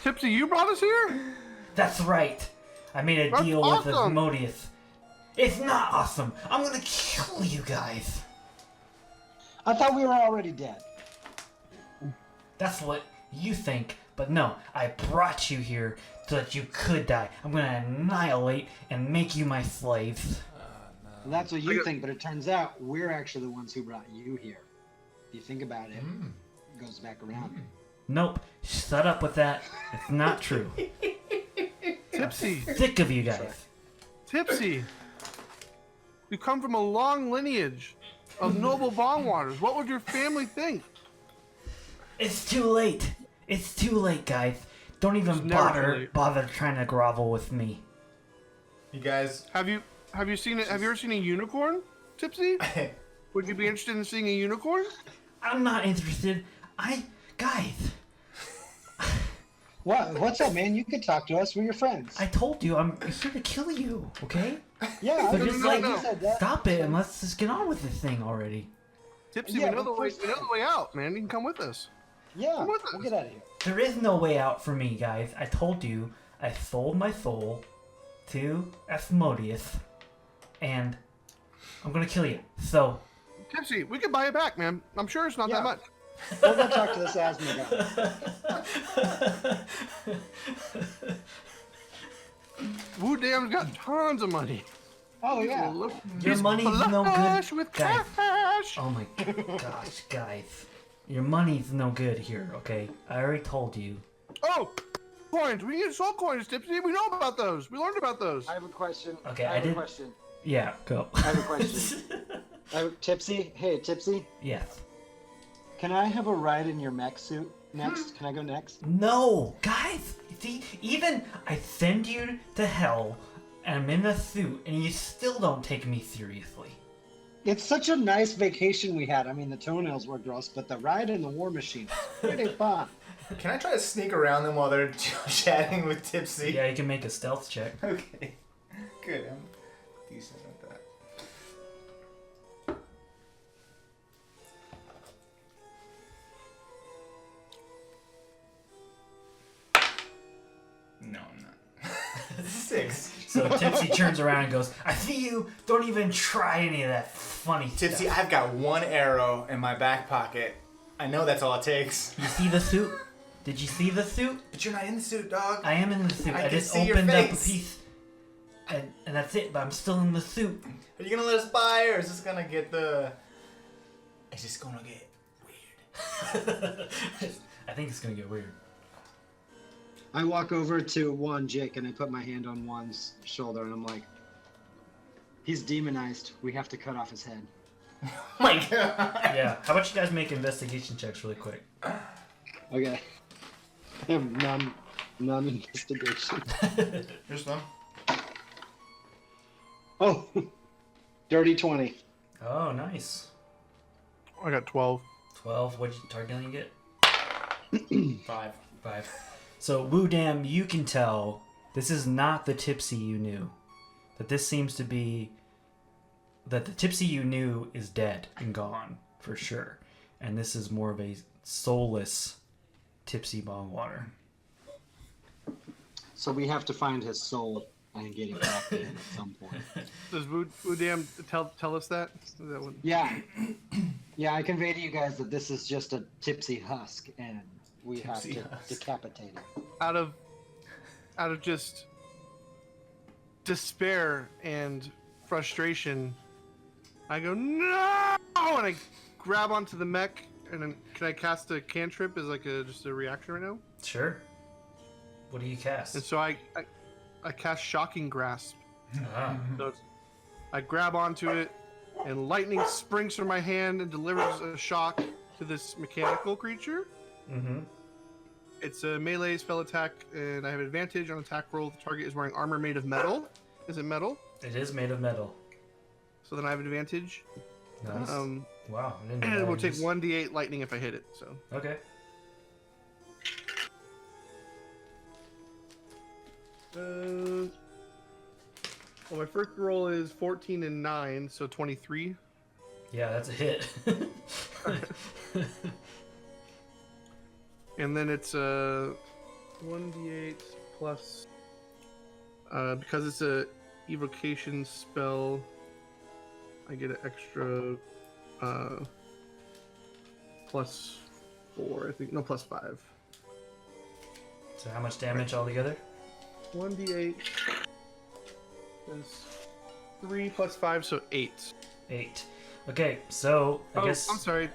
[SPEAKER 4] Tipsy, you brought us here?
[SPEAKER 5] That's right. I made a
[SPEAKER 4] That's
[SPEAKER 5] deal with
[SPEAKER 4] awesome.
[SPEAKER 5] Asmodeus. It's not awesome. I'm gonna kill you guys.
[SPEAKER 3] I thought we were already dead.
[SPEAKER 5] That's what you think, but no, I brought you here so that you could die. I'm gonna annihilate and make you my slaves.
[SPEAKER 3] And that's what you think, but it turns out we're actually the ones who brought you here. If you think about it, it goes back around.
[SPEAKER 5] Nope, shut up with that. It's not true.
[SPEAKER 4] Tipsy,
[SPEAKER 5] Sick of you guys.
[SPEAKER 4] Tipsy. You come from a long lineage of noble Bongwaters. What would your family think?
[SPEAKER 5] It's too late. It's too late, guys. Don't even
[SPEAKER 4] It's never too late.
[SPEAKER 5] bother trying to grovel with me.
[SPEAKER 2] You guys,
[SPEAKER 4] Have you seen it? Have you ever seen a unicorn, Tipsy? Would you be interested in seeing a unicorn?
[SPEAKER 5] I'm not interested. Guys,
[SPEAKER 3] What's up, man? You can talk to us. We're your friends.
[SPEAKER 5] I told you I'm here to kill you, okay?
[SPEAKER 3] Yeah,
[SPEAKER 5] So
[SPEAKER 3] I
[SPEAKER 5] just
[SPEAKER 3] like
[SPEAKER 5] like
[SPEAKER 3] you said that.
[SPEAKER 5] stop it and let's just get on with this thing already.
[SPEAKER 4] Tipsy,
[SPEAKER 3] Yeah,
[SPEAKER 4] we know
[SPEAKER 3] but
[SPEAKER 4] the way out, man. You can come with us.
[SPEAKER 3] Yeah,
[SPEAKER 4] What
[SPEAKER 3] we'll
[SPEAKER 4] the-
[SPEAKER 3] get out of here.
[SPEAKER 5] There is no way out for me, guys. I told you, I sold my soul to Asmodeus, and I'm gonna kill you. So,
[SPEAKER 4] Tipsy, we can buy it back, man. I'm sure it's not
[SPEAKER 3] Yeah.
[SPEAKER 4] that much.
[SPEAKER 3] We'll go talk to this asthma guy.
[SPEAKER 4] Woo Dam's got tons of money.
[SPEAKER 3] Oh yeah.
[SPEAKER 4] Look,
[SPEAKER 5] your
[SPEAKER 4] he's
[SPEAKER 5] money's no
[SPEAKER 4] flush
[SPEAKER 5] good,
[SPEAKER 4] with
[SPEAKER 5] guys.
[SPEAKER 4] cash.
[SPEAKER 5] Oh my gosh, guys, your money's no good here. Okay, I already told you.
[SPEAKER 4] Oh, coins. We need soul coins, Tipsy. We know about those. We learned about those.
[SPEAKER 3] I have a question.
[SPEAKER 5] Okay,
[SPEAKER 3] I
[SPEAKER 5] I
[SPEAKER 3] have
[SPEAKER 5] did-
[SPEAKER 3] a question.
[SPEAKER 5] Yeah, go.
[SPEAKER 3] I have a question. Tipsy. Hey, Tipsy.
[SPEAKER 5] Yes.
[SPEAKER 3] Can I have a ride in your mech suit next? Can I go next?
[SPEAKER 5] No, guys. See, even I send you to hell, and I'm in a suit, and you still don't take me seriously.
[SPEAKER 3] It's such a nice vacation we had. I mean, the toenails were gross, but the ride in the war machine was pretty fun.
[SPEAKER 2] Can I try to sneak around them while they're chatting with Tipsy?
[SPEAKER 5] Yeah, you can make a stealth check.
[SPEAKER 2] Okay. Good. I'm decent at that. No, I'm not. 6.
[SPEAKER 5] So Tipsy turns around and goes, "I see you. Don't even try any of that funny
[SPEAKER 2] Tipsy,
[SPEAKER 5] stuff."
[SPEAKER 2] I've got one arrow in my back pocket. I know that's all it takes.
[SPEAKER 5] You see the suit? Did you see the suit?
[SPEAKER 2] But you're not in the suit, dog.
[SPEAKER 5] I am in the suit.
[SPEAKER 2] I
[SPEAKER 5] I
[SPEAKER 2] can
[SPEAKER 5] just
[SPEAKER 2] see your
[SPEAKER 5] opened up a
[SPEAKER 2] face.
[SPEAKER 5] piece, and that's it. But I'm still in the suit.
[SPEAKER 2] Are you gonna let us buy, or is this gonna get the... Is this gonna get weird?
[SPEAKER 5] I think it's gonna get weird.
[SPEAKER 3] I walk over to Whon Jick and I put my hand on Juan's shoulder and I'm like, he's demonized. We have to cut off his head.
[SPEAKER 2] Oh my god.
[SPEAKER 5] Yeah. How about you guys make investigation checks really quick?
[SPEAKER 3] Okay. I have none investigation.
[SPEAKER 2] Here's one.
[SPEAKER 3] Oh, dirty 20.
[SPEAKER 5] Oh, nice.
[SPEAKER 4] I got 12.
[SPEAKER 5] 12. What did Targillian get?
[SPEAKER 2] 5.
[SPEAKER 5] 5. So, Woo Dam, you can tell this is not the Tipsy you knew. That this seems to be... That the Tipsy you knew is dead and gone, for sure. And this is more of a soulless Tipsy Bongwater.
[SPEAKER 3] So we have to find his soul and get it back to him at some point.
[SPEAKER 4] Does Woo Dam tell us that? Is that what...
[SPEAKER 3] Yeah. Yeah, I convey to you guys that this is just a tipsy husk and we have
[SPEAKER 2] Tipsy
[SPEAKER 3] to
[SPEAKER 2] husk.
[SPEAKER 3] decapitate it.
[SPEAKER 4] Out of just despair and frustration, I go, no! And I grab onto the mech, and then can I cast a cantrip as like just a reaction right now?
[SPEAKER 5] Sure. What do you cast?
[SPEAKER 4] And so I cast Shocking Grasp.
[SPEAKER 5] Ah.
[SPEAKER 4] So I grab onto it, and lightning springs from my hand and delivers a shock to this mechanical creature.
[SPEAKER 5] Mm-hmm.
[SPEAKER 4] It's a melee spell attack, and I have advantage on attack roll. The target is wearing armor made of metal. Is it metal?
[SPEAKER 5] It is made of metal.
[SPEAKER 4] So then I have advantage.
[SPEAKER 5] Nice. Wow. I didn't know
[SPEAKER 4] And it
[SPEAKER 5] that.
[SPEAKER 4] will take
[SPEAKER 5] Just-
[SPEAKER 4] 1d8 lightning if I hit it. So
[SPEAKER 5] Okay.
[SPEAKER 4] well, my first roll is 14 and 9, so 23.
[SPEAKER 5] Yeah, that's a hit.
[SPEAKER 4] And then it's 1d8 plus because it's a evocation spell, I get an extra plus 4, I think. No, plus 5.
[SPEAKER 5] So how much damage altogether?
[SPEAKER 4] 1d8 is 3 plus 5, so 8.
[SPEAKER 5] 8. Okay, so I guess.
[SPEAKER 4] I'm sorry.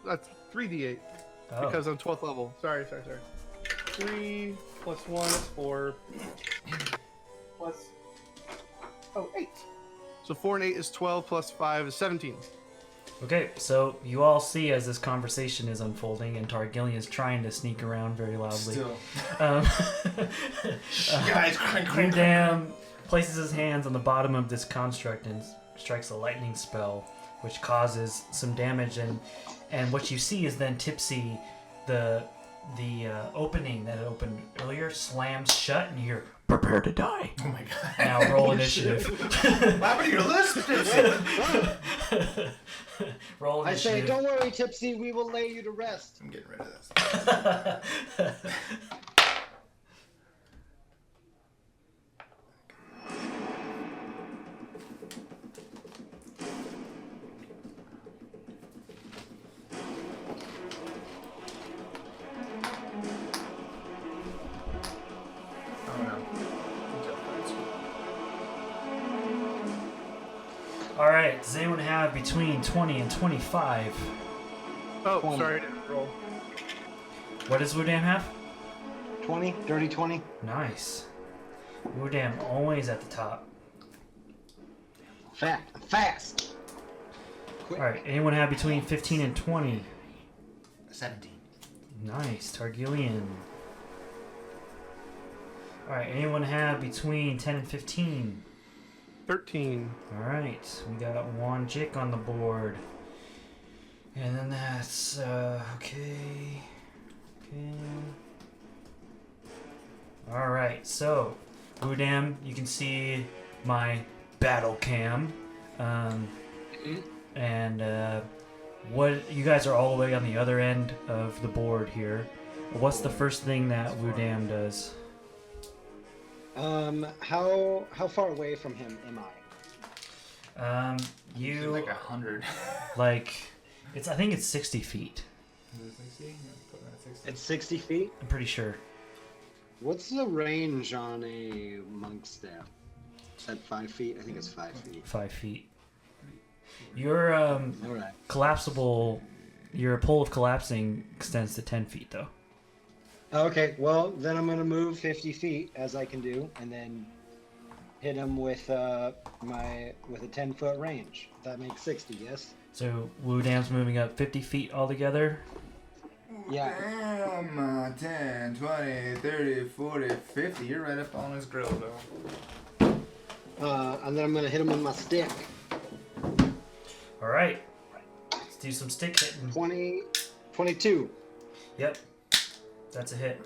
[SPEAKER 4] That's 3d8
[SPEAKER 5] Oh.
[SPEAKER 4] because I'm 12th level. Sorry. 3 plus 1 is 4. Plus 8. So 4 and 8 is 12 plus 5 is 17.
[SPEAKER 5] Okay, so you all see as this conversation is unfolding, and Targillian is trying to sneak around very loudly.
[SPEAKER 2] Still.
[SPEAKER 5] Um,
[SPEAKER 2] Guys, crank, crank, crank.
[SPEAKER 5] Udam places his hands on the bottom of this construct and strikes a lightning spell, which causes some damage. And what you see is then Tipsy, the the opening that opened earlier slams shut, and you hear, "Prepare to die."
[SPEAKER 2] Oh my god.
[SPEAKER 5] Now roll initiative.
[SPEAKER 2] What happened to your list, Tipsy?
[SPEAKER 5] Roll
[SPEAKER 3] I say,
[SPEAKER 5] initiative.
[SPEAKER 3] don't worry, Tipsy, we will lay you to rest.
[SPEAKER 2] I'm getting rid of this. Oh no.
[SPEAKER 5] All right. Does anyone have between 20 and 25?
[SPEAKER 4] Oh,
[SPEAKER 3] 20.
[SPEAKER 4] sorry, I didn't roll.
[SPEAKER 5] What does Wudam have?
[SPEAKER 3] 20, dirty 20.
[SPEAKER 5] Nice. Wudam always at the top.
[SPEAKER 3] Fast. Quick.
[SPEAKER 5] All right. Anyone have between 15 and 20?
[SPEAKER 2] 17.
[SPEAKER 5] Nice. Targillian. All right. Anyone have between 10 and 15?
[SPEAKER 4] 13.
[SPEAKER 5] All right. We got Whon Jick on the board. And then that's okay. All right. So, Wudam, you can see my battle cam. And what you guys are all the way on the other end of the board here. What's the first thing that Wudam does?
[SPEAKER 3] How far away from him am I?
[SPEAKER 5] You
[SPEAKER 2] Like 100.
[SPEAKER 5] like it's. I think it's 60 feet.
[SPEAKER 3] It's 60 feet.
[SPEAKER 5] I'm pretty sure.
[SPEAKER 3] What's the range on a monk staff? Is that 5 feet? I think it's 5 feet.
[SPEAKER 5] 5 feet. Your
[SPEAKER 3] All right.
[SPEAKER 5] collapsible. Your pole of collapsing extends to 10 feet though.
[SPEAKER 3] Okay, well, then I'm going to move 50 feet, as I can do, and then hit him with a 10-foot range. That makes 60, yes?
[SPEAKER 5] So Wudam's moving up 50 feet altogether.
[SPEAKER 3] Yeah.
[SPEAKER 2] Damn, 10, 20, 30, 40, 50. You're right up on his grill, though.
[SPEAKER 3] And then I'm going to hit him with my stick.
[SPEAKER 5] All right. Let's do some stick hitting.
[SPEAKER 3] 22.
[SPEAKER 5] Yep. That's a hit.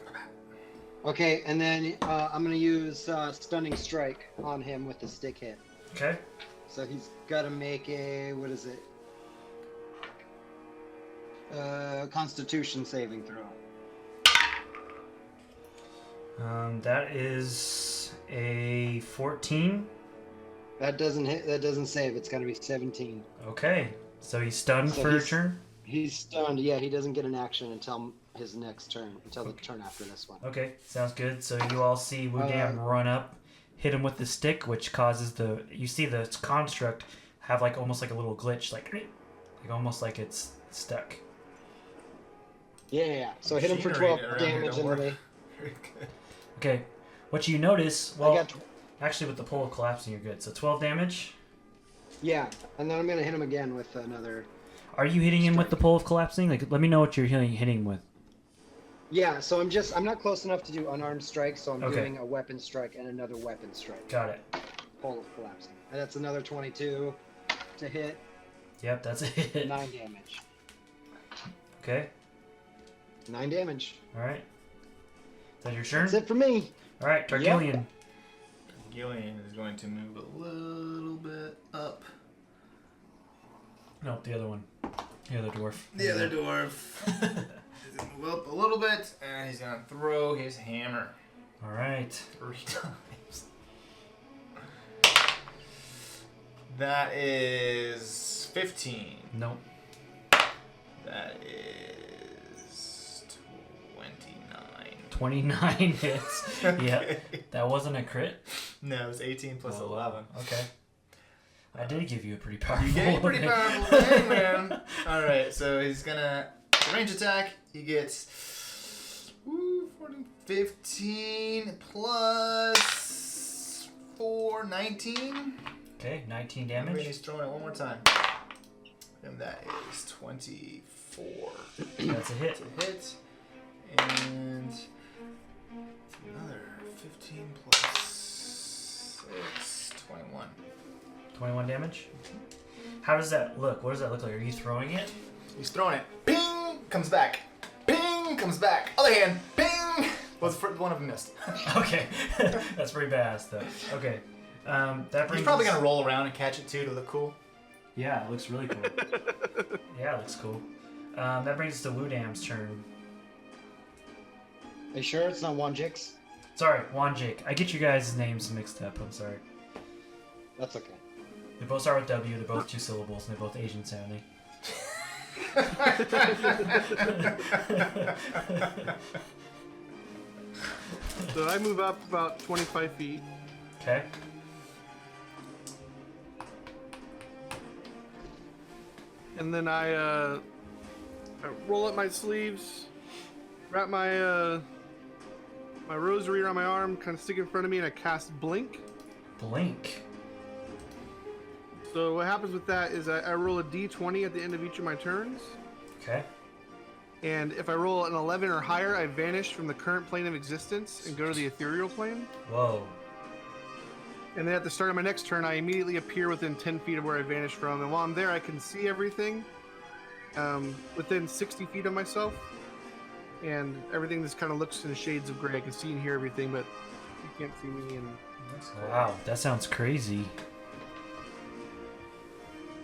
[SPEAKER 3] Okay, and then I'm going to use Stunning Strike on him with the stick hit.
[SPEAKER 5] Okay.
[SPEAKER 3] So he's got to make a, what is it? Constitution saving throw.
[SPEAKER 5] That is a 14.
[SPEAKER 3] That doesn't hit. That doesn't save. It's got to be 17.
[SPEAKER 5] Okay. So he's stunned
[SPEAKER 3] So
[SPEAKER 5] for a
[SPEAKER 3] he's-
[SPEAKER 5] turn?
[SPEAKER 3] He's stunned. Yeah, he doesn't get an action until his next turn. Until the turn after this one.
[SPEAKER 5] Okay, sounds good. So you all see Wudam run up, hit him with the stick, which causes you see the construct have like almost like a little glitch, like almost like it's stuck.
[SPEAKER 3] Yeah. So hit him for
[SPEAKER 2] Machinery
[SPEAKER 3] 12
[SPEAKER 2] around here
[SPEAKER 3] damage
[SPEAKER 2] don't
[SPEAKER 3] in the
[SPEAKER 2] work.
[SPEAKER 3] way.
[SPEAKER 2] Very good.
[SPEAKER 5] Okay, what you notice,
[SPEAKER 3] I
[SPEAKER 5] well,
[SPEAKER 3] got.
[SPEAKER 5] actually with the pole collapsing you're good. So 12 damage.
[SPEAKER 3] Yeah, and then I'm gonna hit him again with another.
[SPEAKER 5] Are you hitting him with the pole of collapsing? Like, let me know what you're hitting with.
[SPEAKER 3] Yeah. So I'm not close enough to do unarmed strike. So I'm
[SPEAKER 5] Okay.
[SPEAKER 3] doing a weapon strike and another weapon strike.
[SPEAKER 5] Got it.
[SPEAKER 3] Pole of collapsing. And that's another 22 to hit.
[SPEAKER 5] Yep, that's a hit.
[SPEAKER 3] 9 damage.
[SPEAKER 5] Okay,
[SPEAKER 3] 9 damage.
[SPEAKER 5] all right. Is that your turn?
[SPEAKER 3] That's it for me.
[SPEAKER 5] All right, Targillian.
[SPEAKER 2] Gillian is going to move a little bit up.
[SPEAKER 5] No, the other one. The other dwarf.
[SPEAKER 2] The other dwarf. He's going to move up a little bit, and he's going to throw his hammer
[SPEAKER 5] All right.
[SPEAKER 2] 3 times. That is 15.
[SPEAKER 5] Nope.
[SPEAKER 2] That is 29.
[SPEAKER 5] 29 hits. Yeah.
[SPEAKER 2] Okay.
[SPEAKER 5] That wasn't a crit?
[SPEAKER 2] No, it was 18 plus
[SPEAKER 5] Oh,
[SPEAKER 2] 11.
[SPEAKER 5] Okay. I did give you a pretty powerful
[SPEAKER 2] You gave pretty
[SPEAKER 5] hit.
[SPEAKER 2] powerful thing, man. Alright, so he's gonna range attack. He gets 14, 15 plus 4, 19.
[SPEAKER 5] Okay, 19
[SPEAKER 2] And
[SPEAKER 5] damage.
[SPEAKER 2] he's throwing it one more time. And that is 24.
[SPEAKER 5] That's a hit.
[SPEAKER 2] To hit. And another 15 plus 6, 21.
[SPEAKER 5] 21 damage. How does that look? What does that look like? Are you throwing it?
[SPEAKER 2] He's throwing it. Ping! Comes back. Ping! ping, comes back. Other hand, ping. Was one of them missed.
[SPEAKER 5] Okay, that's pretty badass though. Okay, that brings.
[SPEAKER 2] He's probably
[SPEAKER 5] us-
[SPEAKER 2] gonna roll around and catch it too to look cool.
[SPEAKER 5] Yeah, it looks really cool. Yeah, it looks cool. That brings us to Wudam's turn.
[SPEAKER 3] Are you sure it's not Whon Jick's?
[SPEAKER 5] Sorry, Whon Jick. I get you guys' names mixed up. I'm sorry.
[SPEAKER 3] That's okay.
[SPEAKER 5] They both start with W. They're both 2 syllables, and they're both Asian sounding.
[SPEAKER 4] So I move up about 25 feet.
[SPEAKER 5] Okay.
[SPEAKER 4] And then I roll up my sleeves, wrap my my rosary around my arm, kind of stick it in front of me, and I cast Blink.
[SPEAKER 5] Blink.
[SPEAKER 4] So what happens with that is I roll a d20 at the end of each of my turns,
[SPEAKER 5] Okay.
[SPEAKER 4] and if I roll an 11 or higher, I vanish from the current plane of existence and go to the ethereal plane.
[SPEAKER 5] Whoa.
[SPEAKER 4] And then at the start of my next turn, I immediately appear within 10 feet of where I vanished from, and while I'm there, I can see everything within 60 feet of myself. And everything just kind of looks in shades of gray. I can see and hear everything, but you can't see me. And
[SPEAKER 5] Wow, that sounds crazy.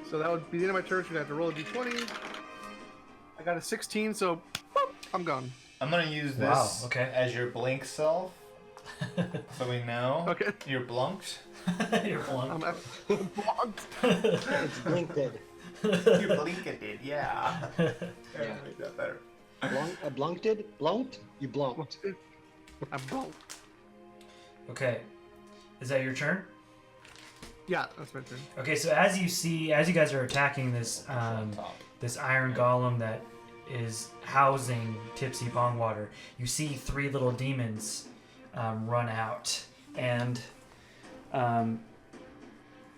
[SPEAKER 4] so that would be the end of my turn. So I have to roll a d20. I got a 16, so boop, I'm gone.
[SPEAKER 2] I'm gonna use this
[SPEAKER 5] Wow, okay.
[SPEAKER 2] as your blink self, so we know
[SPEAKER 4] Okay.
[SPEAKER 2] you're blunked.
[SPEAKER 5] You're blunt.
[SPEAKER 4] I'm blocked.
[SPEAKER 3] It's blinked.
[SPEAKER 2] You blinked it, yeah.
[SPEAKER 3] Yeah.
[SPEAKER 2] Make that better.
[SPEAKER 3] Blunked? Blunked? You blunked.
[SPEAKER 4] I'm blocked.
[SPEAKER 5] Okay. Is that your turn?
[SPEAKER 4] Yeah, that's my turn.
[SPEAKER 5] Okay, so as you guys are attacking this this iron golem that is housing Tipsy Bongwater, you see 3 little demons run out, and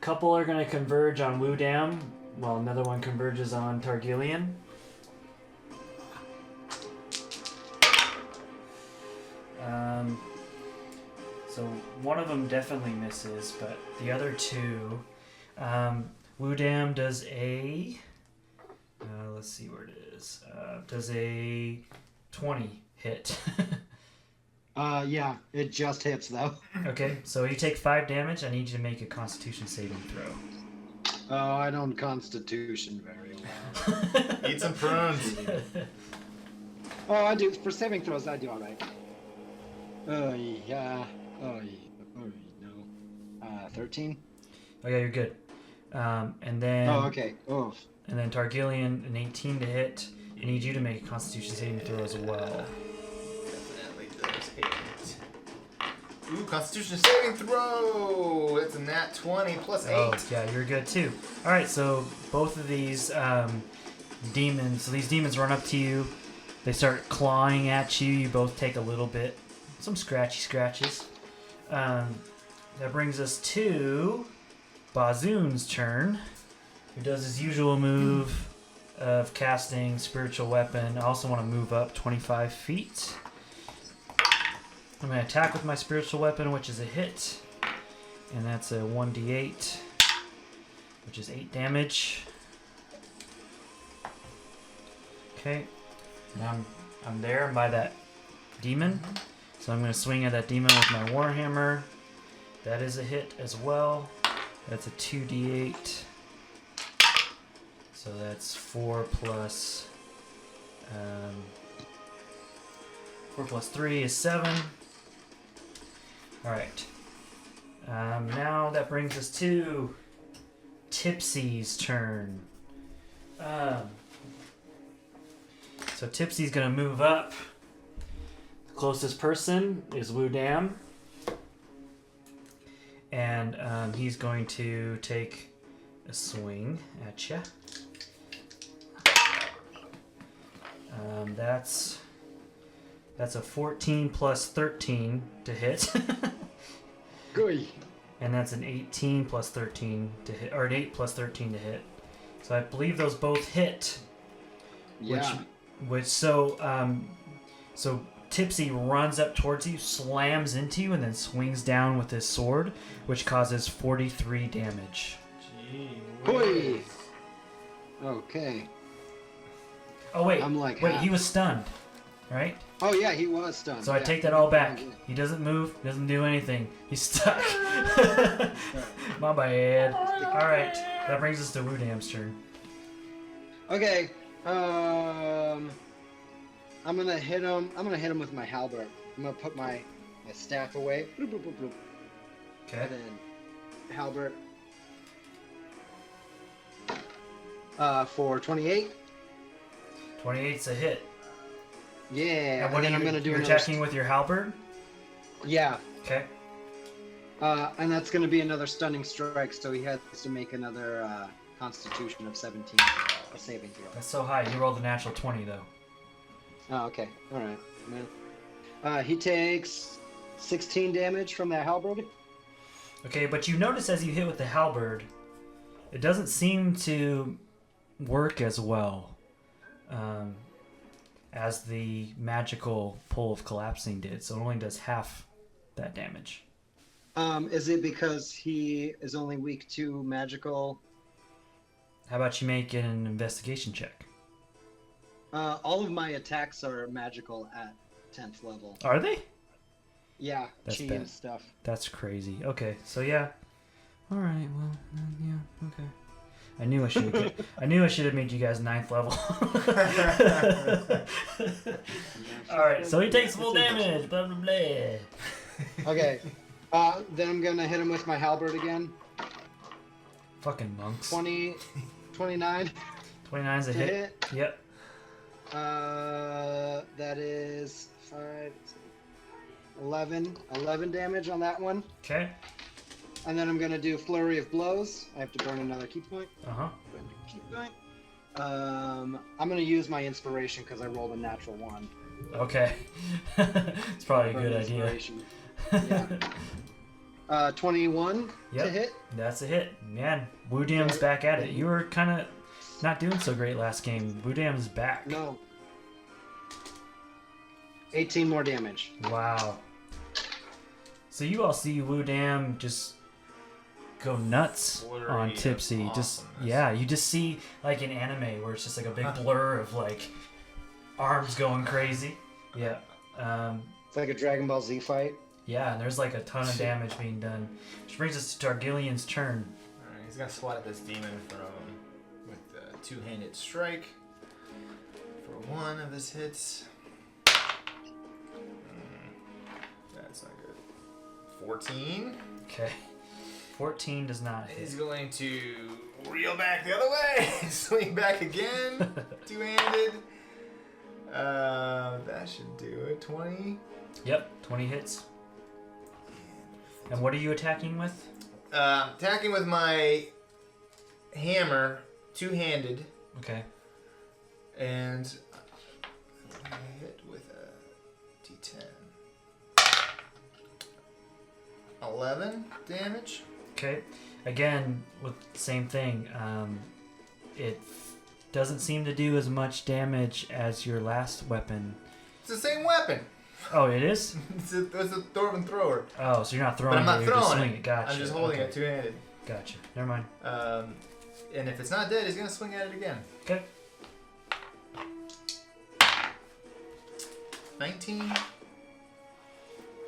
[SPEAKER 5] couple are going to converge on Wudam, while another one converges on Targillian. So one of them definitely misses, but the other 2, Wudam does a, let's see where it is, does a 20 hit.
[SPEAKER 3] Yeah, it just hits though.
[SPEAKER 5] Okay, so you take 5 damage. I need you to make a Constitution saving throw.
[SPEAKER 3] Oh, I don't Constitution very well.
[SPEAKER 2] Eat some prunes.
[SPEAKER 3] Oh, I do. For saving throws, I do alright. Yeah. Oh, no. 13?
[SPEAKER 5] Oh yeah, you're good. And then
[SPEAKER 3] Oh, okay. Oh.
[SPEAKER 5] and then Targillian, an 18 to hit. I need you to make a Constitution saving throw as well.
[SPEAKER 2] Definitely does hit. Ooh, Constitution saving throw! It's a nat 20 plus 8.
[SPEAKER 5] Oh yeah, you're good too. All right, so both of these demons. So these demons run up to you. They start clawing at you. You both take a little bit, some scratches. That brings us to Bazoon's turn, who does his usual move of casting Spiritual Weapon. I also want to move up 25 feet. I'm going to attack with my Spiritual Weapon, which is a hit, and that's a 1d8, which is 8 damage. Okay, and I'm there by that demon, so I'm going to swing at that demon with my Warhammer. That is a hit as well. That's a 2d8. So that's 4 plus 3 is 7. Alright. Now that brings us to Tipsy's turn. So Tipsy's gonna move up. The closest person is Wudam. And he's going to take a swing at you. That's a 14 plus 13 to hit.
[SPEAKER 3] Good.
[SPEAKER 5] And that's an 18 plus 13 to hit, or an 8 plus 13 to hit. So I believe those both hit.
[SPEAKER 3] Yeah.
[SPEAKER 5] So Tipsy runs up towards you, slams into you, and then swings down with his sword, which causes 43 damage.
[SPEAKER 3] Boy. Okay.
[SPEAKER 5] Oh wait,
[SPEAKER 3] I'm like
[SPEAKER 5] wait,
[SPEAKER 3] half.
[SPEAKER 5] he was stunned. right?
[SPEAKER 3] Oh yeah, he was stunned.
[SPEAKER 5] So I
[SPEAKER 3] Yeah,
[SPEAKER 5] take
[SPEAKER 3] he
[SPEAKER 5] that all
[SPEAKER 3] did
[SPEAKER 5] back.
[SPEAKER 3] good.
[SPEAKER 5] He doesn't move, doesn't do anything. He's stuck. My bad. Alright, that brings us to Wudam's turn.
[SPEAKER 3] Okay. I'm gonna hit him. I'm gonna hit him with my halberd. I'm gonna put my staff away. Bloop, bloop, bloop, bloop.
[SPEAKER 5] Okay.
[SPEAKER 3] And then halberd. For 28.
[SPEAKER 5] 28's a hit.
[SPEAKER 3] Yeah.
[SPEAKER 5] And what
[SPEAKER 3] then
[SPEAKER 5] are
[SPEAKER 3] I'm
[SPEAKER 5] you,
[SPEAKER 3] gonna do
[SPEAKER 5] you're
[SPEAKER 3] another.
[SPEAKER 5] attacking with your halberd?
[SPEAKER 3] Yeah.
[SPEAKER 5] Okay.
[SPEAKER 3] And that's gonna be another stunning strike. So he has to make another Constitution of 17, a saving throw.
[SPEAKER 5] That's so high. You rolled a natural 20 though.
[SPEAKER 3] Oh, okay. All right. Man. He takes 16 damage from that halberd.
[SPEAKER 5] Okay, but you notice as you hit with the halberd, it doesn't seem to work as well as the magical pull of collapsing did. So it only does half that damage.
[SPEAKER 3] Is it because he is only weak to magical?
[SPEAKER 5] How about you make an investigation check?
[SPEAKER 3] All of my attacks are magical at 10th level.
[SPEAKER 5] Are they?
[SPEAKER 3] Yeah,
[SPEAKER 5] That's
[SPEAKER 3] chi
[SPEAKER 5] bad.
[SPEAKER 3] and stuff.
[SPEAKER 5] That's crazy. Okay, so yeah. All right. Well, yeah. Okay. I knew I should have made you guys 9th level. All right. So he takes full damage. Blah blah blah.
[SPEAKER 3] Okay. Then I'm gonna hit him with my halberd again.
[SPEAKER 5] Fucking monks.
[SPEAKER 3] 29
[SPEAKER 5] 29's a
[SPEAKER 3] to
[SPEAKER 5] hit.
[SPEAKER 3] hit.
[SPEAKER 5] Yep.
[SPEAKER 3] That is 5, 11 damage on that one.
[SPEAKER 5] Okay.
[SPEAKER 3] And then I'm gonna do flurry of blows. I have to burn another key point.
[SPEAKER 5] Uh-huh.
[SPEAKER 3] Key point. I'm gonna use my inspiration because I rolled a natural 1.
[SPEAKER 5] Okay. It's probably a
[SPEAKER 3] Burn
[SPEAKER 5] good idea.
[SPEAKER 3] inspiration. Yeah. 21
[SPEAKER 5] Yep.
[SPEAKER 3] to hit.
[SPEAKER 5] That's a hit. Man, Wudam's back at it. You were kind of not doing so great last game. Wudam's back.
[SPEAKER 3] No. 18 more damage.
[SPEAKER 5] Wow. So you all see Wudam just go nuts
[SPEAKER 2] Blurry
[SPEAKER 5] on
[SPEAKER 2] of
[SPEAKER 5] Tipsy. Just
[SPEAKER 2] awesomeness.
[SPEAKER 5] yeah, you just see like an anime where it's just like a big blur of like arms going crazy. Yeah.
[SPEAKER 3] It's like a Dragon Ball Z fight.
[SPEAKER 5] Yeah, and there's like a ton of damage being done. Which brings us to Targillian's turn.
[SPEAKER 2] Alright, he's gonna swat at this demon with the two-handed strike for one of his hits. That's not good. 14.
[SPEAKER 5] Okay. 14 does not hit.
[SPEAKER 2] He's going to reel back the other way, swing back again, two-handed. That should do it. 20.
[SPEAKER 5] Yep, 20 hits. And what are you attacking with?
[SPEAKER 2] Attacking with my hammer, two-handed,
[SPEAKER 5] Okay.
[SPEAKER 2] and I hit with a D10. 11 damage.
[SPEAKER 5] Okay. Again, with the same thing. It doesn't seem to do as much damage as your last weapon.
[SPEAKER 2] It's the same weapon.
[SPEAKER 5] Oh, it is?
[SPEAKER 2] It's a Dwarven thrower.
[SPEAKER 5] Oh, so you're not throwing
[SPEAKER 2] But I'm not
[SPEAKER 5] it, you're just
[SPEAKER 2] throwing
[SPEAKER 5] swinging
[SPEAKER 2] it.
[SPEAKER 5] it. Gotcha.
[SPEAKER 2] I'm just holding
[SPEAKER 5] okay.
[SPEAKER 2] it two-handed.
[SPEAKER 5] Gotcha. Never mind.
[SPEAKER 2] And if it's not dead, he's going to swing at it again.
[SPEAKER 5] Okay.
[SPEAKER 2] 19.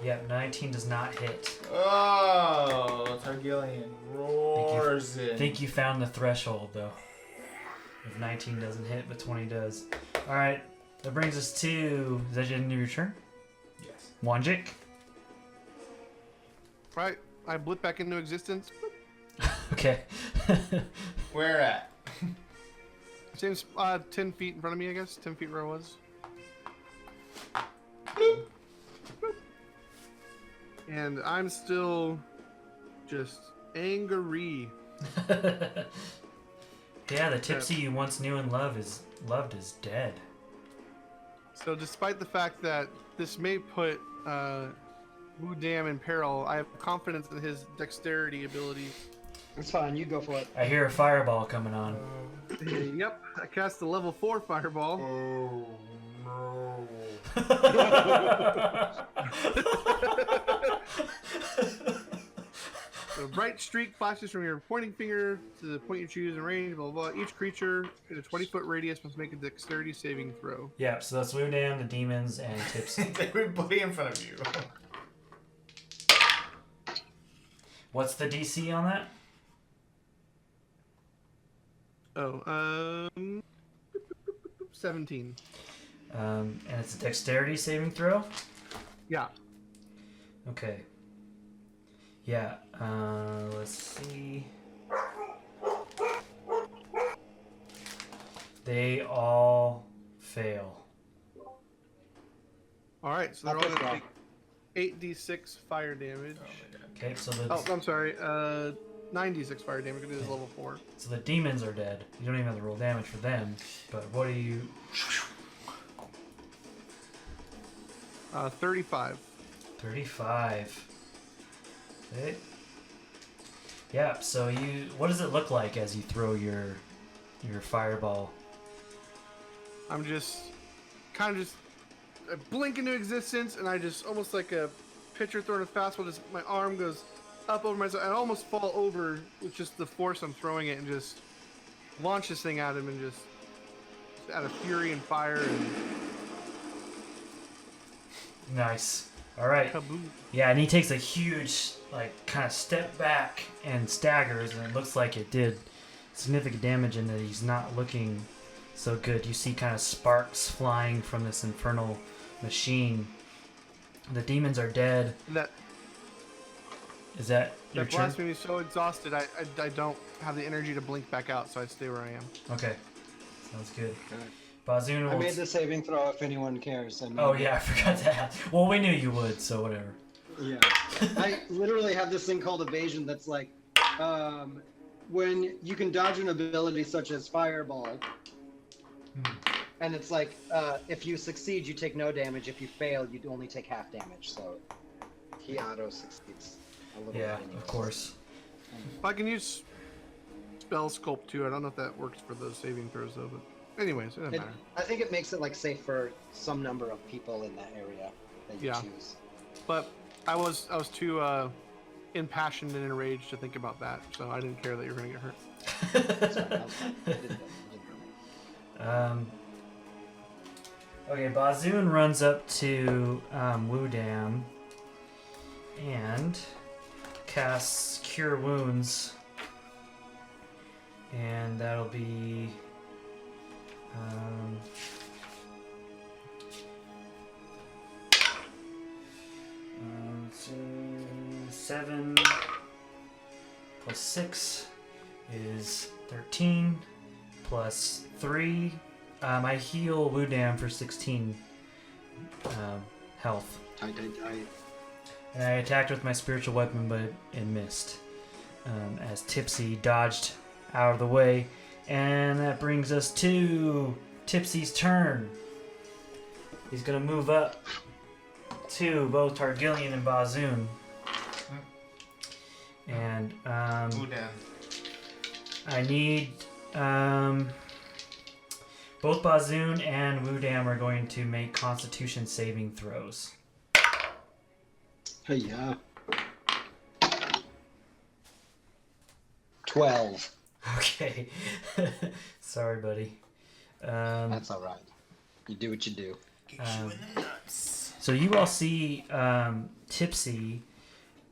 [SPEAKER 5] Yep, 19 does not hit.
[SPEAKER 2] Oh, Targillian roars in.
[SPEAKER 5] I think you found the threshold, though. If 19 doesn't hit, but 20 does. Alright, that brings us to... Is that the end of your turn?
[SPEAKER 2] Yes.
[SPEAKER 5] Whon Jick?
[SPEAKER 4] Right. I blip back into existence.
[SPEAKER 5] Okay.
[SPEAKER 2] Where at?
[SPEAKER 4] Same 10 feet in front of me, I guess. 10 feet where I was. And I'm still just angry.
[SPEAKER 5] Yeah, the Tipsy you once knew and loved is dead.
[SPEAKER 4] So despite the fact that this may put Wudam in peril, I have confidence in his dexterity abilities.
[SPEAKER 3] It's fine. You go for it.
[SPEAKER 5] I hear a fireball coming on.
[SPEAKER 4] Yep, I cast a level 4 fireball.
[SPEAKER 2] Oh, no.
[SPEAKER 4] A bright streak flashes from your pointing finger to the point you choose in range, blah, blah, blah. Each creature in a 20-foot radius must make a dexterity saving throw.
[SPEAKER 5] Yeah, so that's Wudam, the demons, and Tipsy.
[SPEAKER 2] Everybody in front of you.
[SPEAKER 5] What's the DC on that?
[SPEAKER 4] Oh, 17.
[SPEAKER 5] And it's a dexterity saving throw?
[SPEAKER 4] Yeah.
[SPEAKER 5] Okay. Yeah, let's see. They all fail.
[SPEAKER 4] Alright, so they're all going to take 8d6 fire damage.
[SPEAKER 5] Okay, so
[SPEAKER 4] I'm sorry. 9d6 fire damage. It is level 4.
[SPEAKER 5] So the demons are dead. You don't even have to roll damage for them. But what do you...
[SPEAKER 4] 35.
[SPEAKER 5] 35. Okay. Yeah, so you... What does it look like as you throw your fireball?
[SPEAKER 4] I'm just... kind of just... I blink into existence, and I just... almost like a pitcher throwing a fastball, just my arm goes up over myself. I almost fall over with just the force I'm throwing it, and just launch this thing at him, and just out of fury and fire, and...
[SPEAKER 5] Nice. All right.
[SPEAKER 4] Kaboom.
[SPEAKER 5] Yeah, and he takes a huge, like, kind of step back and staggers, and it looks like it did significant damage and that he's not looking so good. You see kind of sparks flying from this infernal machine. The demons are dead.
[SPEAKER 4] That
[SPEAKER 5] Is that your
[SPEAKER 4] that
[SPEAKER 5] turn?
[SPEAKER 4] blast made me so exhausted, I don't have the energy to blink back out, so I stay where I am.
[SPEAKER 5] Okay. Sounds good.
[SPEAKER 3] Good.
[SPEAKER 5] Bazoon
[SPEAKER 3] I
[SPEAKER 5] will...
[SPEAKER 3] made the saving throw if anyone cares.
[SPEAKER 5] Oh, yeah, I forgot to ask. Well, we knew you would, so whatever.
[SPEAKER 3] Yeah. I literally have this thing called evasion that's like, when you can dodge an ability such as fireball, and it's like, if you succeed, you take no damage. If you fail, you only take half damage. So he auto succeeds a little
[SPEAKER 5] Yeah,
[SPEAKER 3] bit anyway.
[SPEAKER 5] of course.
[SPEAKER 4] I can use spell sculpt too. I don't know if that works for those saving throws though, but anyways, it doesn't matter.
[SPEAKER 3] I think it makes it like safe for some number of people in that area that you
[SPEAKER 4] Yeah.
[SPEAKER 3] choose.
[SPEAKER 4] But I was too impassioned and enraged to think about that, so I didn't care that you were gonna get hurt.
[SPEAKER 3] That's fine, that was fine. I didn't really.
[SPEAKER 5] Okay, Bazoon runs up to Wudam and casts Cure Wounds, and that'll be 7 plus 6 is 13 plus 3. I heal Wudam for 16 health. And I attacked with my spiritual weapon, but it missed. As Tipsy dodged out of the way. And that brings us to Tipsy's turn. He's going to move up to both Targillian and Bazoon. And
[SPEAKER 2] Wudam.
[SPEAKER 5] I need... both Bazoon and Wudam are going to make Constitution saving throws.
[SPEAKER 3] Hey, yeah. 12.
[SPEAKER 5] Okay. Sorry, buddy.
[SPEAKER 3] That's all right. You do what you do.
[SPEAKER 5] So you all see Tipsy.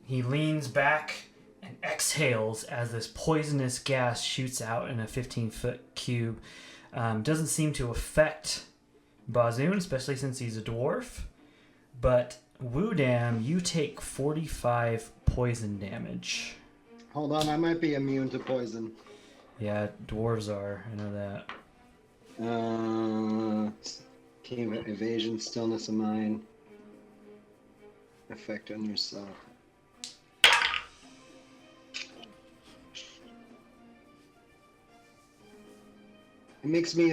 [SPEAKER 5] He leans back and exhales as this poisonous gas shoots out in a 15-foot cube. Doesn't seem to affect Bazoon, especially since he's a dwarf. But Wudam, you take 45 poison damage.
[SPEAKER 3] Hold on, I might be immune to poison.
[SPEAKER 5] Yeah, dwarves are. I know that.
[SPEAKER 3] Key evasion, stillness of mind. Effect on yourself. It makes me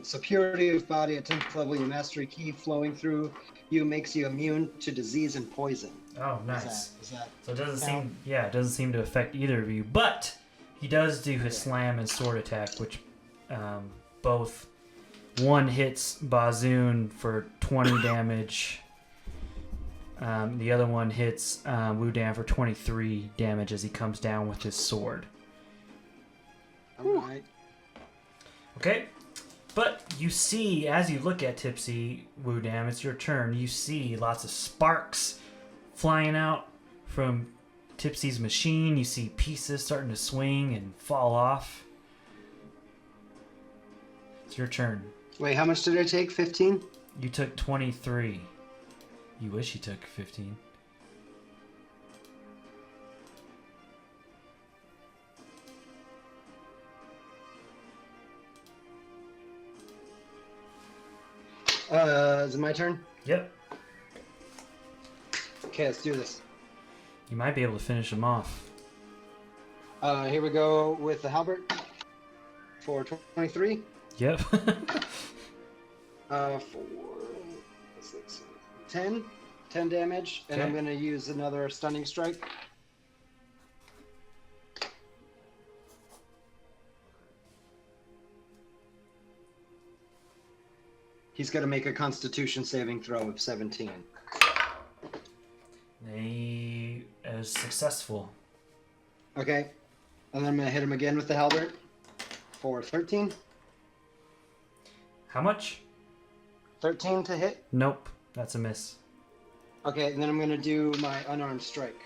[SPEAKER 3] so purity of body at 10th level, your mastery key flowing through you makes you immune to disease and poison.
[SPEAKER 5] Oh, nice.
[SPEAKER 3] Is that
[SPEAKER 5] So it doesn't
[SPEAKER 3] count?
[SPEAKER 5] seem, yeah, it doesn't seem to affect either of you. But he does do his slam and sword attack, which both one hits Bazoon for 20 damage, The other one hits Wudam for 23 damage as he comes down with his sword.
[SPEAKER 3] Alright.
[SPEAKER 5] Okay, but you see, as you look at Tipsy, Wudam, it's your turn. You see lots of sparks flying out from Tipsy's machine. You see pieces starting to swing and fall off. It's your turn.
[SPEAKER 3] Wait, how much did I take? 15?
[SPEAKER 5] You took 23. You wish you took 15.
[SPEAKER 3] Is it my turn?
[SPEAKER 5] Yep.
[SPEAKER 3] Okay, let's do this.
[SPEAKER 5] You might be able to finish him off.
[SPEAKER 3] Here we go with the halberd for 23.
[SPEAKER 5] Yep.
[SPEAKER 3] 4, 6, 10. 10 damage, and
[SPEAKER 5] Okay.
[SPEAKER 3] I'm going to use another stunning strike. He's going to make a constitution saving throw of 17.
[SPEAKER 5] He is successful.
[SPEAKER 3] Okay. And then I'm going to hit him again with the halberd for 13.
[SPEAKER 5] How much?
[SPEAKER 3] 13 to hit.
[SPEAKER 5] Nope. That's a miss.
[SPEAKER 3] Okay, and then I'm going to do my unarmed strike.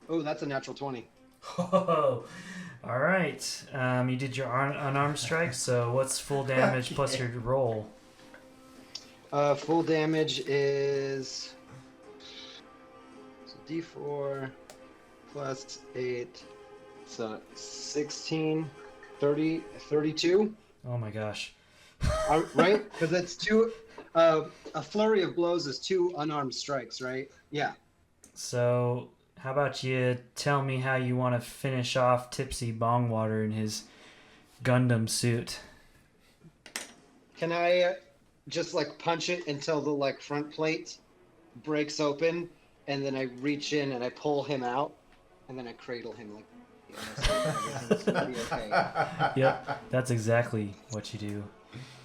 [SPEAKER 3] Oh, that's a natural 20.
[SPEAKER 5] Oh, all right. You did your unarmed strike, so what's full damage plus your roll?
[SPEAKER 3] Full damage is D4 plus 8, so 16, 30, 32.
[SPEAKER 5] Oh my gosh.
[SPEAKER 3] Right? Because it's two. A flurry of blows is 2 unarmed strikes, right? Yeah.
[SPEAKER 5] So, how about you tell me how you want to finish off Tipsy Bongwater in his Gundam suit?
[SPEAKER 3] Can I just like punch it until the like front plate breaks open, and then I reach in and I pull him out, and then I cradle him like, so everything's gonna be okay.
[SPEAKER 5] Yep, that's exactly what you do.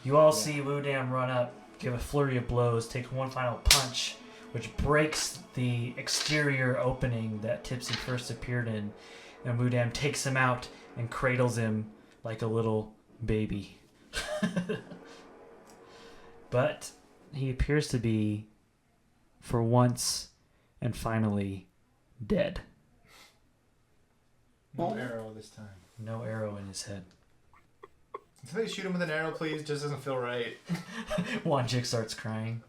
[SPEAKER 5] You all see Wudam run up, give a flurry of blows, take one final punch, which breaks the exterior opening that Tipsy first appeared in, and Wudam takes him out and cradles him like a little baby. But he appears to be, for once and finally, dead.
[SPEAKER 2] No arrow this time.
[SPEAKER 5] No arrow in his head.
[SPEAKER 2] Can somebody shoot him with an arrow, please? Just doesn't feel right.
[SPEAKER 5] Whon Jick starts crying.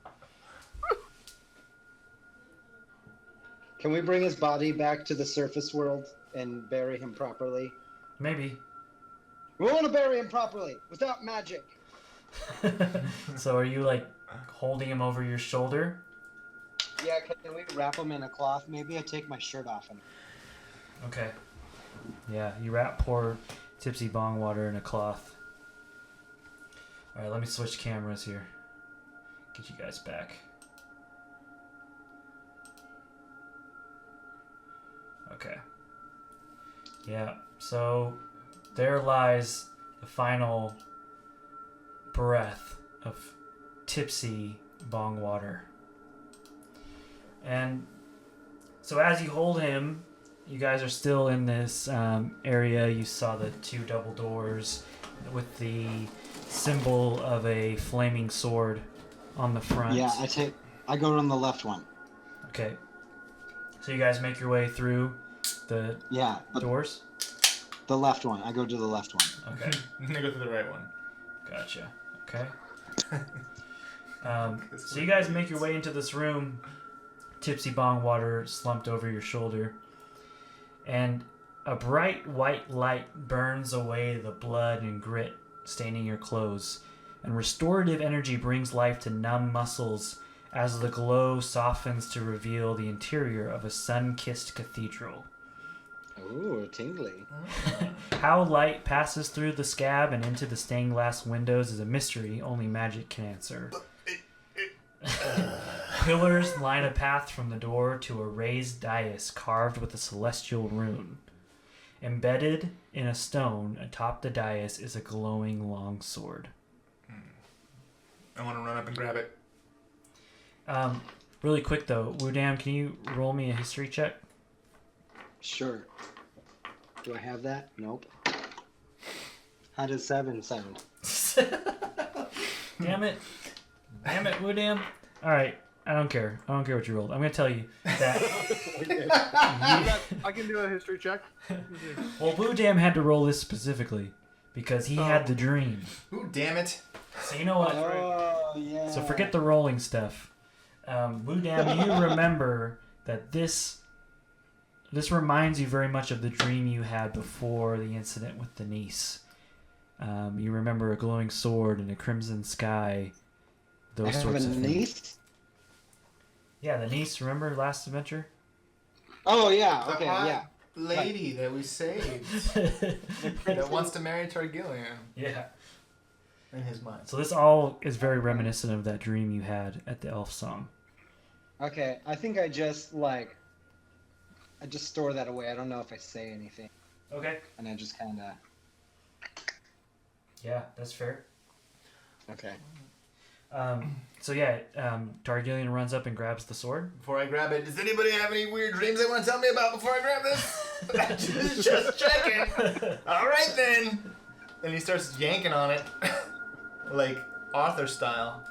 [SPEAKER 3] Can we bring his body back to the surface world and bury him properly?
[SPEAKER 5] Maybe.
[SPEAKER 3] We want to bury him properly without magic.
[SPEAKER 5] So are you like holding him over your shoulder?
[SPEAKER 3] Yeah, can we wrap him in a cloth? Maybe I take my shirt off him.
[SPEAKER 5] Okay. Yeah, you wrap poor Tipsy Bongwater in a cloth. Alright, let me switch cameras here. Get you guys back. Okay. Yeah, so there lies the final breath of Tipsy Bongwater. And so as you hold him, you guys are still in this area. You saw the 2 double doors with the symbol of a flaming sword on the front.
[SPEAKER 3] Yeah, I go on the left one.
[SPEAKER 5] Okay. So you guys make your way through the doors?
[SPEAKER 3] The left one. I go to the left one.
[SPEAKER 5] Okay.
[SPEAKER 2] I'm gonna go to the right one.
[SPEAKER 5] Gotcha. Okay. So you guys make your way into this room. Tipsy Bongwater slumped over your shoulder. And a bright white light burns away the blood and grit staining your clothes. And restorative energy brings life to numb muscles as the glow softens to reveal the interior of a sun-kissed cathedral.
[SPEAKER 3] Ooh, tingly.
[SPEAKER 5] How light passes through the scab and into the stained glass windows is a mystery only magic can answer. Pillars line a path from the door to a raised dais carved with a celestial rune. Embedded in a stone atop the dais is a glowing long sword.
[SPEAKER 2] I want to run up and grab it.
[SPEAKER 5] Really quick though, Wudam, can you roll me a history check?
[SPEAKER 3] Sure. Do I have that? Nope. How does 7 sound?
[SPEAKER 5] Damn it, Wudam. All right, I don't care. I don't care what you rolled. I'm gonna tell you that.
[SPEAKER 4] I can do a history check.
[SPEAKER 5] Well, Wudam had to roll this specifically because he had the dream.
[SPEAKER 2] Ooh, damn it.
[SPEAKER 5] So you know what?
[SPEAKER 3] Oh, yeah.
[SPEAKER 5] So forget the rolling stuff. Wudam, you remember that this reminds you very much of the dream you had before the incident with Denise. You remember a glowing sword and a crimson sky. Those sorts of things.
[SPEAKER 3] niece?
[SPEAKER 5] Yeah, the niece. Remember last adventure?
[SPEAKER 3] Oh, yeah.
[SPEAKER 2] The
[SPEAKER 3] Okay,
[SPEAKER 2] hot
[SPEAKER 3] yeah.
[SPEAKER 2] lady that we saved that wants to marry Targillian
[SPEAKER 5] Yeah.
[SPEAKER 2] in his mind.
[SPEAKER 5] So this all is very reminiscent of that dream you had at the elf song.
[SPEAKER 3] Okay, I think I just store that away. I don't know if I say anything.
[SPEAKER 5] Okay.
[SPEAKER 3] And I just kind of...
[SPEAKER 5] Yeah, that's fair.
[SPEAKER 3] Okay.
[SPEAKER 5] So yeah, Targillian runs up and grabs the sword.
[SPEAKER 2] Before I grab it, does anybody have any weird dreams they want to tell me about before I grab this? Just checking. All right then. And he starts yanking on it, like Arthur style,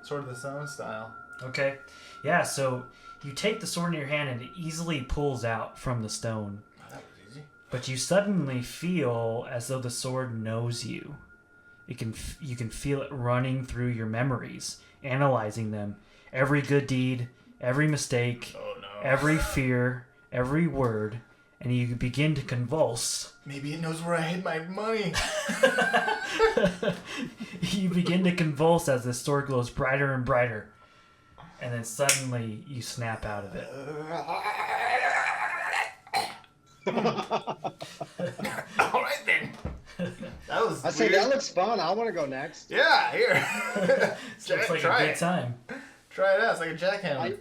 [SPEAKER 2] Sword of the Stone style.
[SPEAKER 5] Okay. Yeah, so you take the sword in your hand and it easily pulls out from the stone.
[SPEAKER 2] Oh, that was easy.
[SPEAKER 5] But you suddenly feel as though the sword knows you. You can feel it running through your memories, analyzing them. Every good deed, every mistake,
[SPEAKER 2] Oh no.
[SPEAKER 5] every fear, every word, and you begin to convulse.
[SPEAKER 2] Maybe it knows where I hid my money.
[SPEAKER 5] You begin to convulse as the sword glows brighter and brighter. And then suddenly you snap out of it.
[SPEAKER 2] All right then. That was
[SPEAKER 3] I say
[SPEAKER 2] weird.
[SPEAKER 3] that looks fun. I want to go next.
[SPEAKER 2] Yeah, here.
[SPEAKER 5] Looks like
[SPEAKER 2] Try
[SPEAKER 5] a good
[SPEAKER 2] it.
[SPEAKER 5] time.
[SPEAKER 2] Try it out. It's like a jackhammer.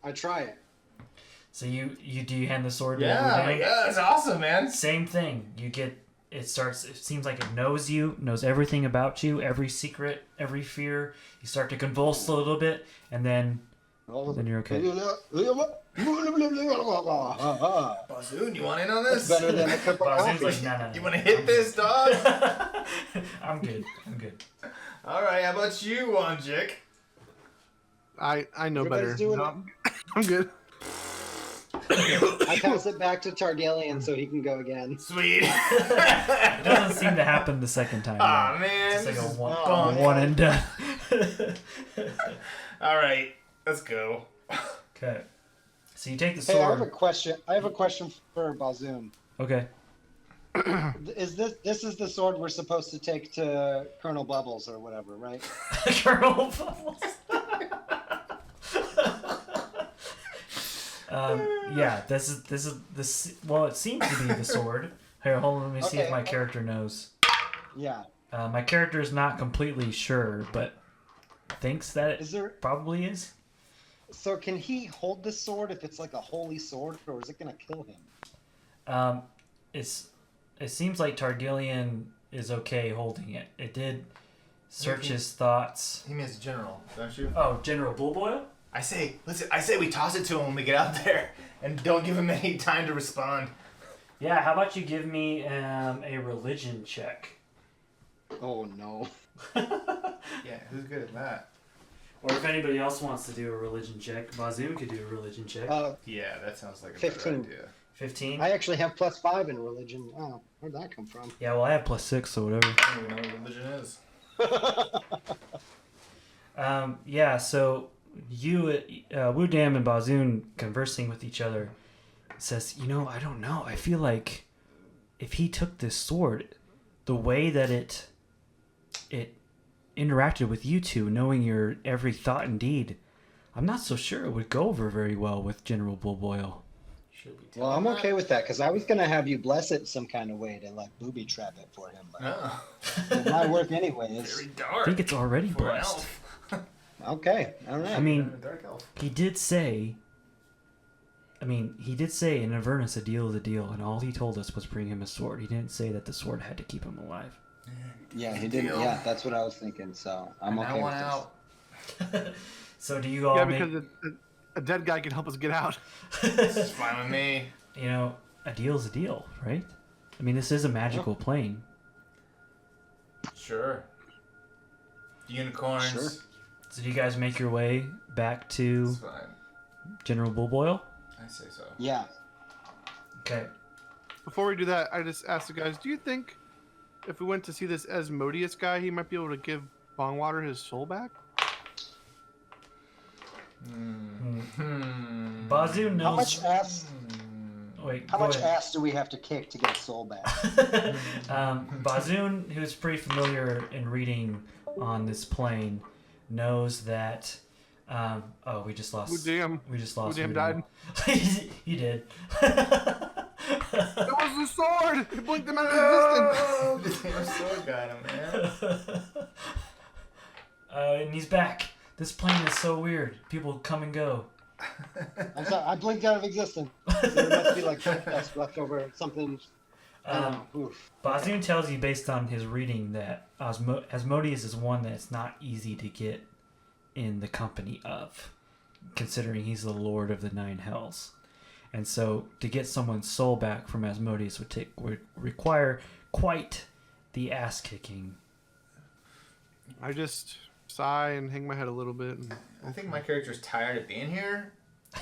[SPEAKER 3] I try it.
[SPEAKER 5] So you hand the sword to
[SPEAKER 2] Yeah,
[SPEAKER 5] everybody?
[SPEAKER 2] yeah, that's awesome, man.
[SPEAKER 5] Same thing. You get it seems like it knows you, knows everything about you, every secret, every fear. You start to convulse a little bit, and then you're okay.
[SPEAKER 2] Bazoon, you want in on this?
[SPEAKER 3] Better than a cup of
[SPEAKER 5] Bazoon's
[SPEAKER 3] coffee.
[SPEAKER 5] like, no.
[SPEAKER 2] You want to hit this, dog?
[SPEAKER 5] I'm good.
[SPEAKER 2] All right, how about you, Whon Jick?
[SPEAKER 4] I know
[SPEAKER 3] Everybody's
[SPEAKER 4] better.
[SPEAKER 3] doing
[SPEAKER 4] No, I'm good.
[SPEAKER 3] I pass it back to Targillian so he can go again.
[SPEAKER 2] Sweet.
[SPEAKER 5] It doesn't seem to happen the second time.
[SPEAKER 2] Aw,
[SPEAKER 5] though.
[SPEAKER 2] man.
[SPEAKER 5] It's like
[SPEAKER 2] this
[SPEAKER 5] a
[SPEAKER 2] is
[SPEAKER 5] one,
[SPEAKER 2] fun.
[SPEAKER 5] one and done.
[SPEAKER 2] All right, let's go.
[SPEAKER 5] Okay. So you take the
[SPEAKER 3] Hey, I have a
[SPEAKER 5] sword.
[SPEAKER 3] question. I have a question for Balzoon.
[SPEAKER 5] Okay.
[SPEAKER 3] Is this is the sword we're supposed to take to Colonel Bubbles or whatever, right?
[SPEAKER 5] Colonel Bubbles. Yeah, this is. Well, it seems to be the sword. Here, hold on. Let me see if
[SPEAKER 3] Okay.
[SPEAKER 5] my character knows.
[SPEAKER 3] Yeah.
[SPEAKER 5] My character is not completely sure, but thinks that
[SPEAKER 3] Is
[SPEAKER 5] it
[SPEAKER 3] there?
[SPEAKER 5] probably is.
[SPEAKER 3] So can he hold this sword if it's like a holy sword, or is it gonna kill him?
[SPEAKER 5] It seems like Targillian is okay holding it. It did search his thoughts.
[SPEAKER 2] He means general, don't you?
[SPEAKER 5] Oh, General Bullboil?
[SPEAKER 2] I say we toss it to him when we get out there, and don't give him any time to respond.
[SPEAKER 5] Yeah, how about you give me a religion check?
[SPEAKER 3] Oh no.
[SPEAKER 2] Yeah, who's good at that?
[SPEAKER 5] Or if anybody else wants to do a religion check, Bazoon could do a religion check.
[SPEAKER 2] Yeah, that sounds like a
[SPEAKER 3] 15.
[SPEAKER 2] better idea.
[SPEAKER 5] 15?
[SPEAKER 3] I actually have +5 in religion. Oh, where'd that come from?
[SPEAKER 5] Yeah, well, I have +6, so whatever.
[SPEAKER 2] I don't even know what religion is.
[SPEAKER 5] Yeah, so you, Wudam and Bazoon conversing with each other says, I don't know. I feel like if he took this sword, the way that it interacted with you two, knowing your every thought and deed, I'm not so sure it would go over very well with General Bullboil.
[SPEAKER 2] Should we
[SPEAKER 3] Well, I'm okay with that because I was gonna have you bless it some kind of way to like booby trap it for him, but
[SPEAKER 2] Oh,
[SPEAKER 3] it might work anyways.
[SPEAKER 2] very
[SPEAKER 5] I
[SPEAKER 2] dark.
[SPEAKER 5] think it's already
[SPEAKER 2] for an
[SPEAKER 5] blessed.
[SPEAKER 2] elf.
[SPEAKER 3] Okay, all right.
[SPEAKER 5] I mean,
[SPEAKER 2] Dark elf.
[SPEAKER 5] he did say in Avernus a deal is a deal, and all he told us was bring him a sword. He didn't say that the sword had to keep him alive.
[SPEAKER 3] Yeah, he didn't.
[SPEAKER 2] Deal.
[SPEAKER 3] Yeah, that's what I was thinking. So I'm
[SPEAKER 2] And
[SPEAKER 3] okay
[SPEAKER 2] I
[SPEAKER 3] with
[SPEAKER 2] want
[SPEAKER 3] this.
[SPEAKER 2] out.
[SPEAKER 5] So do you all
[SPEAKER 4] Yeah,
[SPEAKER 5] make...
[SPEAKER 4] because a dead guy can help us get out.
[SPEAKER 2] It's fine with me.
[SPEAKER 5] You know, a deal's a deal, right? I mean, this is a magical plane.
[SPEAKER 2] Sure. Unicorns.
[SPEAKER 3] Sure.
[SPEAKER 5] So do you guys make your way back to
[SPEAKER 2] It's fine.
[SPEAKER 5] General Bullboil?
[SPEAKER 2] I say so.
[SPEAKER 3] Yeah.
[SPEAKER 5] Okay.
[SPEAKER 4] Before we do that, I just asked the guys, do you think if we went to see this Asmodeus guy, he might be able to give Bongwater his soul back?
[SPEAKER 5] Bazoo knows...
[SPEAKER 3] How much ass?
[SPEAKER 5] Wait,
[SPEAKER 3] How
[SPEAKER 5] go
[SPEAKER 3] much
[SPEAKER 5] ahead.
[SPEAKER 3] ass do we have to kick to get soul back?
[SPEAKER 5] Bazoon, who's pretty familiar in reading on this plane, knows that. Oh, we just lost.
[SPEAKER 4] Oh, damn.
[SPEAKER 5] We just lost.
[SPEAKER 4] Damn
[SPEAKER 5] Woodham.
[SPEAKER 4] died.
[SPEAKER 5] You did.
[SPEAKER 4] It was the sword! It blinked him out of existence!
[SPEAKER 2] The damn sword got him, man.
[SPEAKER 5] And he's back. This plane is so weird. People come and go.
[SPEAKER 3] I'm sorry, I blinked out of existence. There must be like dust left over something. I don't know. Oof.
[SPEAKER 5] Bazoon tells you based on his reading that Asmodeus is one that's not easy to get in the company of, considering he's the Lord of the Nine Hells. And so to get someone's soul back from Asmodeus would require quite the ass kicking.
[SPEAKER 4] I just sigh and hang my head a little bit. And
[SPEAKER 2] I think my character's tired of being here,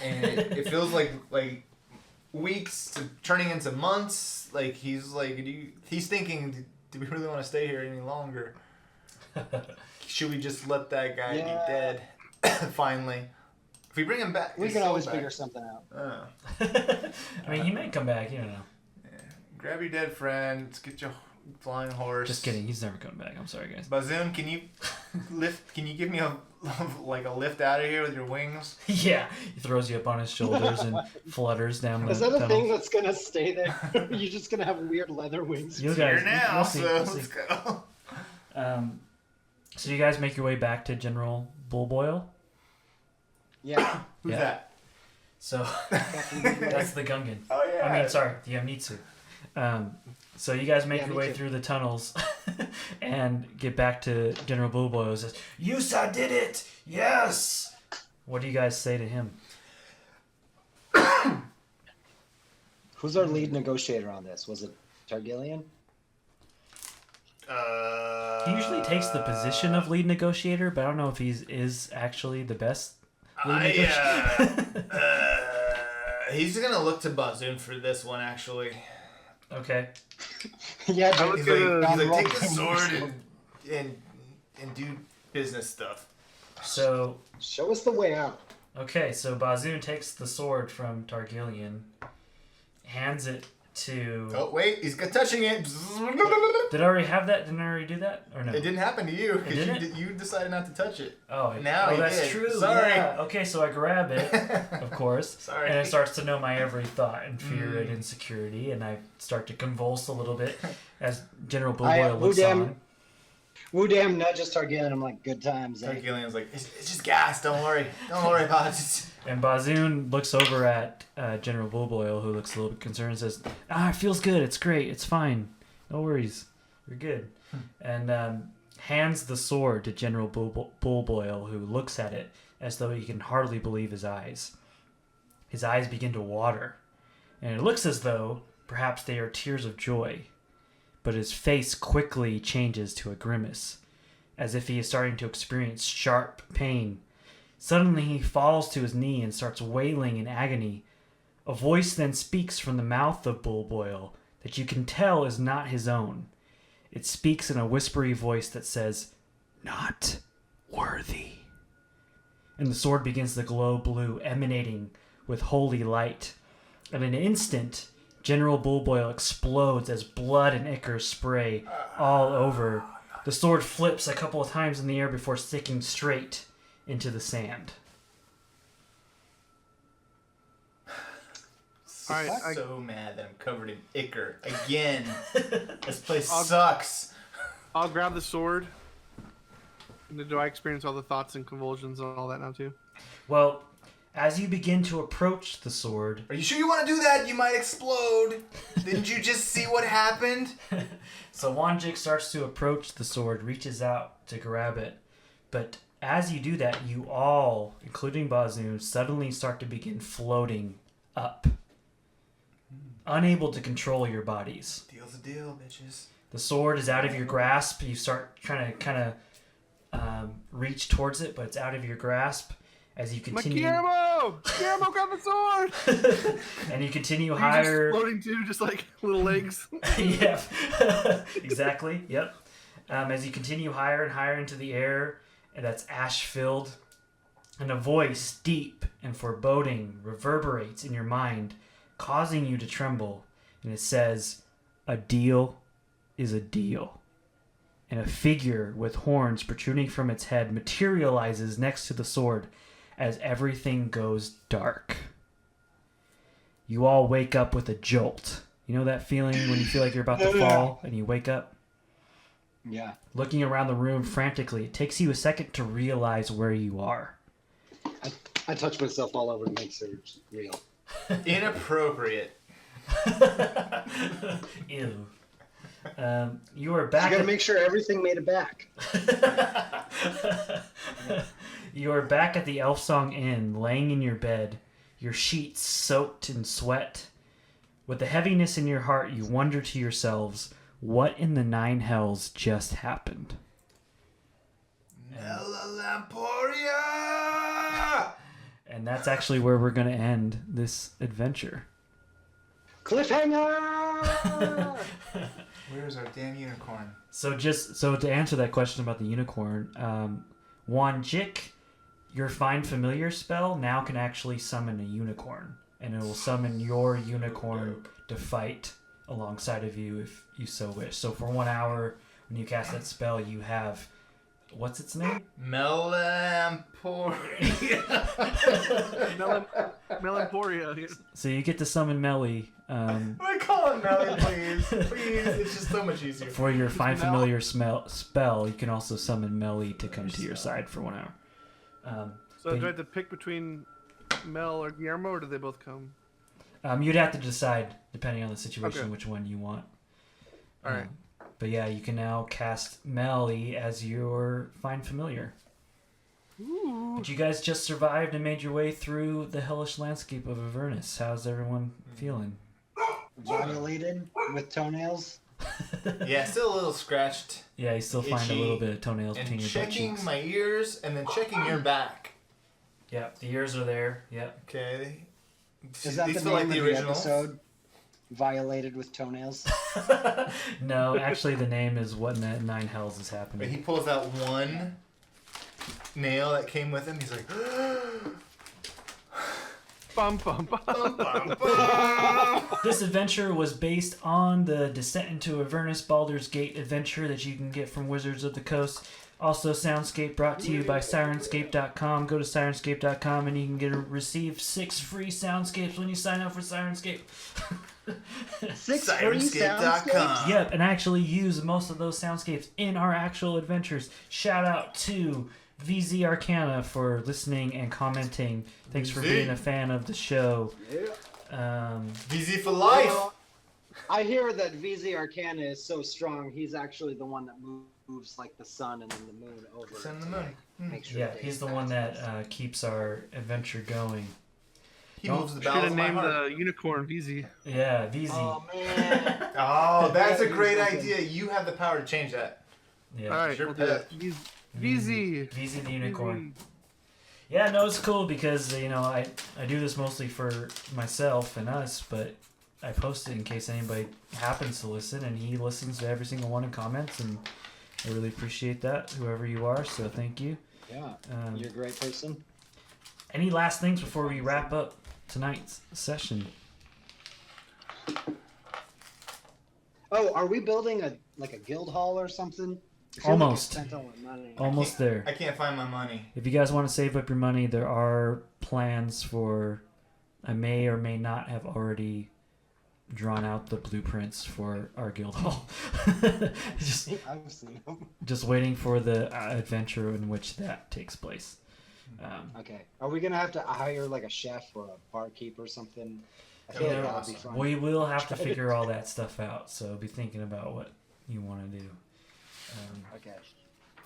[SPEAKER 2] and it feels like weeks to turning into months. Like he's thinking, do we really want to stay here any longer? Should we just let that guy be dead? Finally, if we bring him back,
[SPEAKER 3] We
[SPEAKER 2] his
[SPEAKER 3] can
[SPEAKER 2] soul
[SPEAKER 3] always
[SPEAKER 2] back-
[SPEAKER 3] figure something out.
[SPEAKER 2] Oh.
[SPEAKER 5] I mean, he may come back. You don't know.
[SPEAKER 2] Yeah. Grab your dead friend. Let's get your flying horse.
[SPEAKER 5] Just kidding. He's never coming back. I'm sorry, guys.
[SPEAKER 2] Bazoon, can you lift? Can you give me a lift out of here with your wings?
[SPEAKER 5] Yeah, he throws you up on his shoulders and flutters down the
[SPEAKER 3] Is that a
[SPEAKER 5] tunnel.
[SPEAKER 3] thing that's gonna stay there? You're just gonna have weird leather wings.
[SPEAKER 5] You
[SPEAKER 2] It's
[SPEAKER 5] guys,
[SPEAKER 2] here now,
[SPEAKER 5] we'll see,
[SPEAKER 2] so
[SPEAKER 5] we'll see.
[SPEAKER 2] let's go.
[SPEAKER 5] So you guys make your way back to General Bullboil.
[SPEAKER 3] Yeah.
[SPEAKER 2] Who's
[SPEAKER 5] Yeah.
[SPEAKER 2] that?
[SPEAKER 5] So that's the Gungan.
[SPEAKER 2] Oh yeah.
[SPEAKER 5] I mean, sorry, the Amnitsu. So you guys make
[SPEAKER 3] Yeah,
[SPEAKER 5] your
[SPEAKER 3] me
[SPEAKER 5] way
[SPEAKER 3] too.
[SPEAKER 5] through the tunnels and get back to General Bullboil. Who says, "Yusa did it! Yes!" What do you guys say to him?
[SPEAKER 3] Who's our lead negotiator on this? Was it Targillian?
[SPEAKER 5] He usually takes the position of lead negotiator, but I don't know if he is actually the best lead negotiator.
[SPEAKER 2] He's gonna look to Bazoon for this one, actually.
[SPEAKER 5] Okay.
[SPEAKER 3] Yeah,
[SPEAKER 4] I
[SPEAKER 3] but
[SPEAKER 4] was
[SPEAKER 2] He's like,
[SPEAKER 3] gonna-
[SPEAKER 2] take the sword and do business stuff.
[SPEAKER 5] So,
[SPEAKER 3] show us the way out.
[SPEAKER 5] so Bazoon takes the sword from Targillian, hands it to...
[SPEAKER 2] Oh wait, he's touching it.
[SPEAKER 5] Did I already have that? Didn't I already do that? Or no?
[SPEAKER 2] It didn't happen to you
[SPEAKER 5] It didn't?
[SPEAKER 2] because you decided not to touch it.
[SPEAKER 5] Oh,
[SPEAKER 2] Now he
[SPEAKER 5] that's
[SPEAKER 2] did.
[SPEAKER 5] true.
[SPEAKER 2] Sorry.
[SPEAKER 5] Yeah. Okay, so I grab it, of course.
[SPEAKER 2] Sorry.
[SPEAKER 5] And it starts to know my every thought and fear and insecurity, and I start to convulse a little bit as General Bullboil looks on.
[SPEAKER 3] Wu Dam nudges Targillian. I'm like, good times. Eh?
[SPEAKER 2] Targillian's like, it's just gas. Don't worry. Don't worry about it.
[SPEAKER 5] And Bazoon looks over at General Bullboil, who looks a little bit concerned, and says, it feels good. It's great. It's fine. No worries. You're good. And hands the sword to General Bullboil, who looks at it as though he can hardly believe his eyes. His eyes begin to water, and it looks as though perhaps they are tears of joy. But his face quickly changes to a grimace, as if he is starting to experience sharp pain. Suddenly he falls to his knee and starts wailing in agony. A voice then speaks from the mouth of Bullboil that you can tell is not his own. It speaks in a whispery voice that says, "Not worthy." And the sword begins to glow blue, emanating with holy light. In an instant, General Bullboil explodes as blood and ichor spray all over. The sword flips a couple of times in the air before sticking straight into the sand.
[SPEAKER 4] All right,
[SPEAKER 2] I'm so mad that I'm covered in ichor again. This place sucks.
[SPEAKER 4] I'll grab the sword. And do I experience all the thoughts and convulsions and all that now too?
[SPEAKER 5] Well, as you begin to approach the sword...
[SPEAKER 2] Are you sure you want to do that? You might explode. Didn't you just see what happened?
[SPEAKER 5] So Whon Jick starts to approach the sword, reaches out to grab it, but as you do that, you all, including Bazoon, suddenly start to begin floating up, unable to control your bodies.
[SPEAKER 2] Deal's a deal, bitches.
[SPEAKER 5] The sword is out of your grasp. You start trying to kind of reach towards it, but it's out of your grasp as you continue.
[SPEAKER 4] Guillermo! Guillermo, grab the sword!
[SPEAKER 5] And you continue
[SPEAKER 4] Are you
[SPEAKER 5] higher.
[SPEAKER 4] just floating too, just like little legs.
[SPEAKER 5] Yeah, exactly. Yep. As you continue higher and higher into the air, and that's ash-filled, and a voice deep and foreboding reverberates in your mind, causing you to tremble. And it says, "A deal is a deal." And a figure with horns protruding from its head materializes next to the sword as everything goes dark. You all wake up with a jolt. You know that feeling when you feel like you're about to fall and you wake up?
[SPEAKER 3] Yeah.
[SPEAKER 5] Looking around the room frantically, it takes you a second to realize where you are.
[SPEAKER 3] I touch myself all over to make sure it's real.
[SPEAKER 2] Inappropriate.
[SPEAKER 5] Ew. You are back.
[SPEAKER 3] You gotta make sure everything made it back.
[SPEAKER 5] You are back at the Elfsong Inn, laying in your bed, your sheets soaked in sweat. With the heaviness in your heart, you wonder to yourselves, what in the nine hells just happened?
[SPEAKER 2] Nella Lamporia!
[SPEAKER 5] And that's actually where we're going to end this adventure.
[SPEAKER 3] Cliffhanger!
[SPEAKER 2] Where's our damn unicorn?
[SPEAKER 5] So to answer that question about the unicorn, Whon Jick, your Find Familiar spell now can actually summon a unicorn. And it will summon your unicorn to fight alongside of you if you so wish. So for 1 hour, when you cast that spell, you have... What's its name?
[SPEAKER 2] Melamporia.
[SPEAKER 4] Melamporia.
[SPEAKER 5] So you get to summon Melly
[SPEAKER 2] I call him Melly, please. Please. It's just so much easier.
[SPEAKER 5] for your Find Familiar spell. You can also summon Melly to come to your side for 1 hour.
[SPEAKER 4] So
[SPEAKER 5] But
[SPEAKER 4] do I have to pick between Mel or Guillermo, or do they both come?
[SPEAKER 5] you'd have to decide, depending on the situation,
[SPEAKER 4] Okay.
[SPEAKER 5] which one you want.
[SPEAKER 4] All right.
[SPEAKER 5] But yeah, you can now cast Melly as your Find Familiar.
[SPEAKER 4] Ooh.
[SPEAKER 5] But you guys just survived and made your way through the hellish landscape of Avernus. How's everyone feeling?
[SPEAKER 3] Violated with toenails.
[SPEAKER 2] Yeah, still a little scratched.
[SPEAKER 5] Yeah, you still find a
[SPEAKER 2] Itchy,
[SPEAKER 5] little bit of toenails
[SPEAKER 2] And
[SPEAKER 5] between your butt
[SPEAKER 2] checking
[SPEAKER 5] cheeks.
[SPEAKER 2] my ears and then checking your back.
[SPEAKER 5] Yep, the ears are there. Yep.
[SPEAKER 2] Okay.
[SPEAKER 3] Is that
[SPEAKER 2] These
[SPEAKER 3] the
[SPEAKER 2] feel
[SPEAKER 3] name
[SPEAKER 2] like the
[SPEAKER 3] of the
[SPEAKER 2] originals.
[SPEAKER 3] episode? Violated with toenails.
[SPEAKER 5] No, actually, the name is What in the Nine Hells is
[SPEAKER 2] But
[SPEAKER 5] Happening.
[SPEAKER 2] he pulls out one nail that came with him. He's like,
[SPEAKER 4] Bum, bum, bum.
[SPEAKER 2] bum, bum, bum.
[SPEAKER 5] This adventure was based on the Descent into Avernus Baldur's Gate adventure that you can get from Wizards of the Coast. Also, Soundscape brought to you by Sirenscape.com. Go to Sirenscape.com and you can receive 6 free Soundscapes when you sign up for Sirenscape.
[SPEAKER 3] 6 free
[SPEAKER 2] Sirenscape.com.
[SPEAKER 3] soundscapes?
[SPEAKER 5] Yep, and actually use most of those soundscapes in our actual adventures. Shout out to VZ Arcana for listening and commenting. Thanks for
[SPEAKER 2] VZ.
[SPEAKER 5] being a fan of the show.
[SPEAKER 3] Yeah.
[SPEAKER 2] VZ for life.
[SPEAKER 3] Well, I hear that VZ Arcana is so strong, he's actually the one that moves like the sun and then the moon over.
[SPEAKER 2] Sun and the
[SPEAKER 3] to,
[SPEAKER 2] moon.
[SPEAKER 3] like, make sure
[SPEAKER 5] Yeah,
[SPEAKER 3] the
[SPEAKER 5] he's
[SPEAKER 3] day
[SPEAKER 5] the one
[SPEAKER 3] passes.
[SPEAKER 5] that keeps our adventure going.
[SPEAKER 2] He moves the
[SPEAKER 4] Should
[SPEAKER 2] bowels
[SPEAKER 4] have
[SPEAKER 2] of my
[SPEAKER 4] named
[SPEAKER 2] heart.
[SPEAKER 4] the unicorn VZ.
[SPEAKER 5] Yeah, VZ.
[SPEAKER 3] Oh man.
[SPEAKER 2] Oh, that's a
[SPEAKER 3] Yeah,
[SPEAKER 2] great
[SPEAKER 3] something.
[SPEAKER 2] idea. You have the power to change that.
[SPEAKER 5] Yeah.
[SPEAKER 4] All right,
[SPEAKER 2] Sure
[SPEAKER 4] we'll do
[SPEAKER 2] pet.
[SPEAKER 4] it. VZ.
[SPEAKER 5] VZ the unicorn. Yeah, no, it's cool because I do this mostly for myself and us, but I post it in case anybody happens to listen, and he listens to every single one and comments, and I really appreciate that, whoever you are. So thank you.
[SPEAKER 3] Yeah,
[SPEAKER 5] Um,
[SPEAKER 3] you're a great person.
[SPEAKER 5] Any last things before we wrap up tonight's session?
[SPEAKER 3] Oh, are we building a guild hall or something? I feel
[SPEAKER 5] Almost.
[SPEAKER 3] Like I spent all my money.
[SPEAKER 5] Almost there.
[SPEAKER 2] I can't find my money.
[SPEAKER 5] If you guys want to save up your money, there are plans for. I may or may not have already drawn out the blueprints for our guild hall. just,
[SPEAKER 3] I've seen them.
[SPEAKER 5] just waiting for the adventure in which that takes place.
[SPEAKER 3] Okay. Are we gonna have to hire like a chef or a barkeep or something? I
[SPEAKER 2] That
[SPEAKER 3] feel
[SPEAKER 2] would
[SPEAKER 3] like
[SPEAKER 2] be
[SPEAKER 3] that would be
[SPEAKER 2] awesome.
[SPEAKER 3] fun.
[SPEAKER 5] We will have to figure all that stuff out, so be thinking about what you want to do.
[SPEAKER 3] Okay.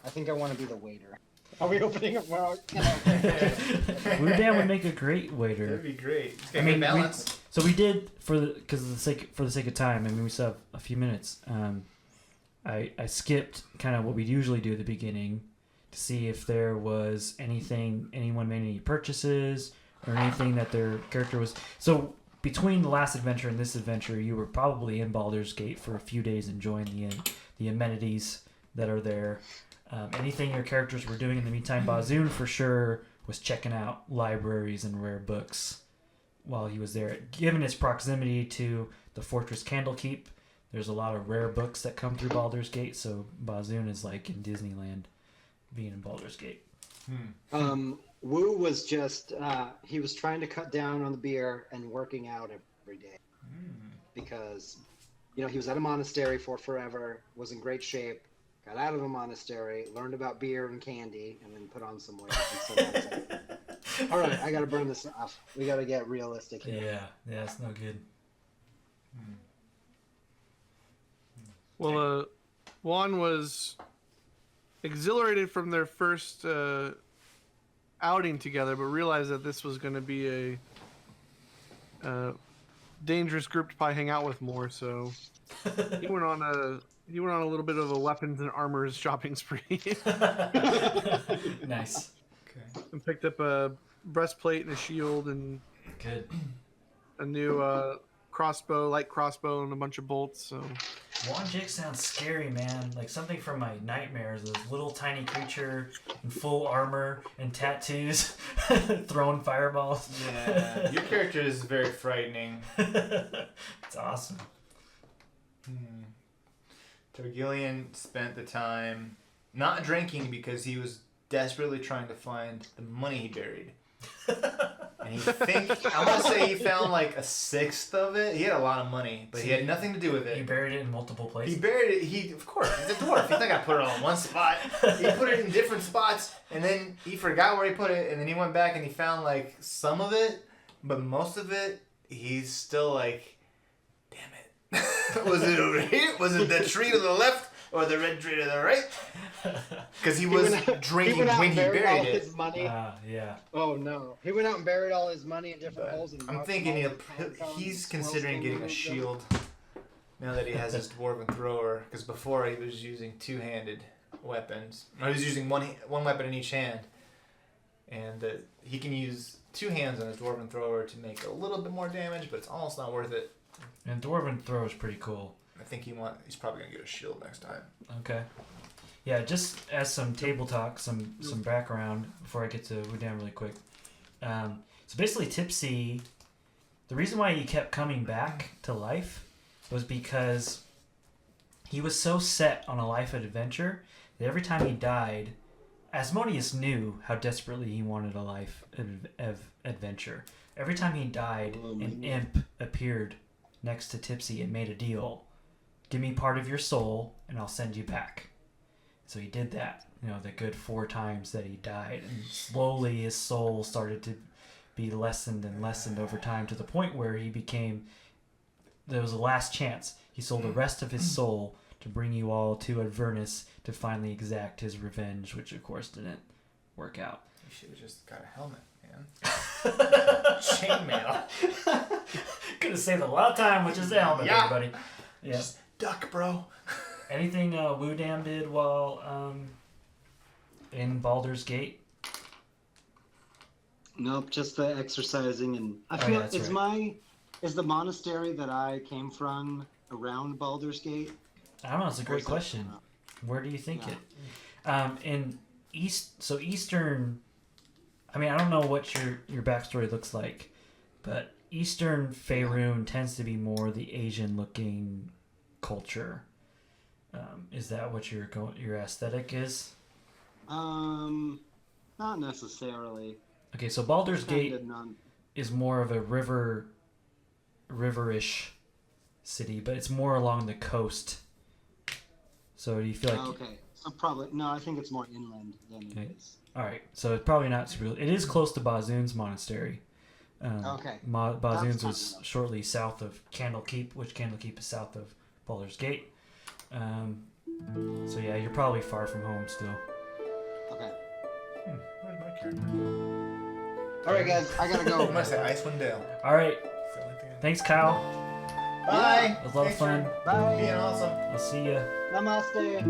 [SPEAKER 3] I think I want to be the waiter. Are we opening up? Well,
[SPEAKER 5] Wudam would make a great waiter.
[SPEAKER 2] That'd be great. It's got
[SPEAKER 5] I mean,
[SPEAKER 2] good balance.
[SPEAKER 5] So we did for the sake of time. I mean, we still have a few minutes. I skipped kind of what we usually do at the beginning to see if there was anyone made any purchases or anything that their character was. So between the last adventure and this adventure, you were probably in Baldur's Gate for a few days enjoying the amenities that are there. Anything your characters were doing in the meantime, Bazoon for sure was checking out libraries and rare books while he was there. Given its proximity to the Fortress Candlekeep, there's a lot of rare books that come through Baldur's Gate, so Bazoon is like in Disneyland being in Baldur's Gate.
[SPEAKER 3] Wu was just, he was trying to cut down on the beer and working out every day. Because, he was at a monastery for forever, was in great shape, got out of a monastery, learned about beer and candy, and then put on some weight. And so that was it. All right, I got to burn this off. We got to get realistic here.
[SPEAKER 5] Yeah, it's no good.
[SPEAKER 4] Well, Whon was exhilarated from their first outing together, but realized that this was going to be a dangerous group to probably hang out with more. So he went on a little bit of a weapons and armor shopping spree.
[SPEAKER 5] Nice.
[SPEAKER 2] Okay.
[SPEAKER 4] And picked up a breastplate and a shield and
[SPEAKER 5] Good.
[SPEAKER 4] a new light crossbow, and a bunch of bolts. So
[SPEAKER 5] Whon Jick sounds scary, man. Like something from my nightmares. This little tiny creature in full armor and tattoos throwing fireballs.
[SPEAKER 2] Yeah, your character is very frightening.
[SPEAKER 5] It's awesome.
[SPEAKER 2] Targillian spent the time not drinking because he was desperately trying to find the money he buried. And I want to say he found like a sixth of it. He had a lot of money, but he had nothing to do with
[SPEAKER 5] He
[SPEAKER 2] it.
[SPEAKER 5] buried it in multiple places.
[SPEAKER 2] He buried it. Of course, he's a dwarf. He's not gonna put it all in one spot. He put it in different spots, and then he forgot where he put it, and then he went back and he found like some of it, but most of it, he's still like, damn it. Was it over here? Was it the tree to the left or the red tree to the right? Because he was drinking when he buried it.
[SPEAKER 3] His money.
[SPEAKER 5] Yeah.
[SPEAKER 3] Oh no! He went out and buried all his money in different holes. And
[SPEAKER 2] I'm thinking he's considering getting a shield now that he has his dwarven thrower. Because before he was using two-handed weapons. Or he was using one weapon in each hand, and he can use two hands on his dwarven thrower to make a little bit more damage, but it's almost not worth it.
[SPEAKER 5] And Dwarven Throw is pretty cool.
[SPEAKER 2] I think he's probably gonna get a shield next time.
[SPEAKER 5] Okay. Yeah, just as some table talk, some background before I get to Wudam really quick. So basically, Tipsy, the reason why he kept coming back to life was because he was so set on a life of adventure that every time he died, Asmodeus knew how desperately he wanted a life of adventure. Every time he died, an imp appeared next to Tipsy and made a deal. Give me part of your soul, and I'll send you back. So he did that, the good 4 times that he died. And slowly his soul started to be lessened and lessened over time to the point where there was a last chance. He sold the rest of his soul to bring you all to Avernus to finally exact his revenge, which of course didn't work out.
[SPEAKER 2] You should have just got a helmet, man. Chainmail.
[SPEAKER 5] Could have saved a lot of time with just the helmet, everybody. Yeah.
[SPEAKER 2] Just duck, bro.
[SPEAKER 5] Anything Wudam did while in Baldur's Gate?
[SPEAKER 3] Nope, just the exercising, and I feel is the monastery that I came from around Baldur's Gate?
[SPEAKER 5] I don't know. It's a great question. Where do you think it? In Eastern. I mean, I don't know what your backstory looks like, but Eastern Faerun tends to be more the Asian-looking culture. Is that what your aesthetic is?
[SPEAKER 3] Not necessarily.
[SPEAKER 5] Okay, so Baldur's Gate is more of a riverish city, but it's more along the coast. So do you feel like?
[SPEAKER 3] Okay, so probably no. I think it's more inland than it is.
[SPEAKER 5] All right, so it's probably not super. It is close to Bazoon's monastery.
[SPEAKER 3] Okay.
[SPEAKER 5] Bazoon's was shortly south of Candlekeep, which Candlekeep is south of Baldur's Gate. So yeah, you're probably far from home still.
[SPEAKER 3] Okay.
[SPEAKER 2] character.
[SPEAKER 3] All right, guys, I gotta
[SPEAKER 2] I'm
[SPEAKER 3] go.
[SPEAKER 2] gonna say Icewind Dale.
[SPEAKER 5] All right.
[SPEAKER 2] That's the only thing I
[SPEAKER 5] Thanks, Kyle.
[SPEAKER 2] Bye.
[SPEAKER 5] It was a lot of
[SPEAKER 2] Thanks for
[SPEAKER 5] fun.
[SPEAKER 2] Being
[SPEAKER 3] Bye.
[SPEAKER 2] awesome.
[SPEAKER 5] I'll see ya.
[SPEAKER 3] Namaste.